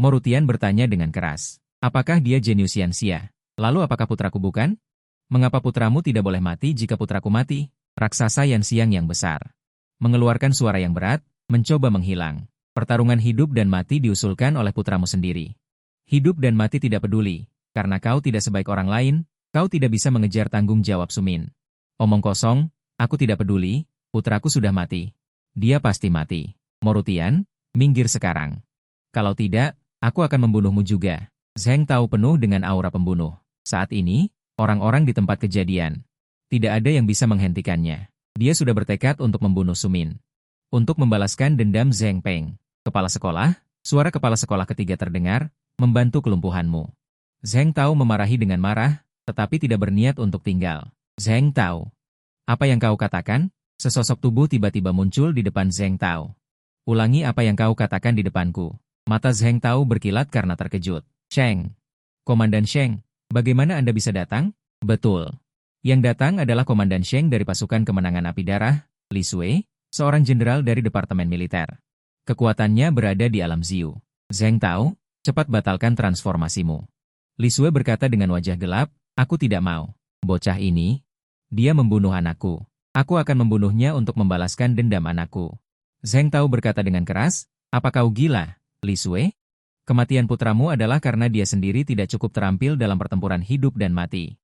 Mo Rutian bertanya dengan keras. Apakah dia jenius Yanxia? Lalu apakah putraku bukan? Mengapa putramu tidak boleh mati jika putraku mati? Raksasa Yanxiang yang besar mengeluarkan suara yang berat, mencoba menghilang. Pertarungan hidup dan mati diusulkan oleh putramu sendiri. Hidup dan mati tidak peduli, karena kau tidak sebaik orang lain, kau tidak bisa mengejar tanggung jawab Sumin. Omong kosong, aku tidak peduli, putraku sudah mati. Dia pasti mati. Mo Rutian, minggir sekarang. Kalau tidak, aku akan membunuhmu juga. Zheng Tao penuh dengan aura pembunuh. Saat ini, orang-orang di tempat kejadian, tidak ada yang bisa menghentikannya. Dia sudah bertekad untuk membunuh Sumin. Untuk membalaskan dendam Zheng Peng. Kepala sekolah, suara kepala sekolah ketiga terdengar, membantu kelumpuhanmu. Zheng Tao memarahi dengan marah, tetapi tidak berniat untuk tinggal. Zheng Tao, apa yang kau katakan? Sesosok tubuh tiba-tiba muncul di depan Zheng Tao. Ulangi apa yang kau katakan di depanku. Mata Zheng Tao berkilat karena terkejut. Sheng. Komandan Sheng, bagaimana Anda bisa datang? Betul. Yang datang adalah Komandan Sheng dari pasukan kemenangan api darah, Li Sui, seorang jenderal dari Departemen Militer. Kekuatannya berada di alam Ziu. Zheng Tao, cepat batalkan transformasimu. Li Sui berkata dengan wajah gelap, aku tidak mau. Bocah ini, dia membunuh anakku. Aku akan membunuhnya untuk membalaskan dendam anakku. Zheng Tao berkata dengan keras, apa kau gila, Li Sui? Kematian putramu adalah karena dia sendiri tidak cukup terampil dalam pertempuran hidup dan mati.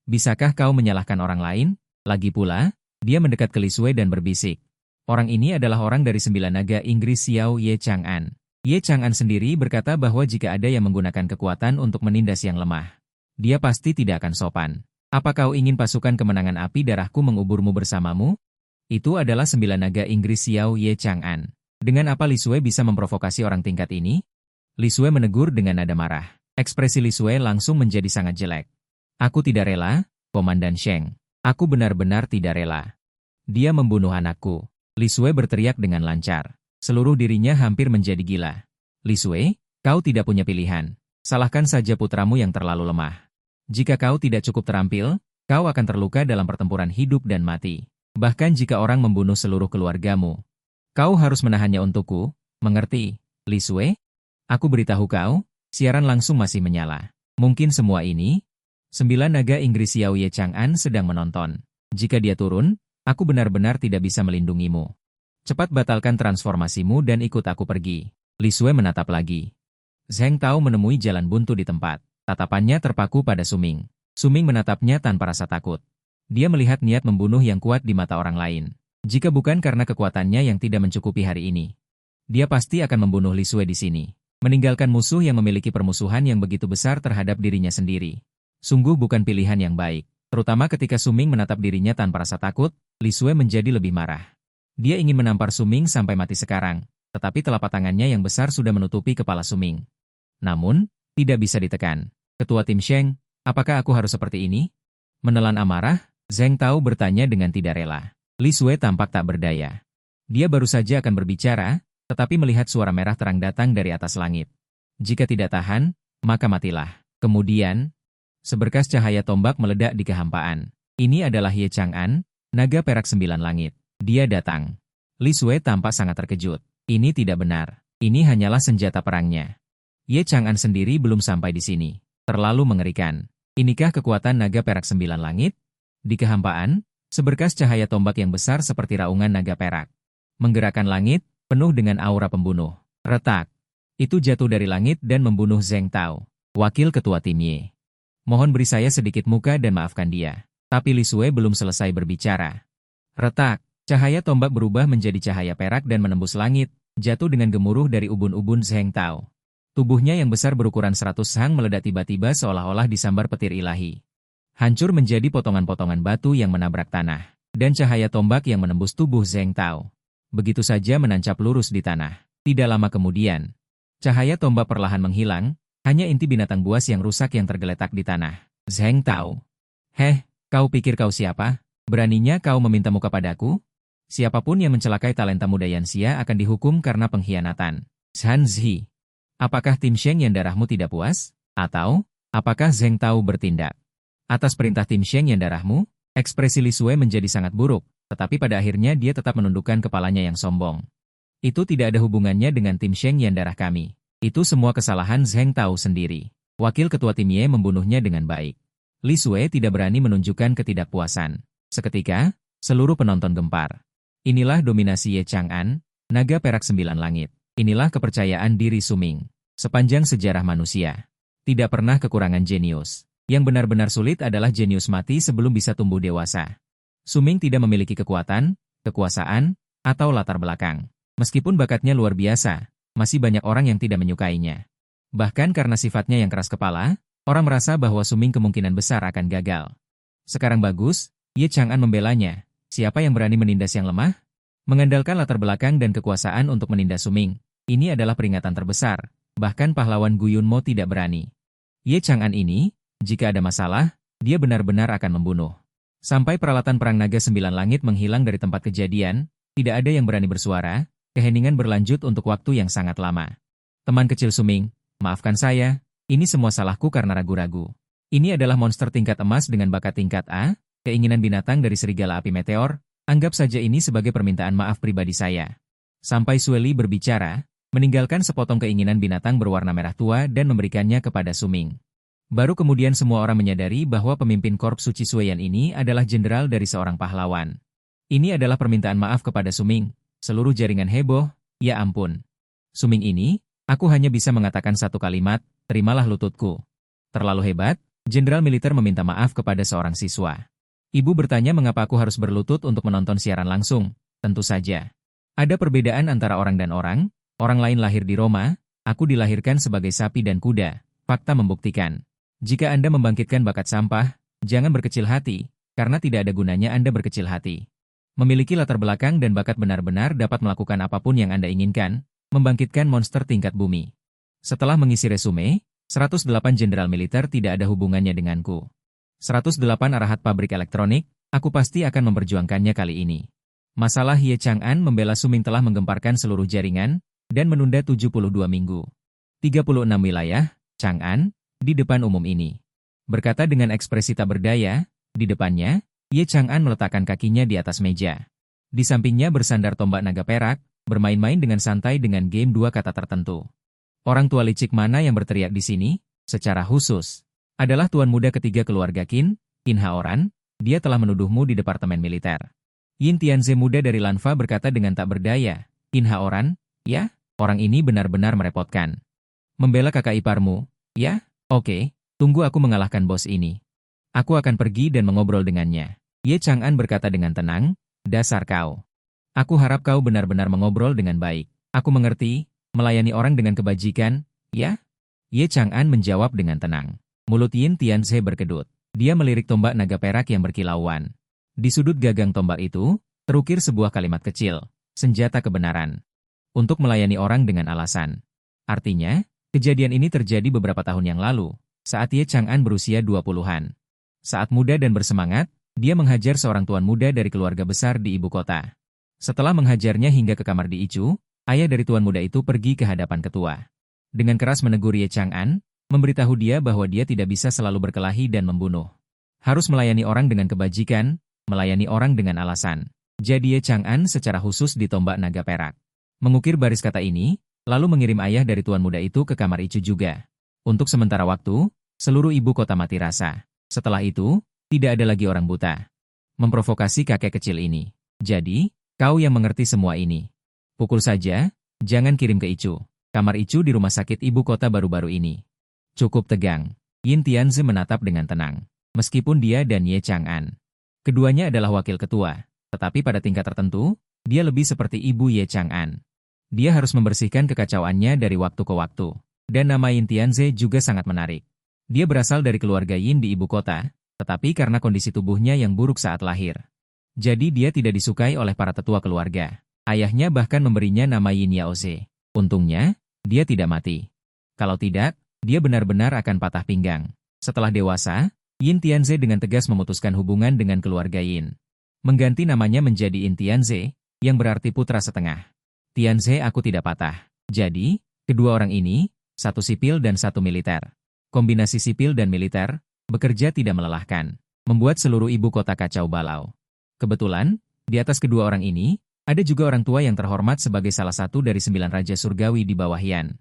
Bisakah kau menyalahkan orang lain? Lagi pula, dia mendekat ke Li Sui dan berbisik. Orang ini adalah orang dari 9 naga Inggris Xiao Ye Chang'an. Ye Chang'an sendiri berkata bahwa jika ada yang menggunakan kekuatan untuk menindas yang lemah, dia pasti tidak akan sopan. Apa kau ingin pasukan kemenangan api darahku menguburmu bersamamu? Itu adalah 9 naga Inggris Xiao Ye Chang'an. Dengan apa Li Sui bisa memprovokasi orang tingkat ini? Li Sui menegur dengan nada marah. Ekspresi Li Sui langsung menjadi sangat jelek. Aku tidak rela, Komandan Sheng. Aku benar-benar tidak rela. Dia membunuh anakku. Li Sui berteriak dengan lancar. Seluruh dirinya hampir menjadi gila. Li Sui, kau tidak punya pilihan. Salahkan saja putramu yang terlalu lemah. Jika kau tidak cukup terampil, kau akan terluka dalam pertempuran hidup dan mati. Bahkan jika orang membunuh seluruh keluargamu. Kau harus menahannya untukku, mengerti, Li Sui? Aku beritahu kau, siaran langsung masih menyala. Mungkin semua ini, 9 naga Inggris Xiao Ye Chang'an sedang menonton. Jika dia turun, aku benar-benar tidak bisa melindungimu. Cepat batalkan transformasimu dan ikut aku pergi. Li Sui menatap lagi. Zheng Tao menemui jalan buntu di tempat. Tatapannya terpaku pada Suming. Suming menatapnya tanpa rasa takut. Dia melihat niat membunuh yang kuat di mata orang lain. Jika bukan karena kekuatannya yang tidak mencukupi hari ini, dia pasti akan membunuh Li Sui di sini. Meninggalkan musuh yang memiliki permusuhan yang begitu besar terhadap dirinya sendiri. Sungguh bukan pilihan yang baik. Terutama ketika Suming menatap dirinya tanpa rasa takut, Li Sui menjadi lebih marah. Dia ingin menampar Suming sampai mati sekarang, tetapi telapak tangannya yang besar sudah menutupi kepala Suming. Namun, tidak bisa ditekan. Ketua tim Sheng, apakah aku harus seperti ini? Menelan amarah, Zheng Tao bertanya dengan tidak rela. Li Sue tampak tak berdaya. Dia baru saja akan berbicara, tetapi melihat suara merah terang datang dari atas langit. Jika tidak tahan, maka matilah. Kemudian, seberkas cahaya tombak meledak di kehampaan. Ini adalah Ye Chang'an, naga perak 9 langit. Dia datang. Li Sue tampak sangat terkejut. Ini tidak benar. Ini hanyalah senjata perangnya. Ye Chang'an sendiri belum sampai di sini. Terlalu mengerikan. Inikah kekuatan naga perak 9 langit? Di kehampaan, seberkas cahaya tombak yang besar seperti raungan naga perak menggerakkan langit, penuh dengan aura pembunuh. Retak. Itu jatuh dari langit dan membunuh Zheng Tao, wakil ketua tim Ye. Mohon beri saya sedikit muka dan maafkan dia. Tapi Li Sue belum selesai berbicara. Retak. Cahaya tombak berubah menjadi cahaya perak dan menembus langit, jatuh dengan gemuruh dari ubun-ubun Zheng Tao. Tubuhnya yang besar berukuran 100 hang meledak tiba-tiba seolah-olah disambar petir ilahi. Hancur menjadi potongan-potongan batu yang menabrak tanah, dan cahaya tombak yang menembus tubuh Zheng Tao. Begitu saja menancap lurus di tanah. Tidak lama kemudian, cahaya tombak perlahan menghilang, hanya inti binatang buas yang rusak yang tergeletak di tanah. Zheng Tao. Heh, kau pikir kau siapa? Beraninya kau meminta muka padaku? Siapapun yang mencelakai talenta muda Yanxia akan dihukum karena pengkhianatan. Zhan Zi. Apakah tim Sheng yang darahmu tidak puas? Atau, apakah Zheng Tao bertindak atas perintah tim Sheng yang darahmu? Ekspresi Li Sue menjadi sangat buruk, tetapi pada akhirnya dia tetap menundukkan kepalanya yang sombong. Itu tidak ada hubungannya dengan tim Sheng yang darah kami. Itu semua kesalahan Zheng Tao sendiri. Wakil ketua tim Ye membunuhnya dengan baik. Li Sue tidak berani menunjukkan ketidakpuasan. Seketika, seluruh penonton gempar. Inilah dominasi Ye Chang'an, naga perak 9 langit. Inilah kepercayaan diri Suming. Sepanjang sejarah manusia, tidak pernah kekurangan jenius. Yang benar-benar sulit adalah jenius mati sebelum bisa tumbuh dewasa. Suming tidak memiliki kekuatan, kekuasaan, atau latar belakang. Meskipun bakatnya luar biasa, masih banyak orang yang tidak menyukainya. Bahkan karena sifatnya yang keras kepala, orang merasa bahwa Suming kemungkinan besar akan gagal. Sekarang bagus, Ye Chang'an membelanya. Siapa yang berani menindas yang lemah? Mengandalkan latar belakang dan kekuasaan untuk menindas Suming, ini adalah peringatan terbesar. Bahkan pahlawan Gu Yunmo tidak berani. Ye Chang'an ini, jika ada masalah, dia benar-benar akan membunuh. Sampai peralatan perang naga 9 langit menghilang dari tempat kejadian, tidak ada yang berani bersuara, keheningan berlanjut untuk waktu yang sangat lama. Teman kecil Suming, maafkan saya, ini semua salahku karena ragu-ragu. Ini adalah monster tingkat emas dengan bakat tingkat A, keinginan binatang dari serigala api meteor, anggap saja ini sebagai permintaan maaf pribadi saya. Sampai Sueli berbicara, meninggalkan sepotong keinginan binatang berwarna merah tua dan memberikannya kepada Suming. Baru kemudian semua orang menyadari bahwa pemimpin Korps Suci Sueyan ini adalah jenderal dari seorang pahlawan. Ini adalah permintaan maaf kepada Suming. Seluruh jaringan heboh, ya ampun. Suming ini, aku hanya bisa mengatakan satu kalimat, terimalah lututku. Terlalu hebat, jenderal militer meminta maaf kepada seorang siswa. Ibu bertanya mengapa aku harus berlutut untuk menonton siaran langsung. Tentu saja. Ada perbedaan antara orang dan orang lain lahir di Roma, aku dilahirkan sebagai sapi dan kuda. Fakta membuktikan. Jika Anda membangkitkan bakat sampah, jangan berkecil hati, karena tidak ada gunanya Anda berkecil hati. Memiliki latar belakang dan bakat benar-benar dapat melakukan apapun yang Anda inginkan, membangkitkan monster tingkat bumi. Setelah mengisi resume, 108 jenderal militer tidak ada hubungannya denganku. 108 arahat pabrik elektronik, aku pasti akan memperjuangkannya kali ini. Masalah Ye Chang'an membela Suming telah menggemparkan seluruh jaringan, dan menunda 72 minggu. 36 wilayah, Chang'an, di depan umum ini. Berkata dengan ekspresi tak berdaya, di depannya, Ye Chang'an meletakkan kakinya di atas meja. Di sampingnya bersandar tombak naga perak, bermain-main dengan santai dengan game 2 kata tertentu. Orang tua licik mana yang berteriak di sini? Secara khusus, adalah tuan muda ketiga keluarga Qin Haoran, dia telah menuduhmu di departemen militer. Yin Tianze muda dari Lanfa berkata dengan tak berdaya, Qin Haoran, ya, orang ini benar-benar merepotkan. Membela kakak iparmu, ya, oke, tunggu aku mengalahkan bos ini. Aku akan pergi dan mengobrol dengannya. Ye Chang'an berkata dengan tenang, dasar kau. Aku harap kau benar-benar mengobrol dengan baik. Aku mengerti, melayani orang dengan kebajikan, ya? Ye Chang'an menjawab dengan tenang. Mulut Yin Tianze berkedut. Dia melirik tombak naga perak yang berkilauan. Di sudut gagang tombak itu, Terukir sebuah kalimat kecil, senjata kebenaran. Untuk melayani orang dengan alasan. Artinya, kejadian ini terjadi beberapa tahun yang lalu, saat Ye Chang'an berusia 20-an. Saat muda dan bersemangat, dia menghajar seorang tuan muda dari keluarga besar di ibu kota. Setelah menghajarnya hingga ke kamar di Ichu, ayah dari tuan muda itu pergi ke hadapan ketua. Dengan keras menegur Ye Chang'an, memberitahu dia bahwa dia tidak bisa selalu berkelahi dan membunuh. Harus melayani orang dengan kebajikan, melayani orang dengan alasan. Jadi Ye Chang'an secara khusus ditombak naga perak. Mengukir baris kata ini, lalu mengirim ayah dari tuan muda itu ke kamar Ichu juga. Untuk sementara waktu, seluruh ibu kota mati rasa. Setelah itu, tidak ada lagi orang buta. Memprovokasi kakek kecil ini. Jadi, kau yang mengerti semua ini. Pukul saja, jangan kirim ke Ichu. Kamar Ichu di rumah sakit ibu kota baru-baru ini. Cukup tegang. Yin Tianzi menatap dengan tenang. Meskipun dia dan Ye Chang'an. Keduanya adalah wakil ketua. Tetapi pada tingkat tertentu, dia lebih seperti ibu Ye Chang'an. Dia harus membersihkan kekacauannya dari waktu ke waktu. Dan nama Yin Tianzi juga sangat menarik. Dia berasal dari keluarga Yin di ibu kota, tetapi karena kondisi tubuhnya yang buruk saat lahir. Jadi dia tidak disukai oleh para tetua keluarga. Ayahnya bahkan memberinya nama Yin Yaoze. Untungnya, dia tidak mati. Kalau tidak, dia benar-benar akan patah pinggang. Setelah dewasa, Yin Tianzi dengan tegas memutuskan hubungan dengan keluarga Yin. Mengganti namanya menjadi Yin Tianzi, yang berarti putra setengah. Tianzi aku tidak patah. Jadi, kedua orang ini, satu sipil dan satu militer. Kombinasi sipil dan militer, bekerja tidak melelahkan. Membuat seluruh ibu kota kacau balau. Kebetulan, di atas kedua orang ini, ada juga orang tua yang terhormat sebagai salah satu dari 9 raja surgawi di bawah Yan.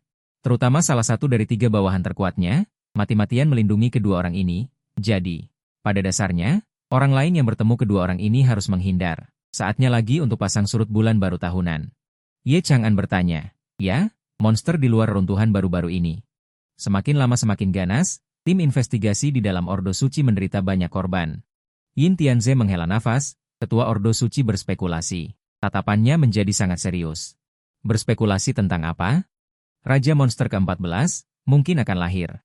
Terutama salah satu dari 3 bawahan terkuatnya, mati-matian melindungi kedua orang ini. Jadi, pada dasarnya, orang lain yang bertemu kedua orang ini harus menghindar. Saatnya lagi untuk pasang surut bulan baru tahunan. Ye Chang'an bertanya, ya, monster di luar runtuhan baru-baru ini. Semakin lama semakin ganas, tim investigasi di dalam Ordo Suci menderita banyak korban. Yin Tianzi menghela nafas, ketua Ordo Suci berspekulasi. Tatapannya menjadi sangat serius. Berspekulasi tentang apa? Raja monster ke-14, mungkin akan lahir.